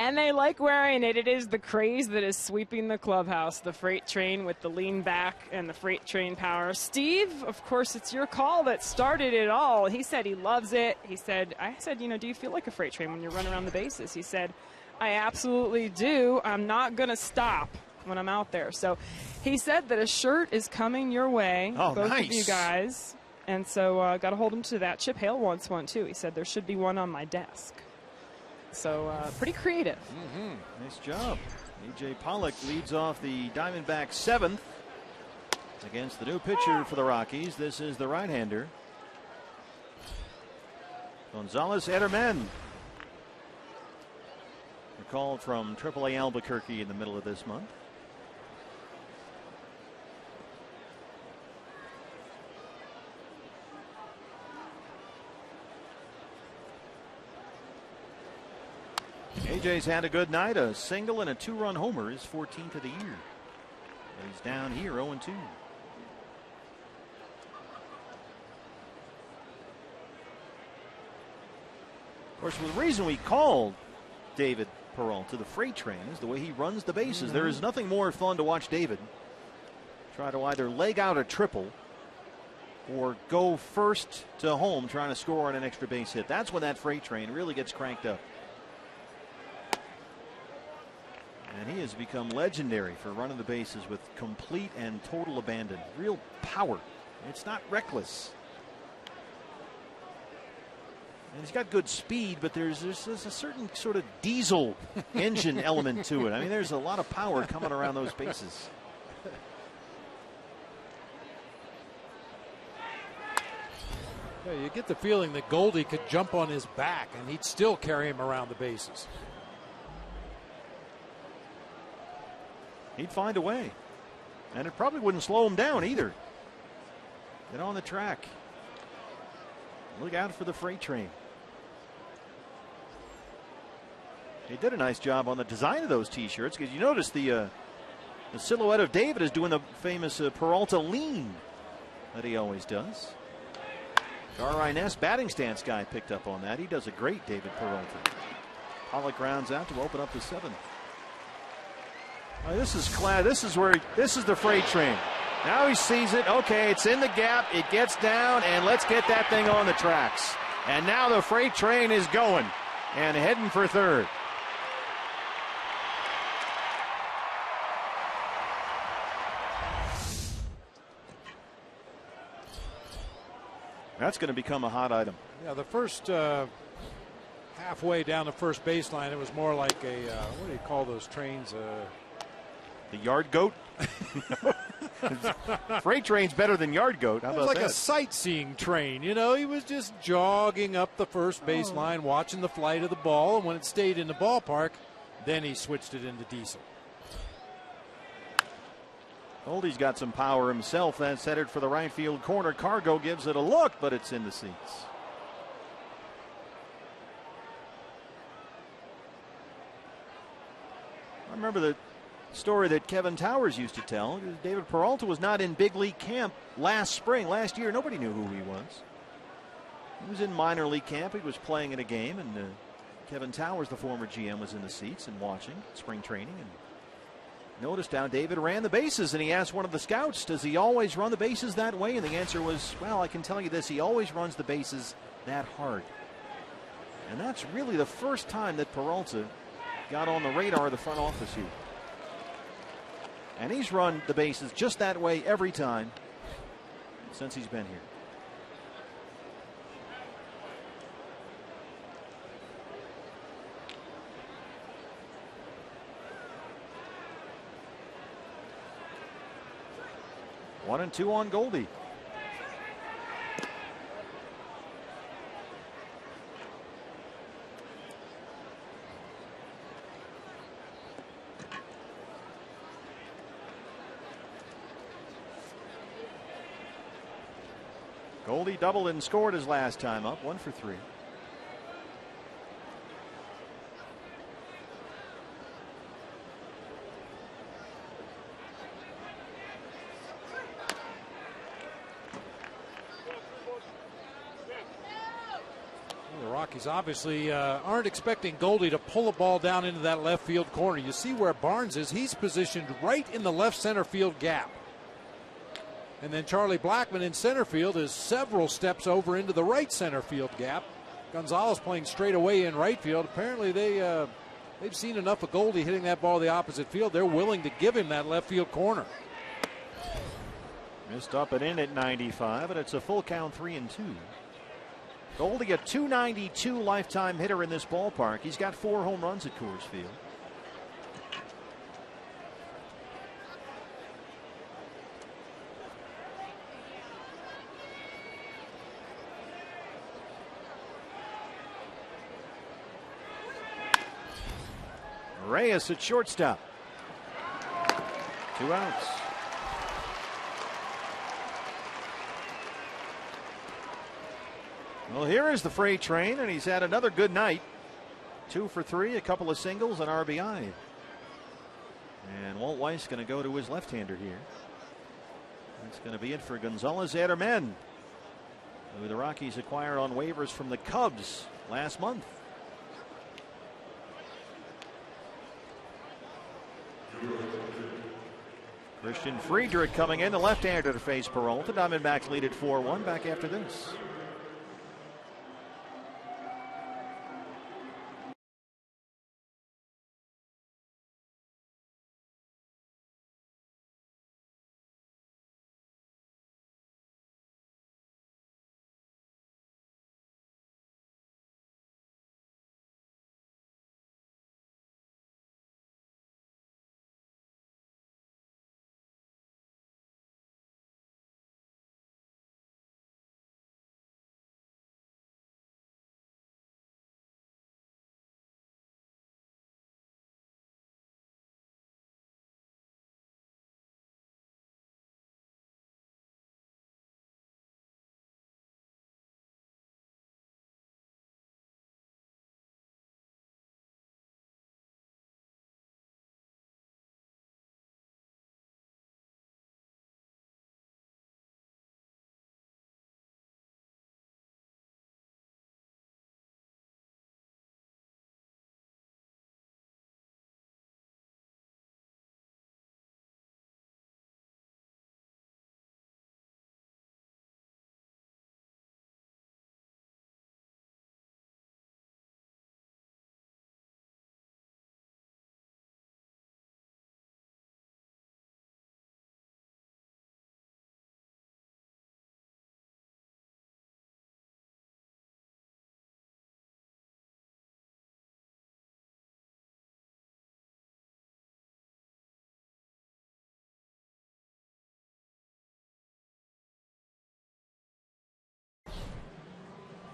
And they like wearing it. It is the craze that is sweeping the clubhouse, the freight train with the lean back and the freight train power. Steve, of course, it's your call that started it all. He said he loves it. I said, do you feel like a freight train when you run around the bases? He said, I absolutely do. I'm not going to stop when I'm out there. So he said that a shirt is coming your way, both nice. of you guys. And so got to hold him to that. Chip Hale wants one, too. He said there should be one on my desk. So pretty creative. Nice job. A.J. Pollock leads off the Diamondbacks 7th against the new pitcher for the Rockies. This is the right-hander, Gonzalez Ederman. Recalled from AAA Albuquerque in the middle of this month. AJ's had a good night, a single and a 2-run homer, his 14th of the year. But he's down here 0-2. Of course, the reason we called David Peralta the freight train is the way he runs the bases. There is nothing more fun to watch David try to either leg out a triple or go first to home trying to score on an extra base hit. That's when that freight train really gets cranked up. And he has become legendary for running the bases with complete and total abandon. Real power. It's not reckless. And he's got good speed, but there's a certain sort of diesel engine element to it. I mean, there's a lot of power coming around those bases. Yeah, you get the feeling that Goldie could jump on his back and he'd still carry him around the bases. He'd find a way. And it probably wouldn't slow him down either. Get on the track. Look out for the freight train. He did a nice job on the design of those T-shirts, because you notice the silhouette of David is doing the famous Peralta lean that he always does. Gar Inez, batting stance guy, picked up on that. He does a great David Peralta. Pollock grounds out to open up the 7th. This is the freight train. Now he sees it. Okay, it's in the gap. It gets down, and let's get that thing on the tracks. And now the freight train is going and heading for third. That's going to become a hot item. Yeah, the first halfway down the first baseline, it was more like a, what do you call those trains? The yard goat? Freight train's better than yard goat. How it was about like that? a sightseeing train. You know, he was just jogging up the first baseline, watching the flight of the ball, and when it stayed in the ballpark, then he switched it into diesel. Goldie's got some power himself. That's headed for the right field corner. Cargo gives it a look, but it's in the seats. I remember the story that Kevin Towers used to tell. David Peralta was not in big league camp last year. Nobody knew who he was. He was in minor league camp. He was playing in a game, and Kevin Towers, the former GM, was in the seats and watching spring training, and noticed how David ran the bases, and he asked one of the scouts, does he always run the bases that way? And the answer was, well, I can tell you this, he always runs the bases that hard. And that's really the first time that Peralta got on the radar of the front office here. And he's run the bases just that way every time since he's been here. One and two on Goldie. Goldie doubled and scored his last time up, 1 for 3. The Rockies obviously aren't expecting Goldie to pull a ball down into that left field corner. You see where Barnes is. He's positioned right in the left center field gap. And then Charlie Blackmon in center field is several steps over into the right center field gap. Gonzalez playing straight away in right field. Apparently they've seen enough of Goldie hitting that ball to the opposite field. They're willing to give him that left field corner. Missed up and in at 95, and it's a full count, 3-2. Goldie, a .292 lifetime hitter in this ballpark. He's got 4 home runs at Coors Field. Reyes at shortstop. 2 outs. Well, here is the freight train, and he's had another good night. 2 for 3, a couple of singles, and RBI. And Walt Weiss going to go to his left-hander here. That's going to be it for Gonzalez Adermen, who the Rockies acquired on waivers from the Cubs last month. Christian Friedrich coming in, the left-hander to face Peralta. Diamondbacks lead at 4-1. Back after this.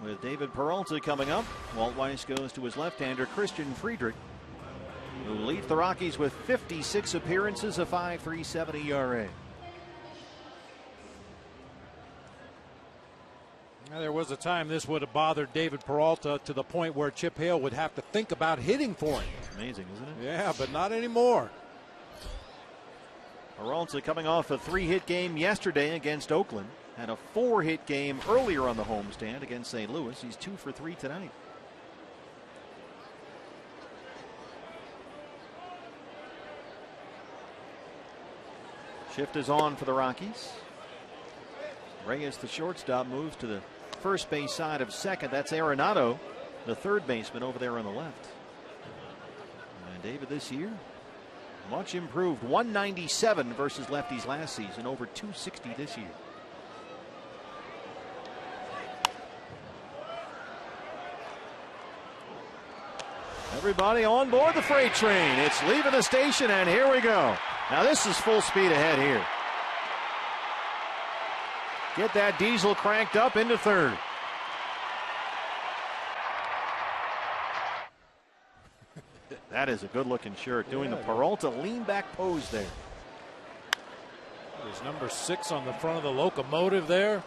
with David Peralta coming up. Walt Weiss goes to his left-hander, Christian Friedrich, who leads the Rockies with 56 appearances, a 5.37 ERA. Now, there was a time this would have bothered David Peralta to the point where Chip Hale would have to think about hitting for him. Amazing, isn't it? Yeah, but not anymore. Peralta coming off a 3-hit game yesterday against Oakland. Had a 4-hit game earlier on the homestand against St. Louis. He's 2 for 3 tonight. Shift is on for the Rockies. Reyes, the shortstop, moves to the first base side of second. That's Arenado, the third baseman, over there on the left. And David this year, much improved. 197 versus lefties last season, over 260 this year. Everybody on board the freight train. It's leaving the station, and here we go. Now this is full speed ahead here. Get that diesel cranked up into third. That is a good-looking shirt, doing the Peralta lean-back pose there. There's number 6 on the front of the locomotive there.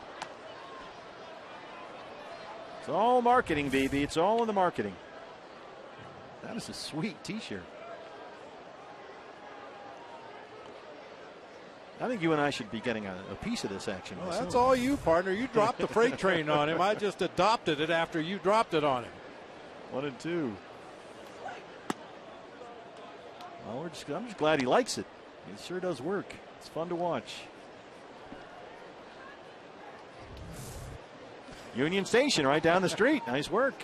It's all marketing, BB. It's all in the marketing. That is a sweet T-shirt. I think you and I should be getting a piece of this action. Well, that's all you, partner. You dropped the freight train on him. I just adopted it after you dropped it on him. 1-2. Well, I'm just glad he likes it. It sure does work. It's fun to watch. Union Station right down the street. Nice work.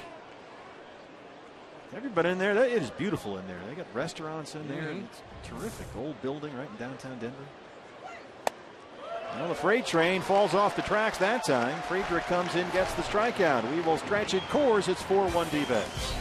Everybody in there, it is beautiful in there. They got restaurants in there. It's terrific. Old building right in downtown Denver. Well, the freight train falls off the tracks that time. Friedrich comes in, gets the strikeout. We will stretch it. Coors, it's 4-1 D-backs.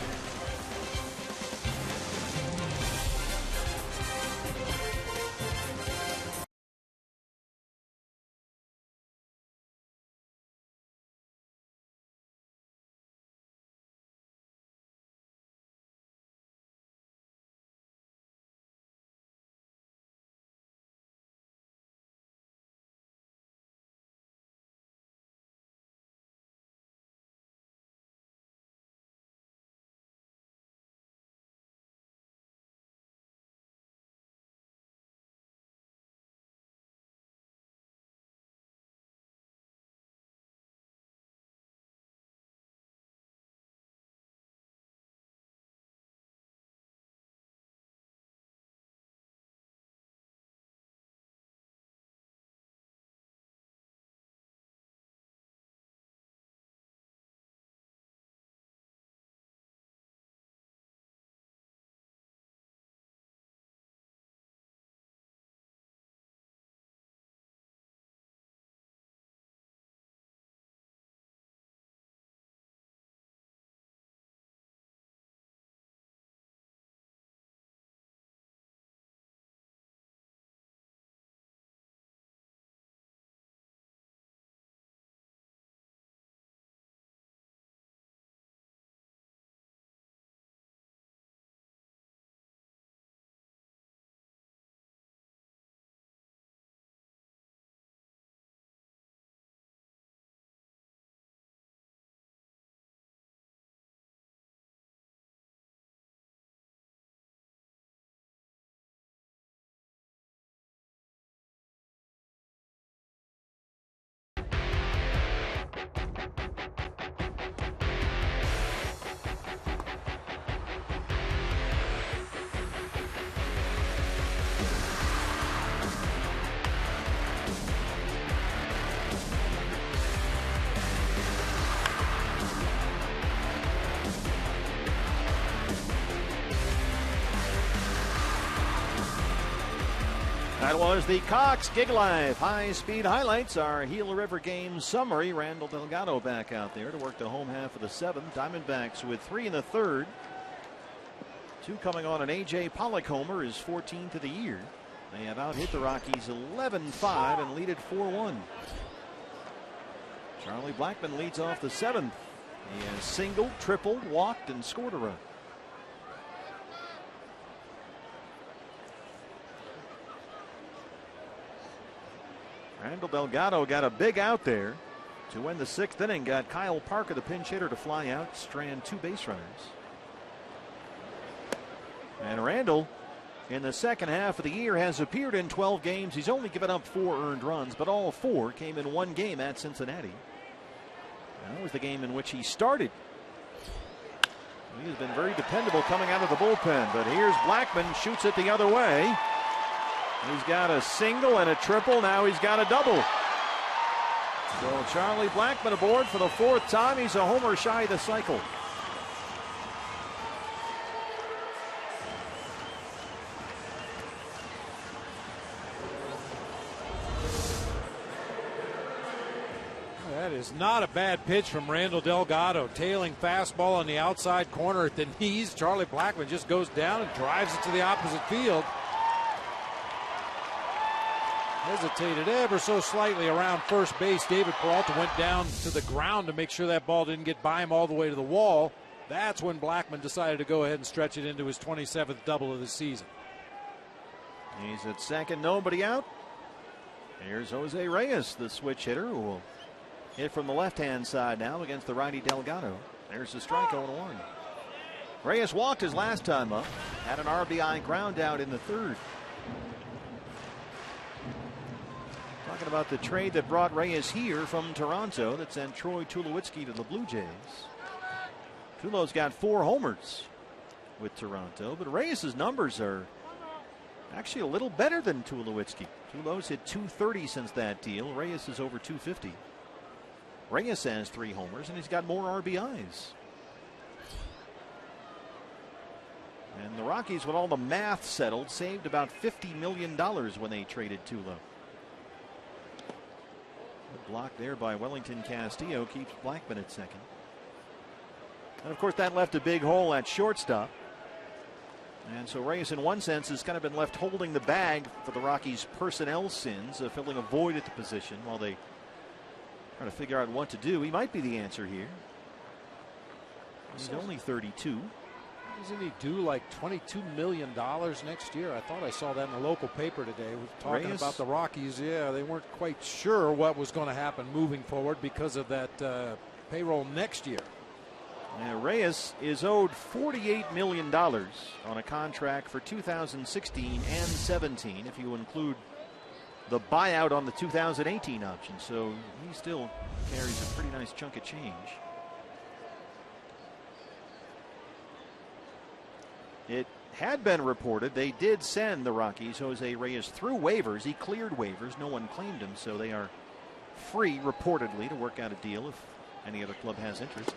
That was the Cox Gig Life high-speed highlights. Our Gila River game summary. Randall Delgado back out there to work the home half of the seventh. Diamondbacks with 3 in the third. 2 coming on an A.J. Pollock homer, his 14th of the year. They have out-hit the Rockies 11-5 and lead it 4-1. Charlie Blackmon leads off the seventh. He has singled, tripled, walked, and scored a run. Randall Delgado got a big out there to win the 6th inning. Got Kyle Parker, the pinch hitter, to fly out, strand 2 base runners. And Randall, in the second half of the year, has appeared in 12 games. He's only given up 4 earned runs, but all 4 came in one game at Cincinnati. That was the game in which he started. He has been very dependable coming out of the bullpen, but here's Blackmon, shoots it the other way. He's got a single and a triple. Now he's got a double. So Charlie Blackmon aboard for the 4th time. He's a homer shy of the cycle. That is not a bad pitch from Randall Delgado. Tailing fastball on the outside corner at the knees. Charlie Blackmon just goes down and drives it to the opposite field. Hesitated ever so slightly around first base. David Peralta went down to the ground to make sure that ball didn't get by him all the way to the wall. That's when Blackmon decided to go ahead and stretch it into his 27th double of the season. He's at second, nobody out. Here's Jose Reyes, the switch hitter, who will hit from the left-hand side now against the righty Delgado. There's the strike, 0-1. Reyes walked his last time up, had an RBI ground out in the 3rd. Talking about the trade that brought Reyes here from Toronto that sent Troy Tulowitzki to the Blue Jays. Tulo's got 4 homers with Toronto, but Reyes' numbers are actually a little better than Tulowitzki. Tulo's hit .230 since that deal. Reyes is over .250. Reyes has 3 homers and he's got more RBIs. And the Rockies, with all the math settled, saved about $50 million when they traded Tulo. Block there by Wellington Castillo keeps Blackmon at second. And of course that left a big hole at shortstop. And so Reyes in one sense has kind of been left holding the bag for the Rockies' personnel sins, filling a void at the position while they try to figure out what to do. He might be the answer here. He's only 32. Doesn't he do like $22 million next year? I thought I saw that in the local paper today. We were talking Reyes? about the Rockies. Yeah, they weren't quite sure what was going to happen moving forward because of that payroll next year. Yeah, Reyes is owed $48 million on a contract for 2016 and 17 if you include the buyout on the 2018 option. So he still carries a pretty nice chunk of change. It had been reported they did send the Rockies Jose Reyes through waivers. He cleared waivers. No one claimed him, so they are free, reportedly, to work out a deal if any other club has interest.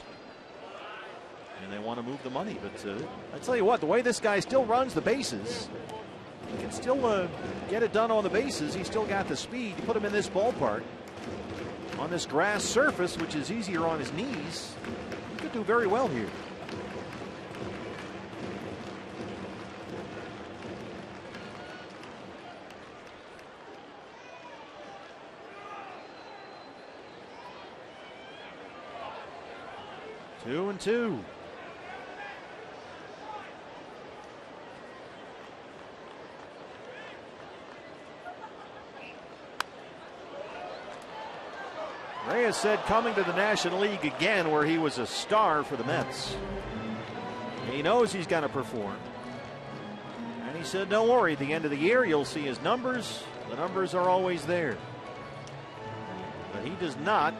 And they want to move the money. But I tell you what, the way this guy still runs the bases, he can still get it done on the bases. He's still got the speed. You put him in this ballpark, on this grass surface, which is easier on his knees, he could do very well here. Two and two. Reyes said coming to the National League again, where he was a star for the Mets. He knows he's going to perform. And he said, don't worry, at the end of the year, you'll see his numbers. The numbers are always there. But he does not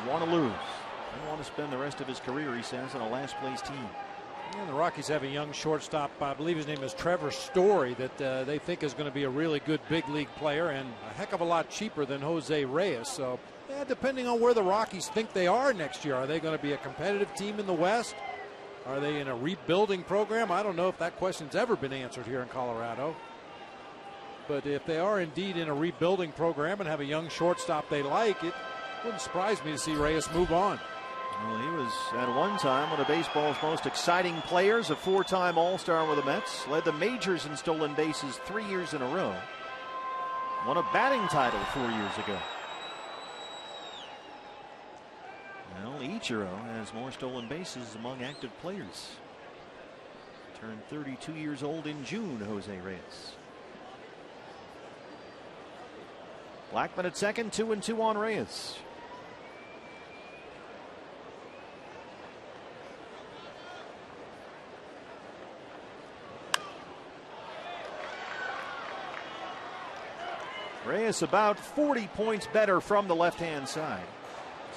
want to lose. He doesn't want to spend the rest of his career, he says, on a last place team. And the Rockies have a young shortstop, I believe his name is Trevor Story, that they think is going to be a really good big league player and a heck of a lot cheaper than Jose Reyes. So depending on where the Rockies think they are next year, are they going to be a competitive team in the West? Are they in a rebuilding program? I don't know if that question's ever been answered here in Colorado. But if they are indeed in a rebuilding program and have a young shortstop they like, it wouldn't surprise me to see Reyes move on. Well, he was at one time one of baseball's most exciting players, a four-time All-Star with the Mets, led the majors in stolen bases 3 years in a row, won a batting title 4 years ago. Well, Apparently Ichiro has more stolen bases among active players. Turned 32 years old in June, Jose Reyes. Blackman at second, 2-2 on Reyes. Reyes about 40 points better from the left-hand side.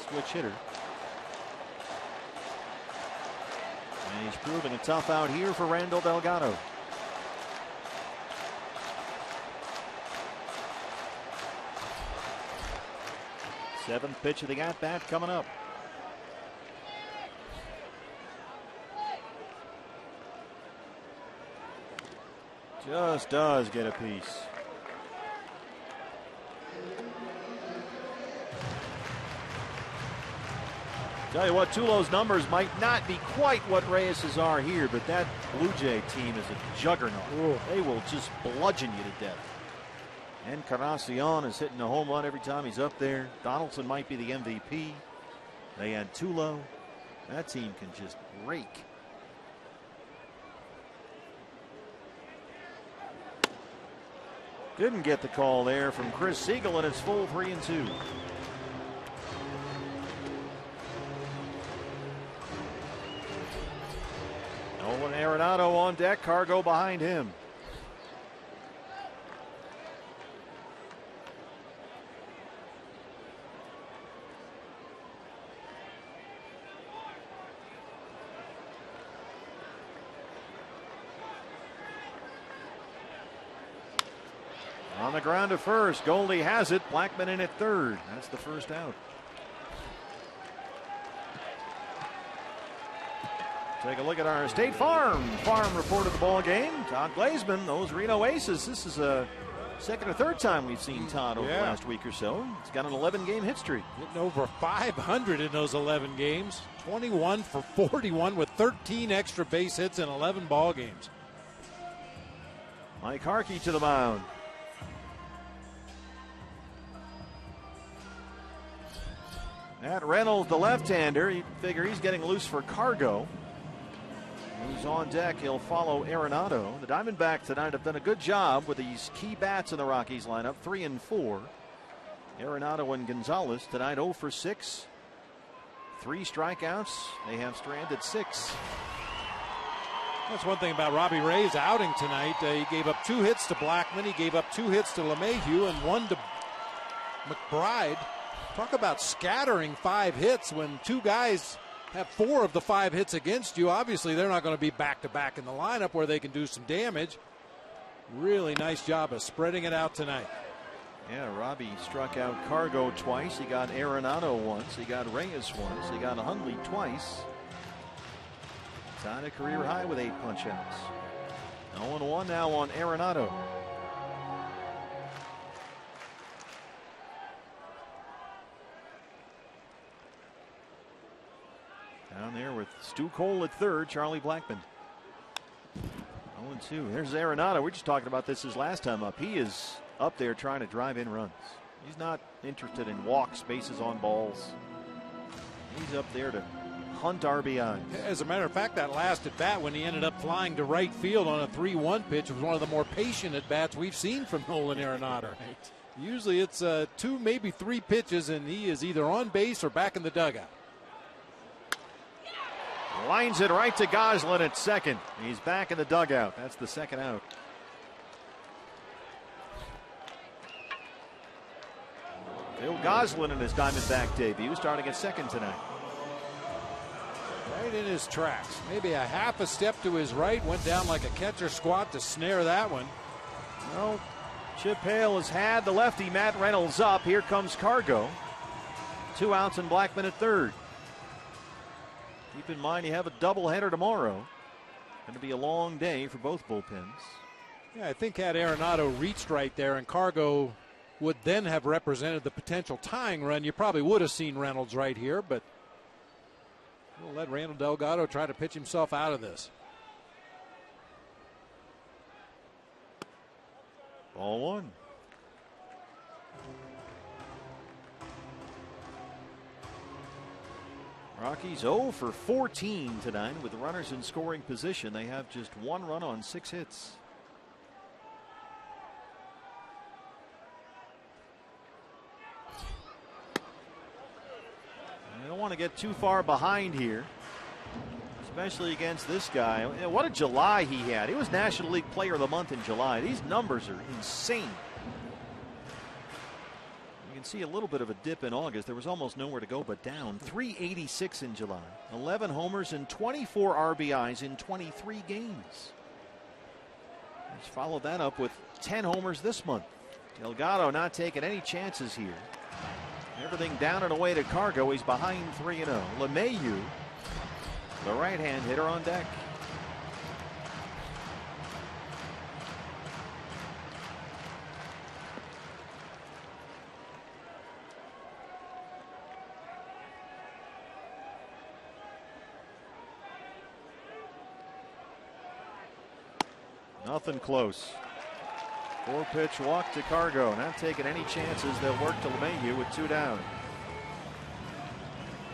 Switch hitter. And he's proving a tough out here for Randall Delgado. Seventh pitch of the at-bat coming up. Just does get a piece. Tell you what, Tulo's numbers might not be quite what Reyes's are here, but that Blue Jay team is a juggernaut. Ooh. They will just bludgeon you to death. Encarnacion is hitting a home run every time he's up there. Donaldson might be the MVP. They had Tulo. That team can just rake. Didn't get the call there from Chris Siegel, and it's full 3-2. Nolan Arenado on deck, Cargo behind him. On the ground to first, Goldie has it. Blackman in at third. That's the first out. Take a look at our State Farm report of the ball game. Todd Glazeman, those Reno Aces. This is a second or third time we've seen Todd over the last week or so. He's got an 11-game hit streak. Hitting over 500 in those 11 games. 21 for 41 with 13 extra base hits in 11 ball games. Mike Harkey to the mound. Matt Reynolds, the left-hander, you figure he's getting loose for Cargo. Who's on deck, he'll follow Arenado. The Diamondbacks tonight have done a good job with these key bats in the Rockies lineup, 3 and 4. Arenado and Gonzalez tonight 0 for 6. 3 strikeouts. They have stranded 6. That's one thing about Robbie Ray's outing tonight. He gave up 2 hits to Blackman. He gave up 2 hits to LeMahieu and 1 to McBride. Talk about scattering 5 hits when 2 guys have 4 of the 5 hits against you. Obviously, they're not going to be back-to-back in the lineup where they can do some damage. Really nice job of spreading it out tonight. Yeah, Robbie struck out Cargo twice. He got Arenado once. He got Reyes once. He got Hundley twice. Tied a career high with 8 punch-outs. 0-1 now on Arenado. Down there with Stu Cole at third, Charlie Blackman. 0-2. There's Arenado. We're just talking about this his last time up. He is up there trying to drive in runs. He's not interested in walks, bases on balls. He's up there to hunt RBI. As a matter of fact, that last at bat when he ended up flying to right field on a 3-1 pitch was one of the more patient at bats we've seen from Nolan Arenado. Right. Usually it's 2, maybe 3 pitches, and he is either on base or back in the dugout. Lines it right to Goslin at second. He's back in the dugout. That's the second out. Phil Goslin in his Diamondback debut, starting at second tonight. Right in his tracks. Maybe a half a step to his right. Went down like a catcher squat to snare that one. Well, Chip Hale has had the lefty Matt Reynolds up. Here comes Cargo. 2 outs and Blackman at third. Keep in mind you have a doubleheader tomorrow. Going to be a long day for both bullpens. Yeah, I think had Arenado reached right there and Cargo would then have represented the potential tying run, you probably would have seen Reynolds right here, but we'll let Randall Delgado try to pitch himself out of this. Ball 1. Rockies 0 for 14 tonight with the runners in scoring position. They have just 1 run on 6 hits. They don't want to get too far behind here, especially against this guy. What a July he had. He was National League Player of the Month in July. These numbers are insane. You can see a little bit of a dip in August. There was almost nowhere to go but down. 386 in July. 11 homers and 24 RBIs in 23 games. Let's follow that up with 10 homers this month. Delgado not taking any chances here. Everything down and away to Cargo. He's behind 3-0. LeMahieu, the right-hand hitter, on deck. Nothing close. 4-pitch walk to Cargo. Not taking any chances. They'll work to LeMahieu with 2 down.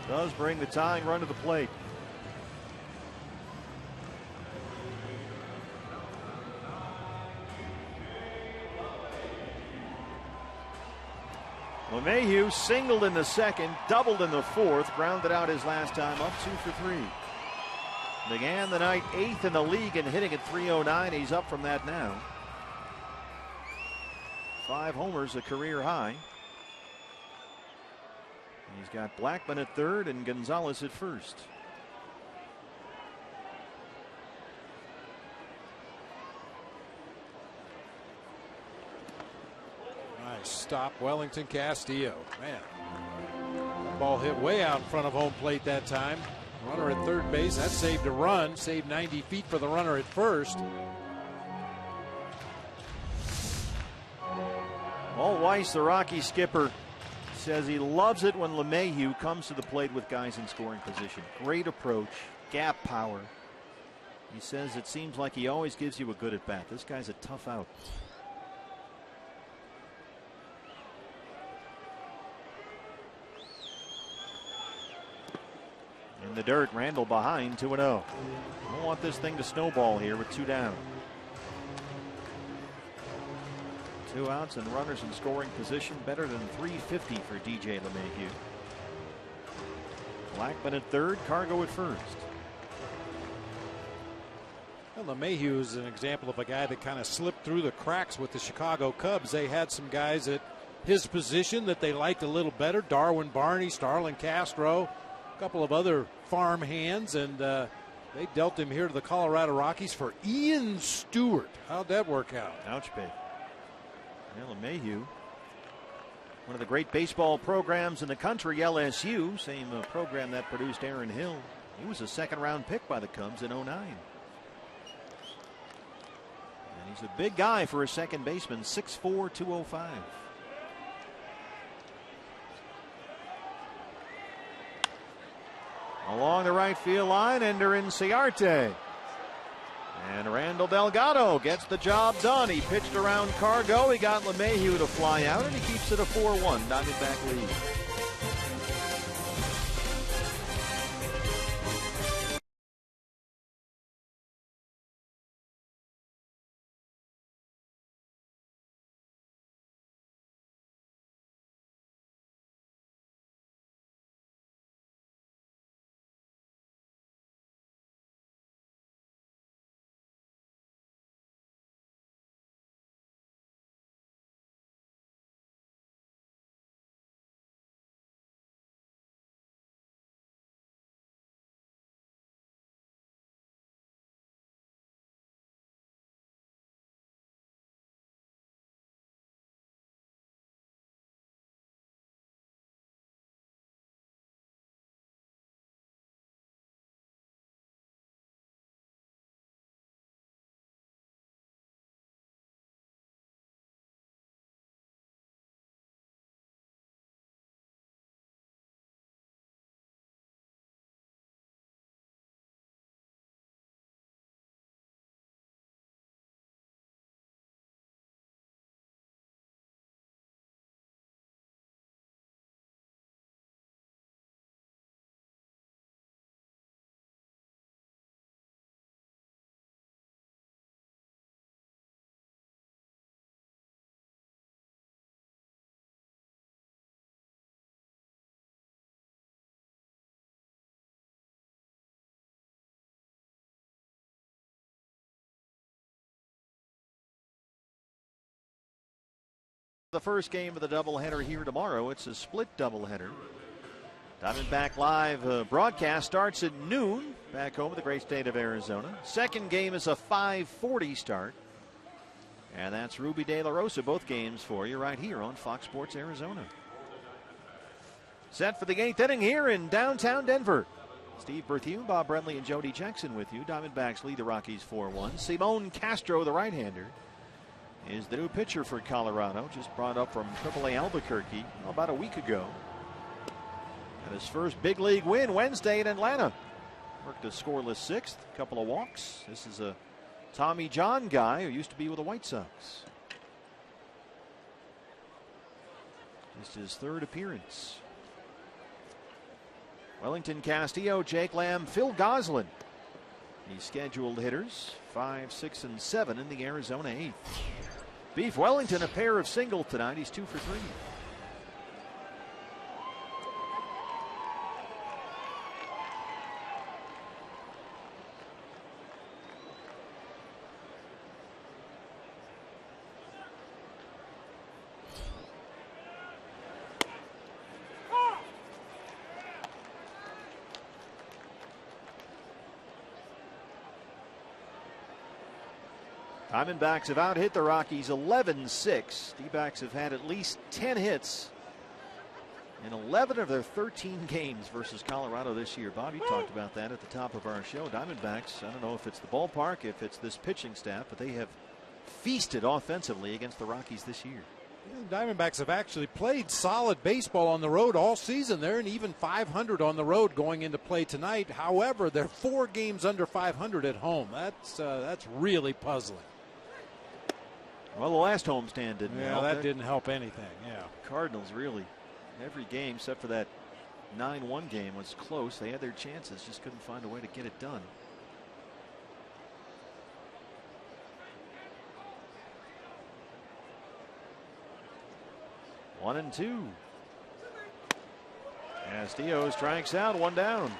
Does bring the tying run to the plate. LeMahieu singled in the second, doubled in the fourth, grounded out his last time, up 2 for 3. Began the night 8th in the league and hitting at .309. He's up from that now. 5 homers, a career high. He's got Blackman at third and Gonzalez at first. Nice stop, Wellington Castillo. Man, ball hit way out in front of home plate that time. Runner at third base. That saved a run. Saved 90 feet for the runner at first. Walt Weiss, the Rocky skipper, says he loves it when LeMahieu comes to the plate with guys in scoring position. Great approach, gap power. He says it seems like he always gives you a good at bat. This guy's a tough out. In the dirt, Randall behind 2-0. Don't want this thing to snowball here with 2 down. 2 outs and runners in scoring position. Better than .350 for DJ LeMahieu. Blackman at third, Cargo at first. Well, LeMahieu is an example of a guy that kind of slipped through the cracks with the Chicago Cubs. They had some guys at his position that they liked a little better. Darwin Barney, Starlin Castro, a couple of other farm hands, and they dealt him here to the Colorado Rockies for Ian Stewart. How'd that work out? Ouch, big. LeMahieu, one of the great baseball programs in the country, LSU, same program that produced Aaron Hill. He was a 2nd-round pick by the Cubs in '09. And he's a big guy for a second baseman, 6'4", 205. Along the right field line, Ender Inciarte. And Randall Delgado gets the job done. He pitched around Cargo. He got LeMahieu to fly out, and he keeps it a 4-1 Diamondback lead. The first game of the doubleheader here tomorrow. It's a split doubleheader. Diamondback Live broadcast starts at noon back home in the great state of Arizona. Second game is a 5:40 start. And that's Ruby De La Rosa, both games for you right here on Fox Sports Arizona. Set for the 8th inning here in downtown Denver. Steve Berthune, Bob Brenly, and Jody Jackson with you. Diamondbacks lead the Rockies 4-1. Simon Castro, the right-hander, is the new pitcher for Colorado. Just brought up from AAA Albuquerque about a week ago. And his first big league win Wednesday in Atlanta. Worked a scoreless 6th, couple of walks. This is a Tommy John guy who used to be with the White Sox. Just his 3rd appearance. Wellington Castillo, Jake Lamb, Phil Goslin. The scheduled hitters 5, 6, and 7 in the Arizona 8th. Beef Wellington, a pair of singles tonight. He's 2 for 3. Diamondbacks have out-hit the Rockies 11-6. D-backs have had at least 10 hits in 11 of their 13 games versus Colorado this year. Bob, you talked about that at the top of our show. Diamondbacks, I don't know if it's the ballpark, if it's this pitching staff, but they have feasted offensively against the Rockies this year. The Diamondbacks have actually played solid baseball on the road all season. They're in even 500 on the road going into play tonight. However, they're 4 games under 500 at home. That's really puzzling. Well, the last homestand didn't help. Yeah, that didn't help anything. Yeah. Cardinals really, every game except for that 9-1 game was close. They had their chances, just couldn't find a way to get it done. One and 2. Castillo strikes out, 1 down.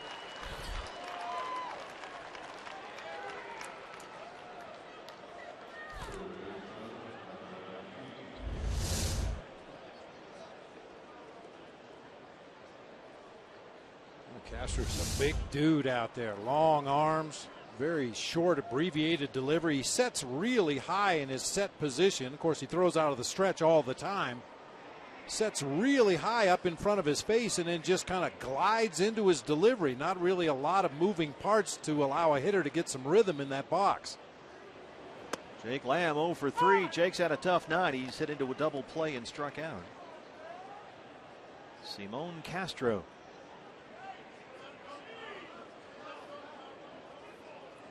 Castro's a big dude out there. Long arms, very short, abbreviated delivery. He sets really high in his set position. Of course, he throws out of the stretch all the time. Sets really high up in front of his face and then just kind of glides into his delivery. Not really a lot of moving parts to allow a hitter to get some rhythm in that box. Jake Lamb 0 for 3. Jake's had a tough night. He's hit into a double play and struck out. Simon Castro.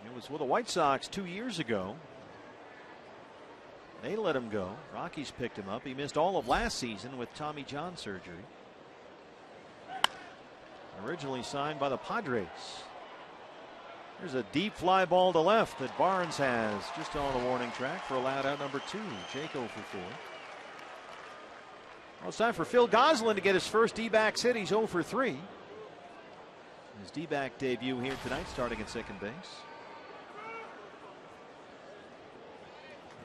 It was with the White Sox 2 years ago. They let him go. Rockies picked him up. He missed all of last season with Tommy John surgery. Originally signed by the Padres. There's a deep fly ball to left that Barnes has just on the warning track for allowed out number 2. Jake 0 for 4. Well, it's time for Phil Goslin to get his first D-backs hit. He's 0 for 3. His D-back debut here tonight, starting at second base.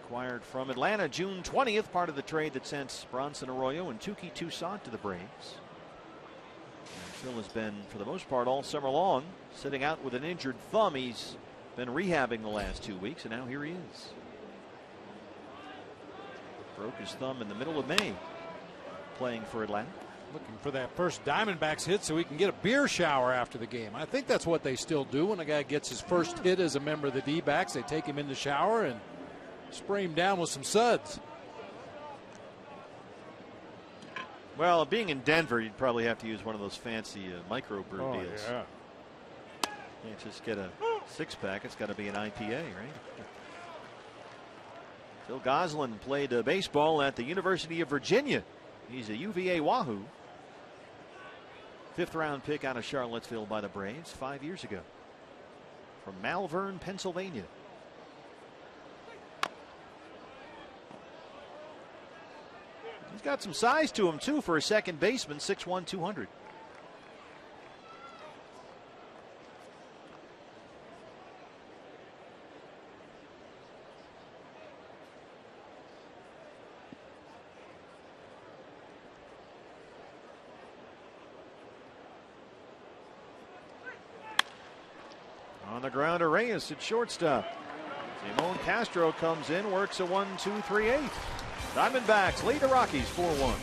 Acquired from Atlanta June 20th, part of the trade that sent Bronson Arroyo and Touki Toussaint to the Braves. And Phil has been, for the most part, all summer long, sitting out with an injured thumb. He's been rehabbing the last 2 weeks, and now here he is. Broke his thumb in the middle of May, playing for Atlanta. Looking for that first Diamondbacks hit so he can get a beer shower after the game. I think that's what they still do when a guy gets his first hit as a member of the D-backs. They take him in the shower and spray him down with some suds. Well, being in Denver, you'd probably have to use one of those fancy microbrew deals. Yeah. You can't just get a 6-pack. It's got to be an IPA, right? Phil Goslin played baseball at the University of Virginia. He's a UVA Wahoo. 5th round pick out of Charlottesville by the Braves 5 years ago. From Malvern, Pennsylvania. He's got some size to him, too, for a second baseman, 6'1", 200. On the ground to Reyes at shortstop. Simon Castro comes in, works a 1-2-3-8. Diamondbacks lead the Rockies 4-1.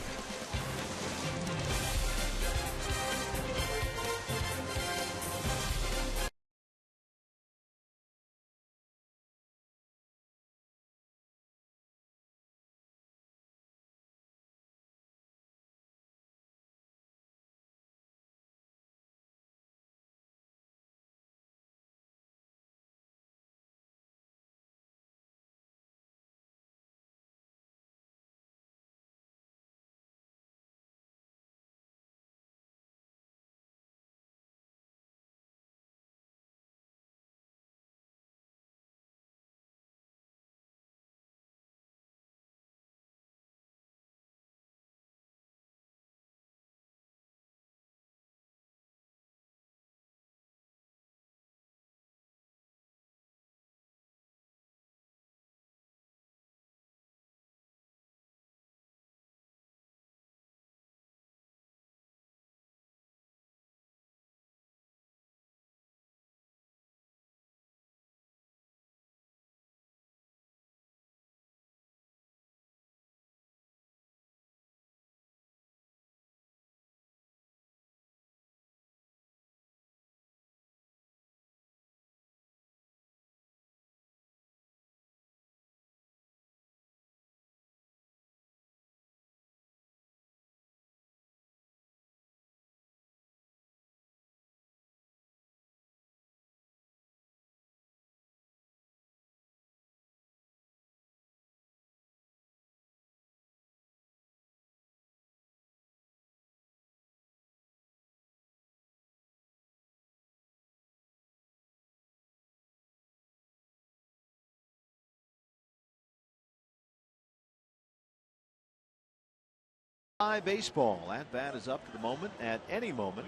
Baseball. At bat is up to the moment at any moment.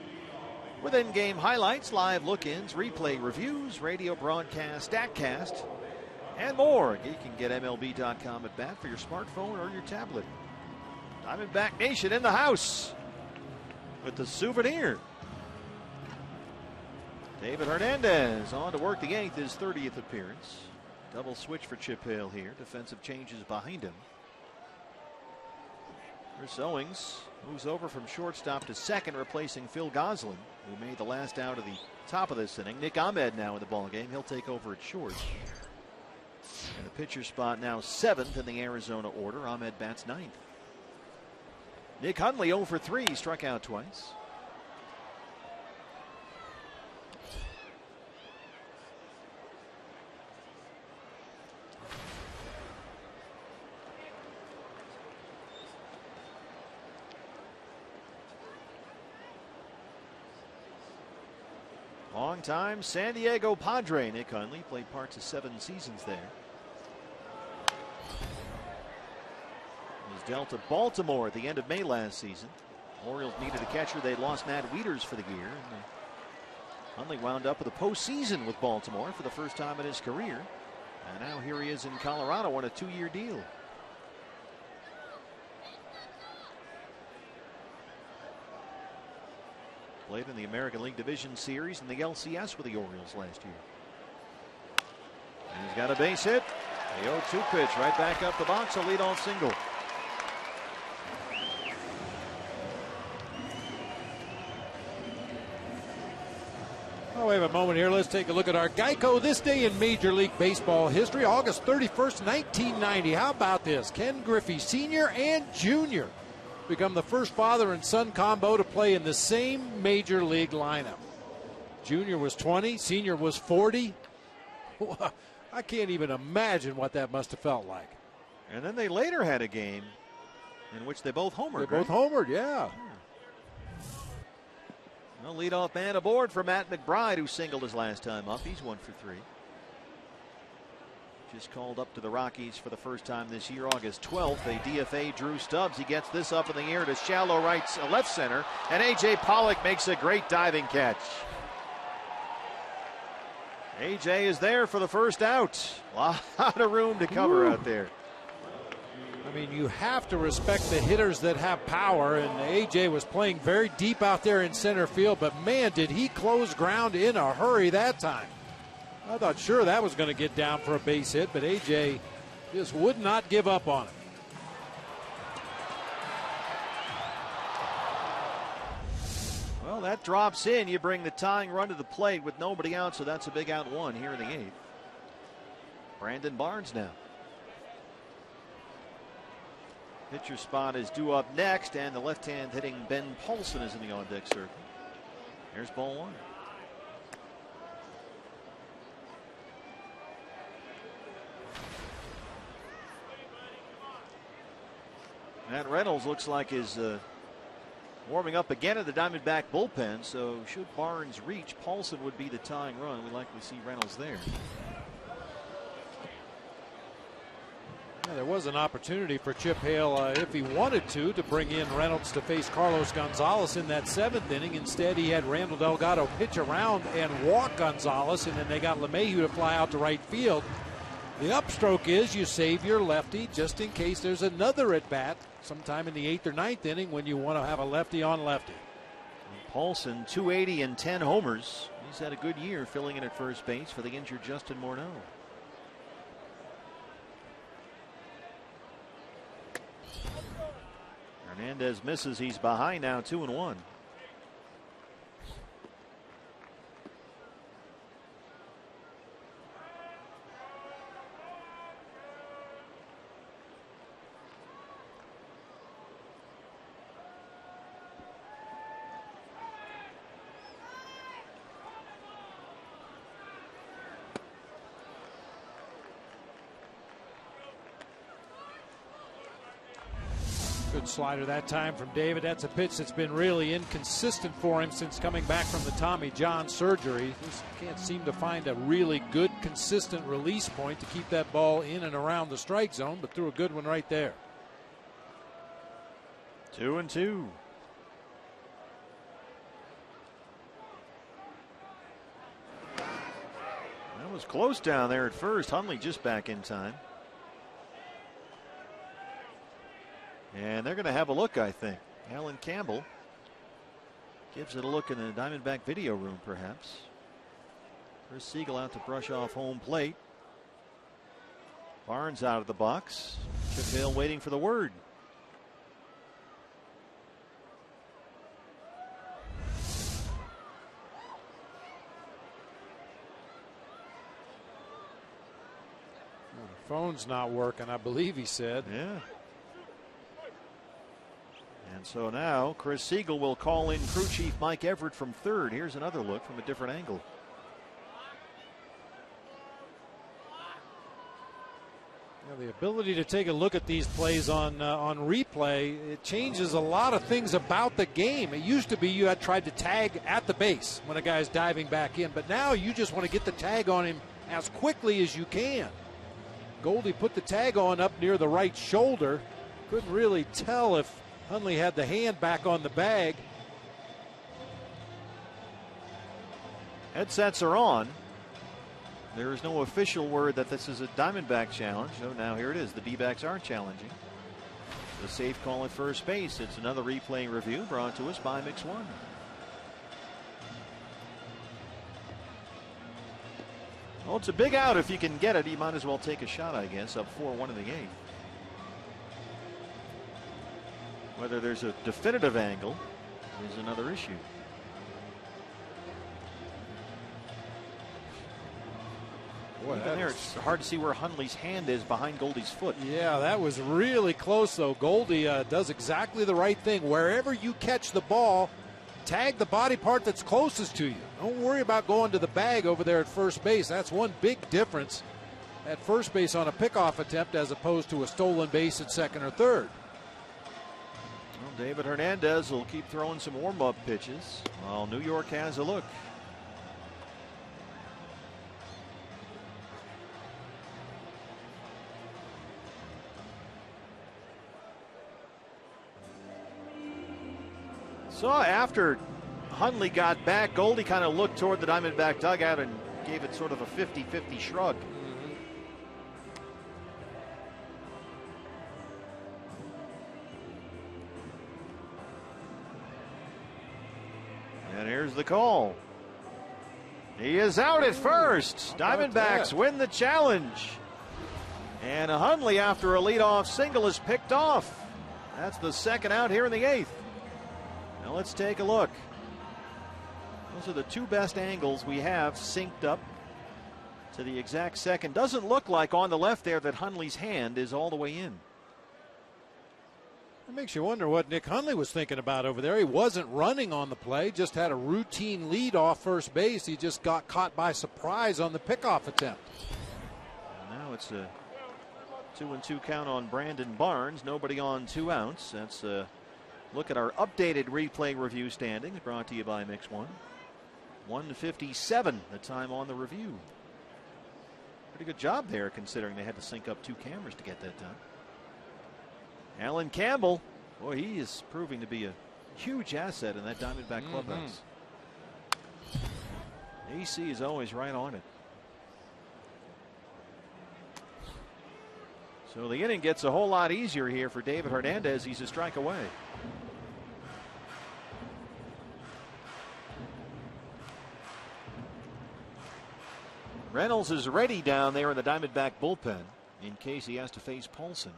With in-game highlights, live look-ins, replay reviews, radio broadcast, StatCast, and more. You can get MLB.com at bat for your smartphone or your tablet. Diamondback Nation in the house with the souvenir. David Hernandez on to work the 8th, his 30th appearance. Double switch for Chip Hale here. Defensive changes behind him. Chris Owings moves over from shortstop to second, replacing Phil Goslin, who made the last out of the top of this inning. Nick Ahmed now in the ballgame. He'll take over at short. And the pitcher spot now 7th in the Arizona order. Ahmed bats 9th. Nick Hundley 0 for 3, struck out twice. Long-time San Diego Padre Nick Hundley, played parts of 7 seasons there. He was dealt to Baltimore at the end of May last season. Orioles needed a catcher. They lost Matt Wieters for the year. And Hundley wound up with a postseason with Baltimore for the first time in his career. And now here he is in Colorado on a 2-year deal. Played in the American League Division Series and the LCS with the Orioles last year. And he's got a base hit. The 0-2 pitch right back up the box, a leadoff single. Oh, we have a moment here. Let's take a look at our Geico this day in Major League Baseball history. August 31st, 1990. How about this? Ken Griffey Sr. and Jr. become the first father and son combo to play in the same major league lineup. Junior was 20, Senior was 40. I can't even imagine what that must have felt like. And then they later had a game in which they both homered. They both homered, yeah. Well, leadoff man aboard for Matt McBride, who singled his last time up. He's 1 for 3. Just called up to the Rockies for the first time this year, August 12th. They DFA Drew Stubbs. He gets this up in the air to shallow left center, and A.J. Pollock makes a great diving catch. A.J. is there for the first out. A lot of room to cover out there. I mean, you have to respect the hitters that have power, and A.J. was playing very deep out there in center field, but man, did he close ground in a hurry that time. I thought sure that was going to get down for a base hit, but A.J. just would not give up on it. Well, that drops in. You bring the tying run to the plate with nobody out, so that's a big out one here in the 8th. Brandon Barnes now. Pitcher spot is due up next, and the left-hand hitting Ben Paulson is in the on-deck circle. Here's ball 1. Matt Reynolds looks like is warming up again at the Diamondback bullpen, so should Barnes reach, Paulson would be the tying run. We likely see Reynolds there. Yeah, there was an opportunity for Chip Hale, if he wanted to bring in Reynolds to face Carlos Gonzalez in that 7th inning. Instead, he had Randall Delgado pitch around and walk Gonzalez, and then they got LeMahieu to fly out to right field. The upstroke is you save your lefty just in case there's another at bat sometime in the 8th or 9th inning when you want to have a lefty on lefty. Paulson, 280 and 10 homers. He's had a good year filling in at first base for the injured Justin Morneau. Hernandez misses. He's behind now, 2-1. Good slider that time from David. That's a pitch that's been really inconsistent for him since coming back from the Tommy John surgery. Just can't seem to find a really good, consistent release point to keep that ball in and around the strike zone, but threw a good one right there. 2-2. That was close down there at first. Hundley just back in time. And they're going to have a look, I think. Alan Campbell gives it a look in the Diamondback video room, perhaps. Chris Siegel out to brush off home plate. Barnes out of the box. Chip Hale waiting for the word. Well, the phone's not working, I believe he said. Yeah. And so now Chris Siegel will call in crew chief Mike Everett from third. Here's another look from a different angle. Yeah, the ability to take a look at these plays on replay, it changes a lot of things about the game. It used to be you had tried to tag at the base when a guy's diving back in, but now you just want to get the tag on him as quickly as you can. Goldie put the tag on up near the right shoulder. Couldn't really tell if Hundley had the hand back on the bag. Headsets are on. There is no official word that this is a Diamondback challenge. So now here it is. The D-backs are challenging. The safe call at first base. It's another replay review brought to us by Mix One. Well, it's a big out. If you can get it, you might as well take a shot, I guess. Up 4-1 in the 8th. Whether there's a definitive angle is another issue. Boy, even there, it's hard to see where Hundley's hand is behind Goldie's foot. Yeah, that was really close, though. Goldie does exactly the right thing. Wherever you catch the ball, tag the body part that's closest to you. Don't worry about going to the bag over there at first base. That's one big difference at first base on a pickoff attempt as opposed to a stolen base at second or third. Well, David Hernandez will keep throwing some warm-up pitches while New York has a look. So after Hundley got back, Goldie kind of looked toward the Diamondback dugout and gave it sort of a 50-50 shrug. And here's the call. He is out at first. Diamondbacks win the challenge. And Hundley, after a leadoff single, is picked off. That's the second out here in the 8th. Now let's take a look. Those are the two best angles we have synced up to the exact second. Doesn't look like on the left there that Hundley's hand is all the way in. It makes you wonder what Nick Hundley was thinking about over there. He wasn't running on the play, just had a routine lead off first base. He just got caught by surprise on the pickoff attempt. And now it's a 2-2 count on Brandon Barnes. Nobody on 2 outs. That's a look at our updated replay review standings, brought to you by Mix One. 1:57 the time on the review. Pretty good job there, considering they had to sync up 2 cameras to get that done. Alan Campbell, boy, he is proving to be a huge asset in that Diamondback clubhouse. AC is always right on it. So the inning gets a whole lot easier here for David Hernandez. He's a strike away. Reynolds is ready down there in the Diamondback bullpen in case he has to face Paulson.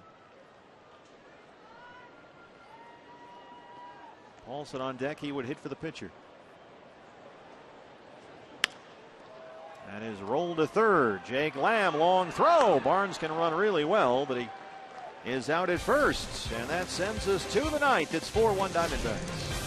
Paulson on deck. He would hit for the pitcher. That is rolled to third. Jake Lamb, long throw. Barnes can run really well, but he is out at first. And that sends us to the 9th. It's 4-1 Diamondbacks.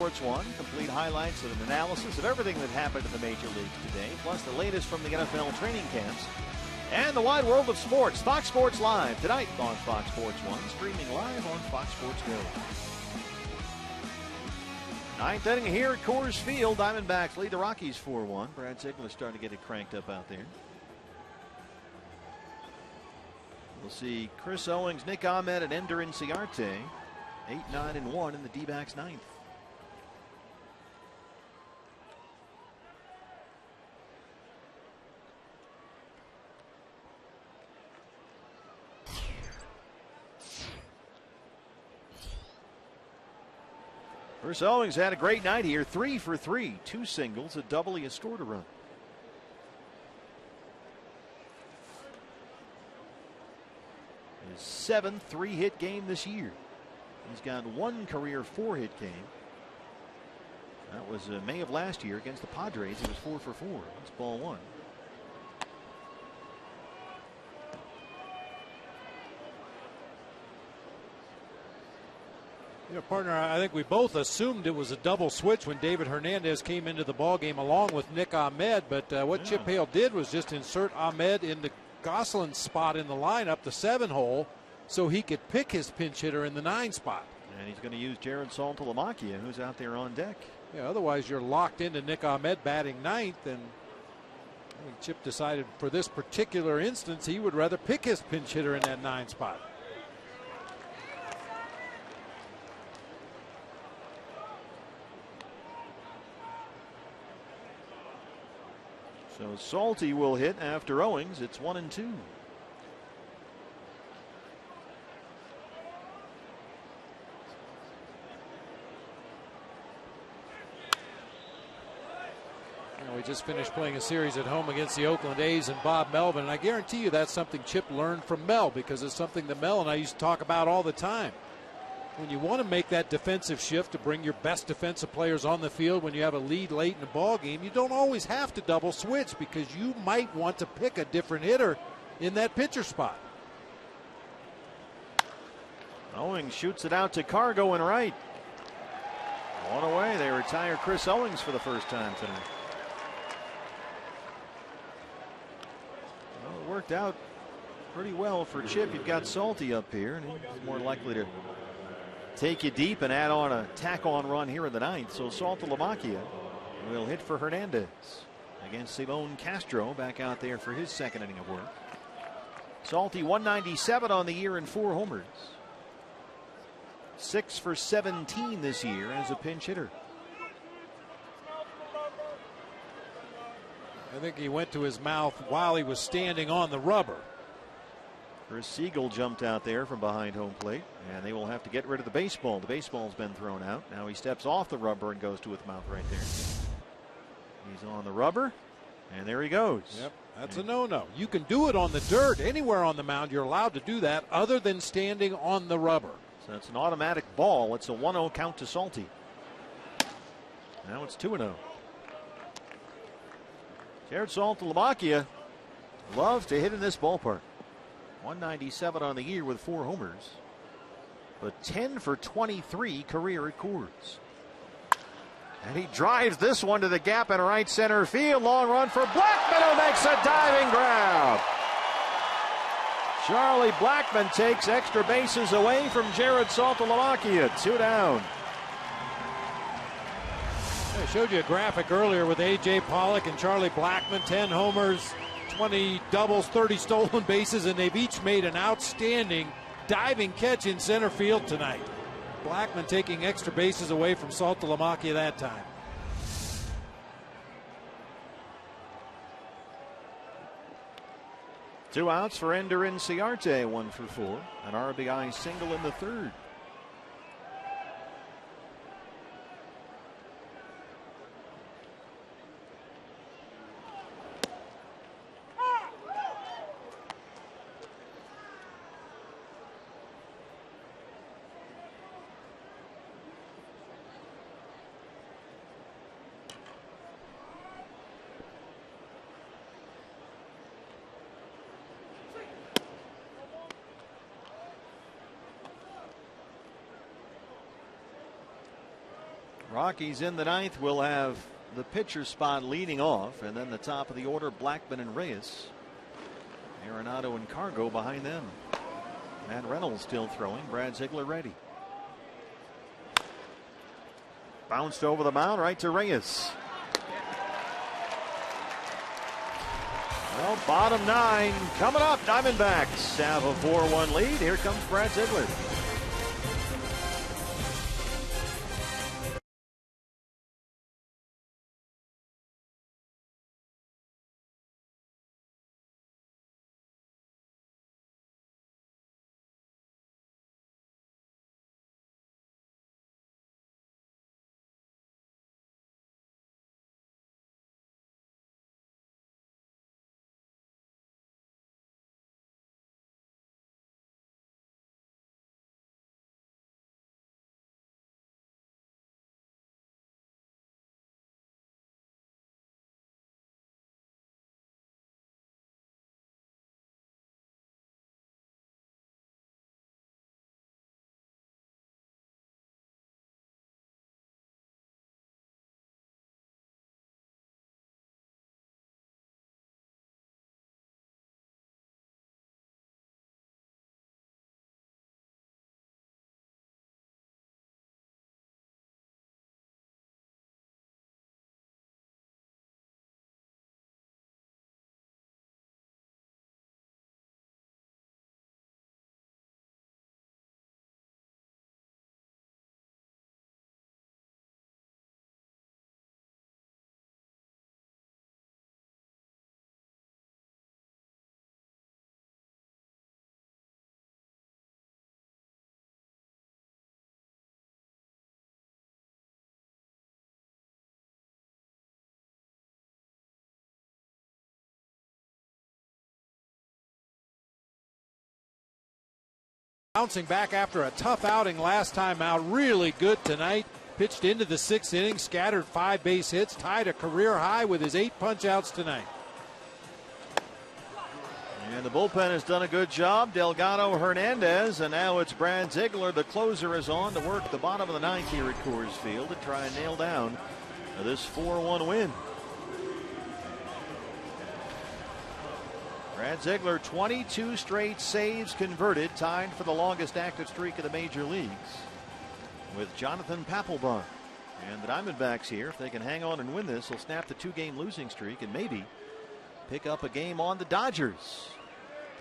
Sports One, complete highlights and an analysis of everything that happened in the major leagues today, plus the latest from the NFL training camps and the wide world of sports. Fox Sports Live tonight on Fox Sports 1, streaming live on Fox Sports Go. 9th inning here at Coors Field. Diamondbacks lead the Rockies 4-1. Brad Ziegler starting to get it cranked up out there. We'll see Chris Owings, Nick Ahmed, and Ender Inciarte 8-9-1 in the D-backs 9th. Chris Owings had a great night here. 3 for 3, 2 singles, a double. He has scored a run. His 7th 3-hit game this year. He's got 1 career 4-hit game. That was May of last year against the Padres. He was 4 for 4. That's ball 1. You know, partner, I think we both assumed it was a double switch when David Hernandez came into the ballgame along with Nick Ahmed. But what Chip Hale did was just insert Ahmed into Gosselin's spot in the lineup, the 7 hole, so he could pick his pinch hitter in the 9 spot. And he's going to use Jared Saltalamacchia, who's out there on deck. Yeah, otherwise you're locked into Nick Ahmed batting 9th, and I think Chip decided for this particular instance he would rather pick his pinch hitter in that 9 spot. So Salty will hit after Owings. It's 1-2. We just finished playing a series at home against the Oakland A's and Bob Melvin, and I guarantee you that's something Chip learned from Mel, because it's something that Mel and I used to talk about all the time. When you want to make that defensive shift to bring your best defensive players on the field when you have a lead late in the ball game, you don't always have to double switch, because you might want to pick a different hitter in that pitcher spot. Owings shoots it out to Cargo in right. One away. They retire Chris Owings for the first time tonight. Well, it worked out pretty well for Chip. You've got Salty up here, and he's more likely to take you deep and add on a tack-on run here in the 9th. So Saltalamacchia will hit for Hernandez against Simon Castro, back out there for his second inning of work. Salty 197 on the year and 4 homers. 6 for 17 this year as a pinch hitter. I think he went to his mouth while he was standing on the rubber. Chris Siegel jumped out there from behind home plate, and they will have to get rid of the baseball. The baseball's been thrown out. Now he steps off the rubber and goes to his mouth right there. He's on the rubber, and there he goes. Yep, that's a no-no. You can do it on the dirt. Anywhere on the mound, you're allowed to do that other than standing on the rubber. So it's an automatic ball. It's a 1-0 count to Salty. Now it's 2-0. Jared Saltalamacchia loves to hit in this ballpark. 197 on the year with 4 homers, but 10 for 23 career at Coors. And he drives this one to the gap in right center field. Long run for Blackmon, who makes a diving grab. Charlie Blackmon takes extra bases away from Jared Saltalamacchia. 2 down. I showed you a graphic earlier with A.J. Pollock and Charlie Blackmon. 10 homers, 20 doubles, 30 stolen bases, and they've each made an outstanding diving catch in center field tonight. Blackmon taking extra bases away from Saltalamacchia that time. Two outs for Ender Inciarte, 1 for 4. An RBI single in the 3rd. Rockies in the 9th will have the pitcher spot leading off, and then the top of the order, Blackmon and Reyes. Arenado and Cargo behind them. And Reynolds still throwing. Brad Ziegler ready. Bounced over the mound right to Reyes. Well, bottom 9 coming up. Diamondbacks have a 4-1 lead. Here comes Brad Ziegler. Bouncing back after a tough outing last time out. Really good tonight. Pitched into the 6th inning, scattered 5 base hits, tied a career high with his 8 punch-outs tonight. And the bullpen has done a good job. Delgado, Hernandez, and now it's Brad Ziegler. The closer is on to work the bottom of the 9th here at Coors Field to try and nail down this 4-1 win. Brad Ziegler, 22 straight saves converted, tied for the longest active streak of the major leagues with Jonathan Papelbon. And the Diamondbacks here, if they can hang on and win this, will snap the 2-game losing streak and maybe pick up a game on the Dodgers.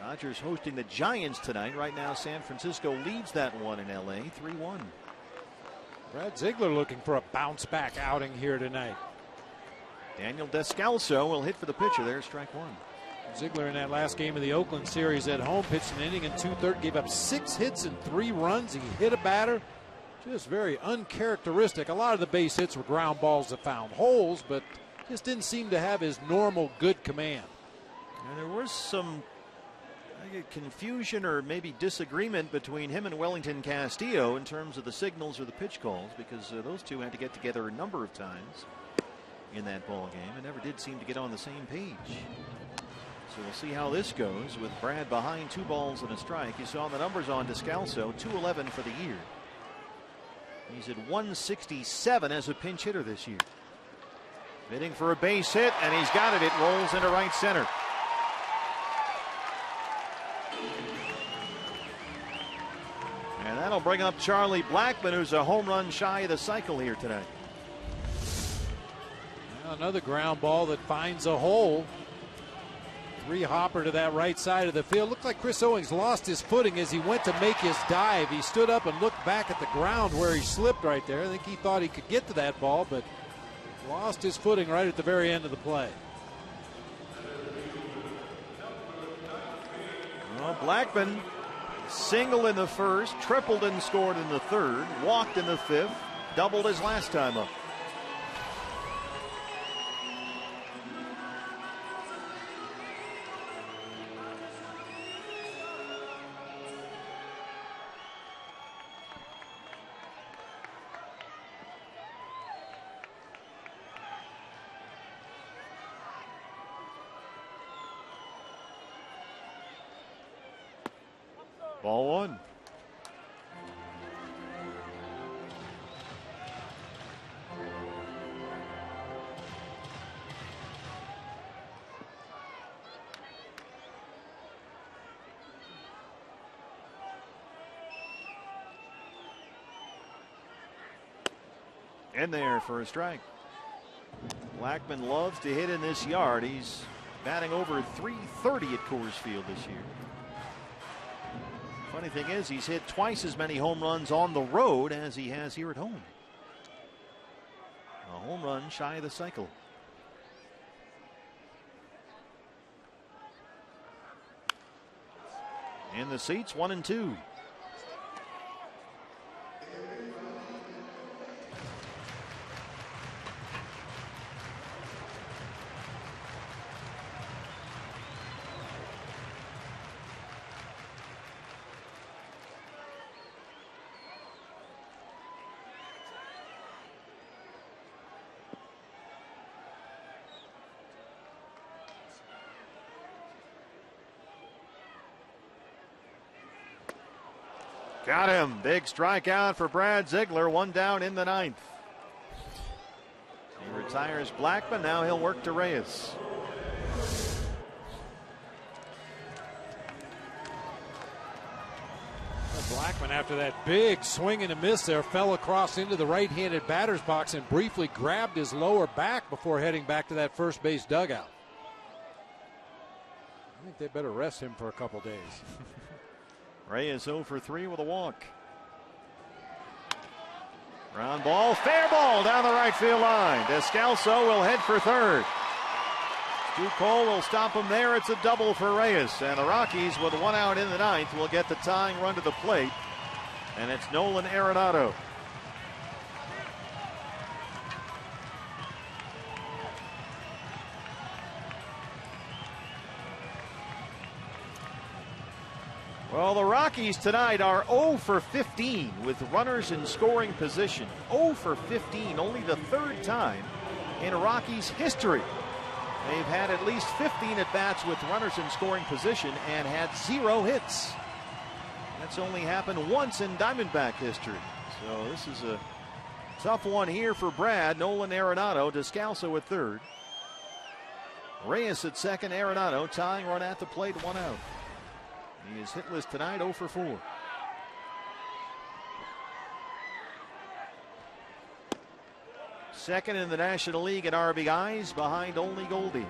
Dodgers hosting the Giants tonight. Right now, San Francisco leads that one in L.A. 3-1. Brad Ziegler looking for a bounce-back outing here tonight. Daniel Descalso will hit for the pitcher. There's strike one. Ziegler in that last game of the Oakland series at home pitched an inning and 2/3, gave up 6 hits and 3 runs. He hit a batter. Just very uncharacteristic. A lot of the base hits were ground balls that found holes, but just didn't seem to have his normal good command. And there was some confusion or maybe disagreement between him and Wellington Castillo in terms of the signals or the pitch calls, because those two had to get together a number of times in that ball game and never did seem to get on the same page. So we'll see how this goes with Brad behind 2 balls and a strike. You saw the numbers on Descalso, 211 for the year. He's at 167 as a pinch hitter this year. Bidding for a base hit, and he's got it. It rolls into right center. And that'll bring up Charlie Blackmon, who's a home run shy of the cycle here tonight. Well, another ground ball that finds a hole. 3-hopper to that right side of the field. Looked like Chris Owings lost his footing as he went to make his dive. He stood up and looked back at the ground where he slipped right there. I think he thought he could get to that ball, but lost his footing right at the very end of the play. Well, Blackmon singled in the first, tripled and scored in the third, walked in the 5th, doubled his last time up. Ball 1. In there for a strike. Blackmon loves to hit in this yard. He's batting over .330 at Coors Field this year. Funny thing is, he's hit twice as many home runs on the road as he has here at home. A home run shy of the cycle. In the seats, 1 and 2. Got him. Big strikeout for Brad Ziegler. 1 down in the 9th. He retires Blackmon. Now he'll work to Reyes. Blackmon, after that big swing and a miss there, fell across into the right-handed batter's box and briefly grabbed his lower back before heading back to that first base dugout. I think they better rest him for a couple days. Reyes 0 for 3 with a walk. Ground ball, fair ball down the right field line. Descalso will head for third. Stu Cole will stop him there. It's a double for Reyes. And the Rockies, with 1 out in the 9th, will get the tying run to the plate. And it's Nolan Arenado. Well, the Rockies tonight are 0 for 15 with runners in scoring position. 0 for 15, only the third time in Rockies history. They've had at least 15 at-bats with runners in scoring position and had 0 hits. That's only happened once in Diamondback history. So this is a tough one here for Brad. Nolan Arenado, Descalso at third. Reyes at second, Arenado tying run at the plate, 1 out. He is hitless tonight, 0 for 4. Second in the National League in RBIs, behind only Goldie.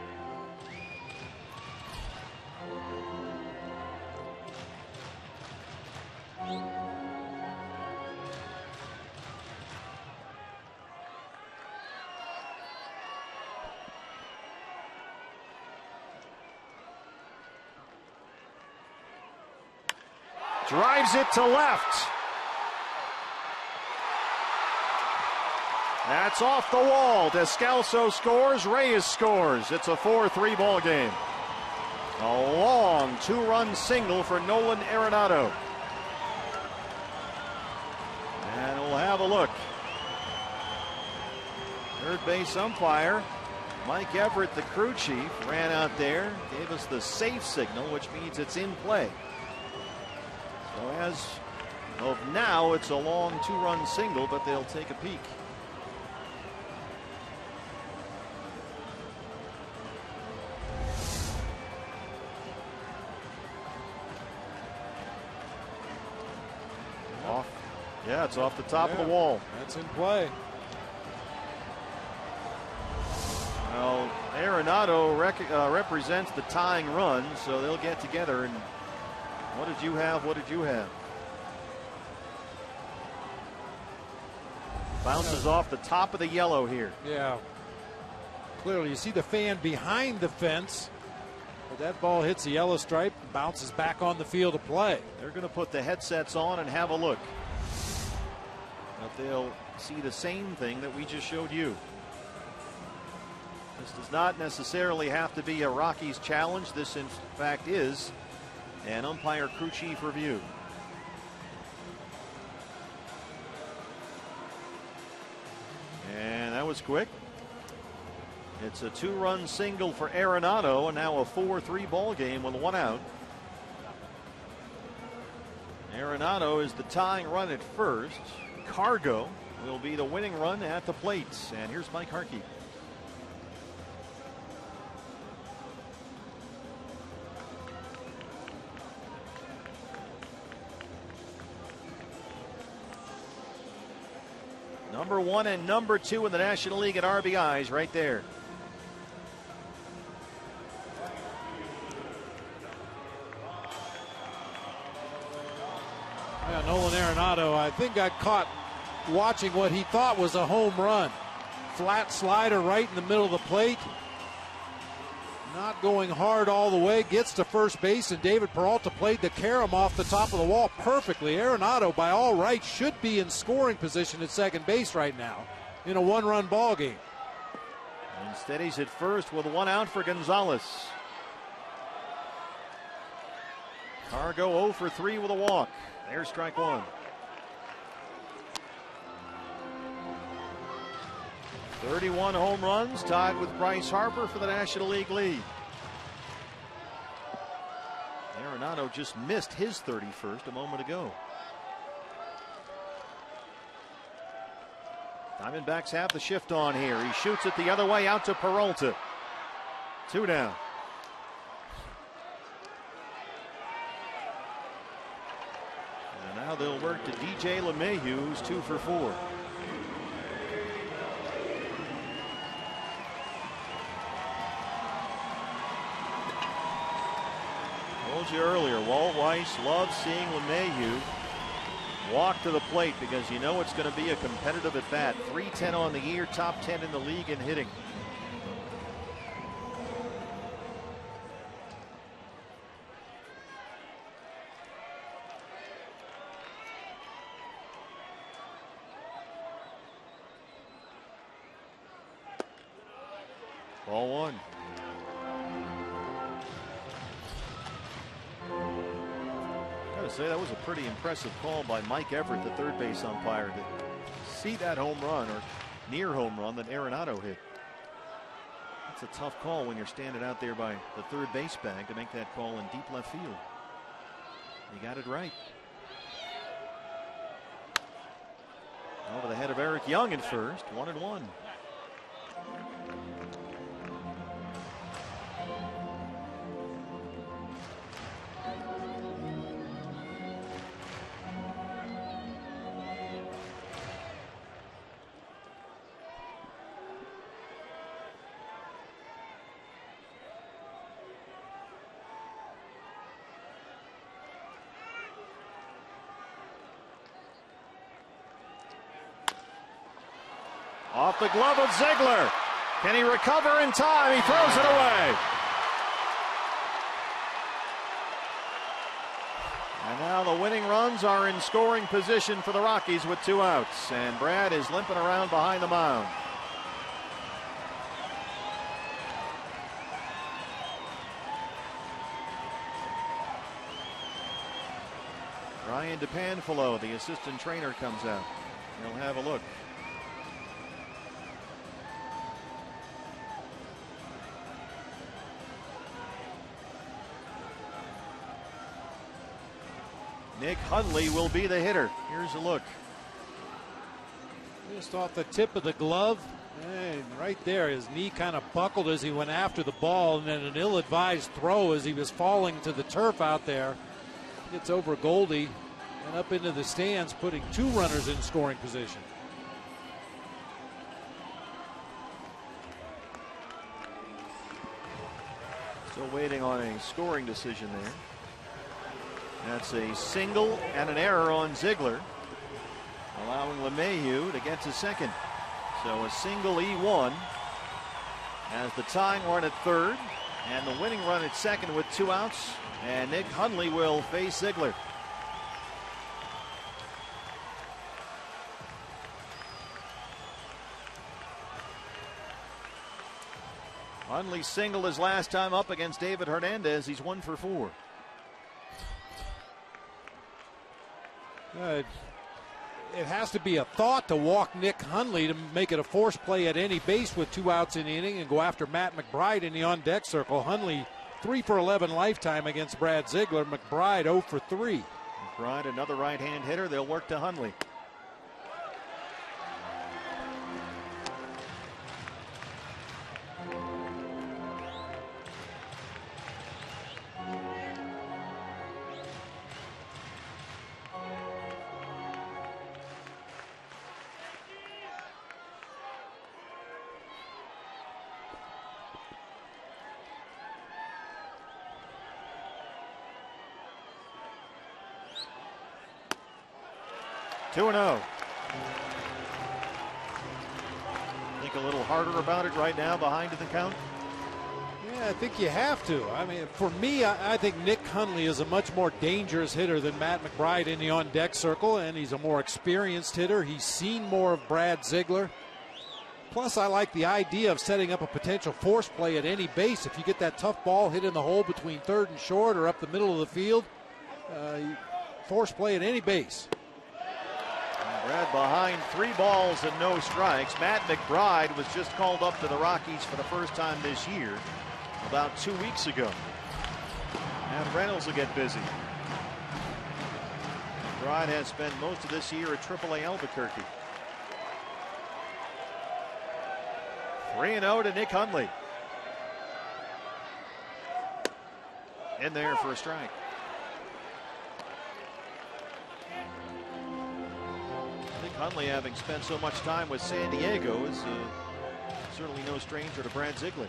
Drives it to left. That's off the wall. Descalso scores. Reyes scores. It's a 4-3 ball game. A long 2-run single for Nolan Arenado. And we'll have a look. Third base umpire Mike Everett, the crew chief, ran out there, gave us the safe signal, which means it's in play. So as of now, it's a long 2-run single, but they'll take a peek. Off. Yeah, it's off the top of the wall. That's in play. Well, Arenado represents the tying run, so they'll get together. And what did you have? What did you have? Bounces off the top of the yellow here. Yeah. Clearly, you see the fan behind the fence, but that ball hits the yellow stripe and bounces back on the field of play. They're going to put the headsets on and have a look. But they'll see the same thing that we just showed you. This does not necessarily have to be a Rockies challenge. This, in fact, is an umpire crew chief review. And that was quick. It's a 2-run single for Arenado, and now a 4-3 ball game with 1 out. Arenado is the tying run at first. Cargo will be the winning run at the plate. And here's Mike Harkey. Number 1 and number 2 in the National League at RBIs right there. Yeah, Nolan Arenado, I think, got caught watching what he thought was a home run. Flat slider right in the middle of the plate. Not going hard all the way. Gets to first base, and David Peralta played the carom off the top of the wall perfectly. Arenado, by all rights, should be in scoring position at second base right now in a 1-run ball game. Instead, he's at first with 1 out for Gonzalez. Cargo 0 for 3 with a walk. There's strike 1. 31 home runs, tied with Bryce Harper for the National League lead. Arenado just missed his 31st a moment ago. Diamondbacks have the shift on here. He shoots it the other way out to Peralta. 2 down. And now they'll work to DJ LeMahieu, who's 2 for 4. Told you earlier, Walt Weiss loves seeing LeMahieu walk to the plate because you know it's going to be a competitive at bat. .310 on the year, top 10 in the league in hitting. Ball 1. say that was a pretty impressive call by Mike Everett, the third base umpire, to see that home run or near home run that Arenado hit. It's a tough call when you're standing out there by the third base bag to make that call in deep left field. He got it right. Over the head of Eric Young at first, 1-1. Off the glove of Ziegler. Can he recover in time? He throws it away. And now the winning runs are in scoring position for the Rockies with 2 outs. And Brad is limping around behind the mound. Ryan DePanfilo, the assistant trainer, comes out. He'll have a look. Nick Hundley will be the hitter. Here's a look. Just off the tip of the glove. And right there, his knee kind of buckled as he went after the ball, and then an ill-advised throw as he was falling to the turf out there. Gets over Goldie and up into the stands, putting 2 runners in scoring position. Still waiting on a scoring decision there. That's a single and an error on Ziegler, allowing LeMahieu to get to second. So a single E1 as the tying run at third and the winning run at second with 2 outs. And Nick Hundley will face Ziegler. Hundley singled his last time up against David Hernandez. He's 1 for 4. It has to be a thought to walk Nick Hundley to make it a force play at any base with 2 outs in the inning and go after Matt McBride in the on-deck circle. Hundley 3 for 11 lifetime against Brad Ziegler. McBride 0 for 3. McBride, another right-hand hitter. They'll work to Hundley. Two and 0. Think a little harder about it right now behind the count? Yeah, I think you have to. I mean, for me, I think Nick Hundley is a much more dangerous hitter than Matt McBride in the on-deck circle, and he's a more experienced hitter. He's seen more of Brad Ziegler. Plus, I like the idea of setting up a potential force play at any base. If you get that tough ball hit in the hole between third and short or up the middle of the field, force play at any base. Brad behind 3 balls and no strikes. Matt McBride was just called up to the Rockies for the first time this year about 2 weeks ago. And Reynolds will get busy. McBride has spent most of this year at AAA Albuquerque. 3-0 to Nick Hundley. In there for a strike. Hundley, having spent so much time with San Diego, is certainly no stranger to Brad Ziegler.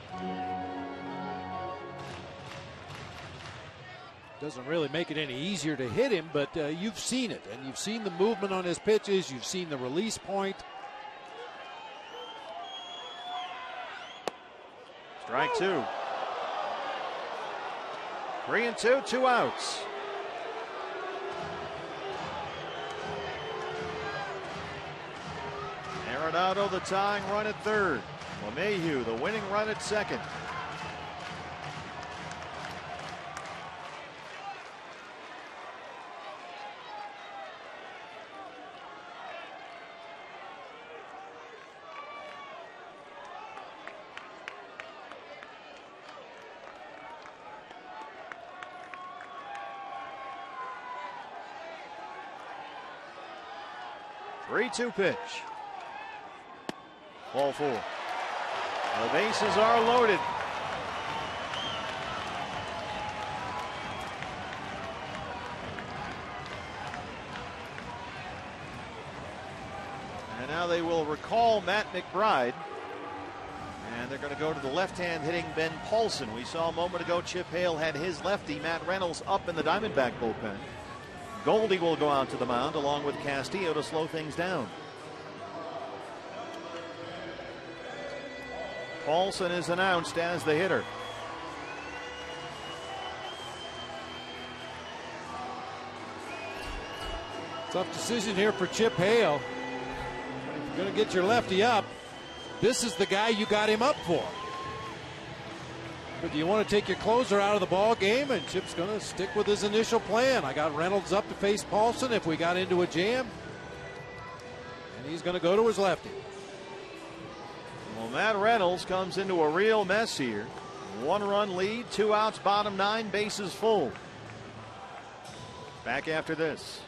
Doesn't really make it any easier to hit him, but you've seen it, and you've seen the movement on his pitches. You've seen the release point. Strike 2. 3-2, 2 outs. Arenado, the tying run at third. LeMahieu, the winning run at second. 3-2 pitch. Ball 4. The bases are loaded. And now they will recall Matt McBride. And they're going to go to the left-hand hitting Ben Paulson. We saw a moment ago Chip Hale had his lefty, Matt Reynolds, up in the Diamondback bullpen. Goldie will go out to the mound along with Castillo to slow things down. Paulson is announced as the hitter. Tough decision here for Chip Hale. If you're going to get your lefty up, this is the guy you got him up for. But do you want to take your closer out of the ball game? And Chip's going to stick with his initial plan. I got Reynolds up to face Paulson if we got into a jam. And he's going to go to his lefty. Well, Matt Reynolds comes into a real mess here. 1-run lead, 2 outs, bottom 9, bases full. Back after this.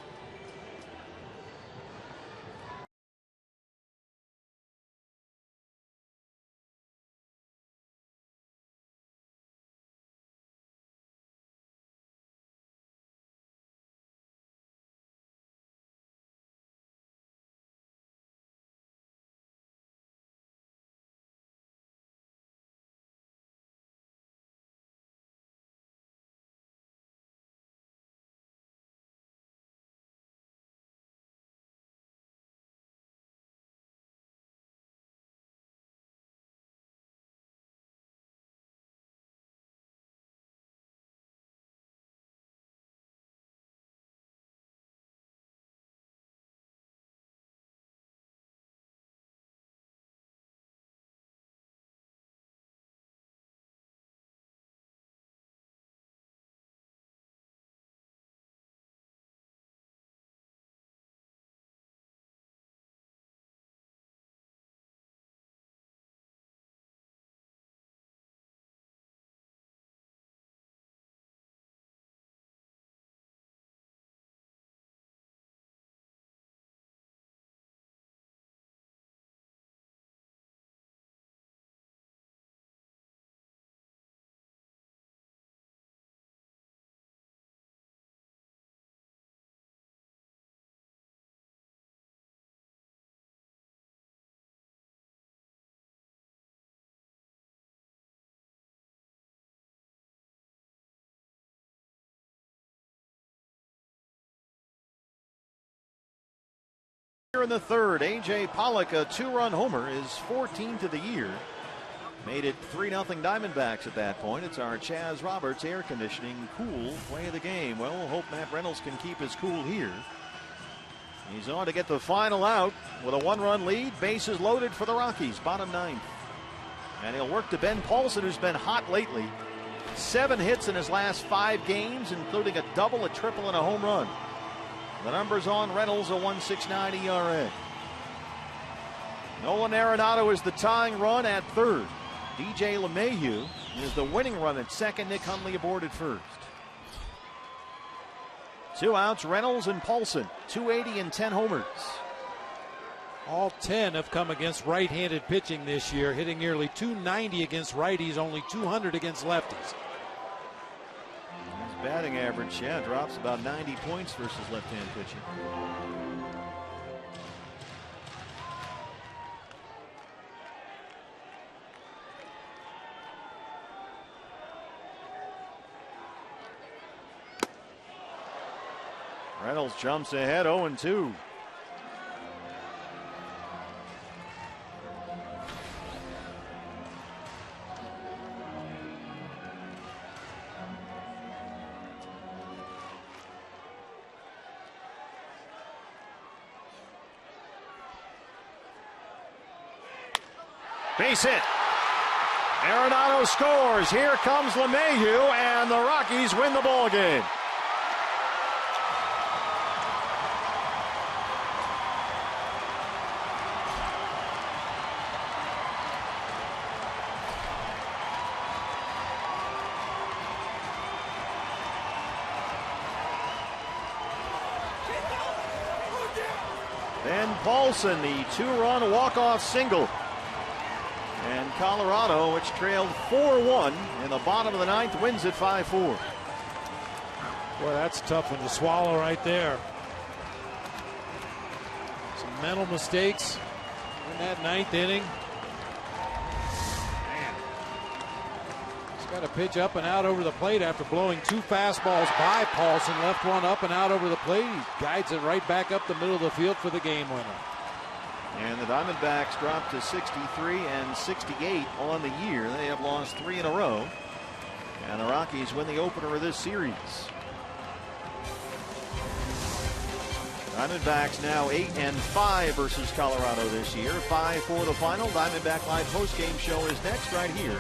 Here in the third, A.J. Pollock, a 2-run homer, is 14th of the year. Made it 3-0 Diamondbacks at that point. It's our Chaz Roberts air conditioning cool play of the game. Well, we'll hope Matt Reynolds can keep his cool here. He's on to get the final out with a 1-run lead. Bases loaded for the Rockies, bottom 9th. And he'll work to Ben Paulson, who's been hot lately. 7 hits in his last 5 games, including a double, a triple, and a home run. The numbers on Reynolds, a 1.69 ERA. Nolan Arenado is the tying run at third. DJ LeMahieu is the winning run at second. Nick Hundley aboard at first. 2 outs, Reynolds and Paulson, 280 and 10 homers. All 10 have come against right-handed pitching this year, hitting nearly 290 against righties, only 200 against lefties. His batting average, drops about 90 points versus left-hand pitching. Reynolds jumps ahead, 0-2. Base hit. Arenado scores. Here comes LeMahieu, and the Rockies win the ball game. Then Paulson, the 2-run walk-off single. And Colorado, which trailed 4-1 in the bottom of the ninth, wins it 5-4. Boy, that's a tough one to swallow right there. Some mental mistakes in that ninth inning. Man. He's got to pitch up and out over the plate after blowing 2 fastballs by Paulson. Left one up and out over the plate. He guides it right back up the middle of the field for the game winner. And the Diamondbacks dropped to 63 and 68 on the year. They have lost 3 in a row. And the Rockies win the opener of this series. Diamondbacks now 8-5 versus Colorado this year. 5-4 the final. Diamondback Live postgame show is next right here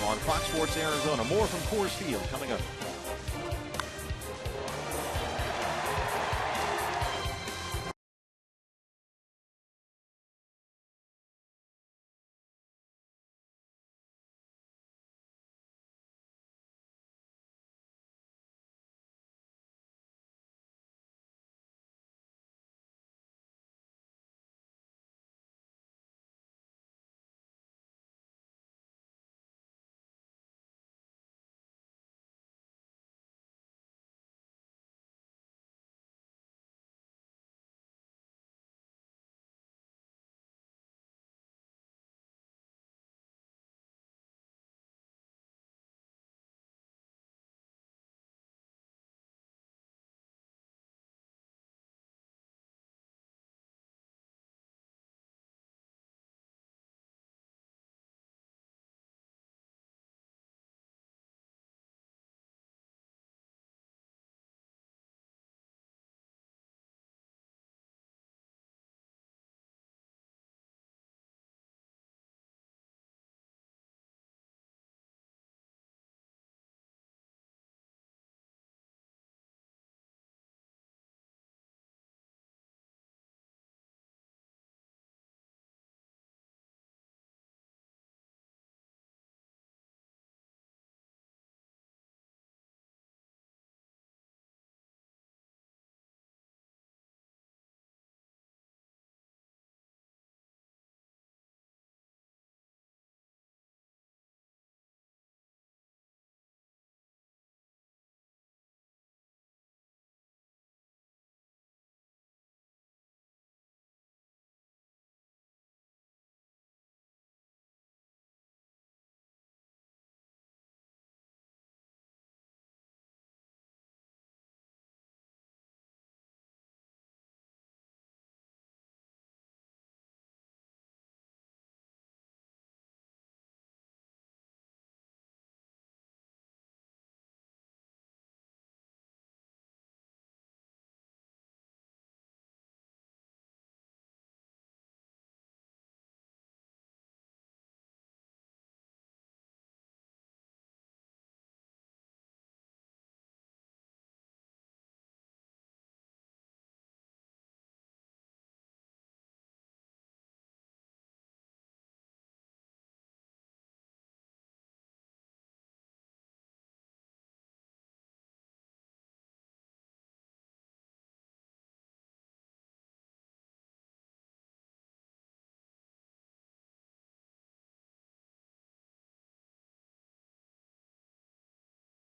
on Fox Sports Arizona. More from Coors Field coming up.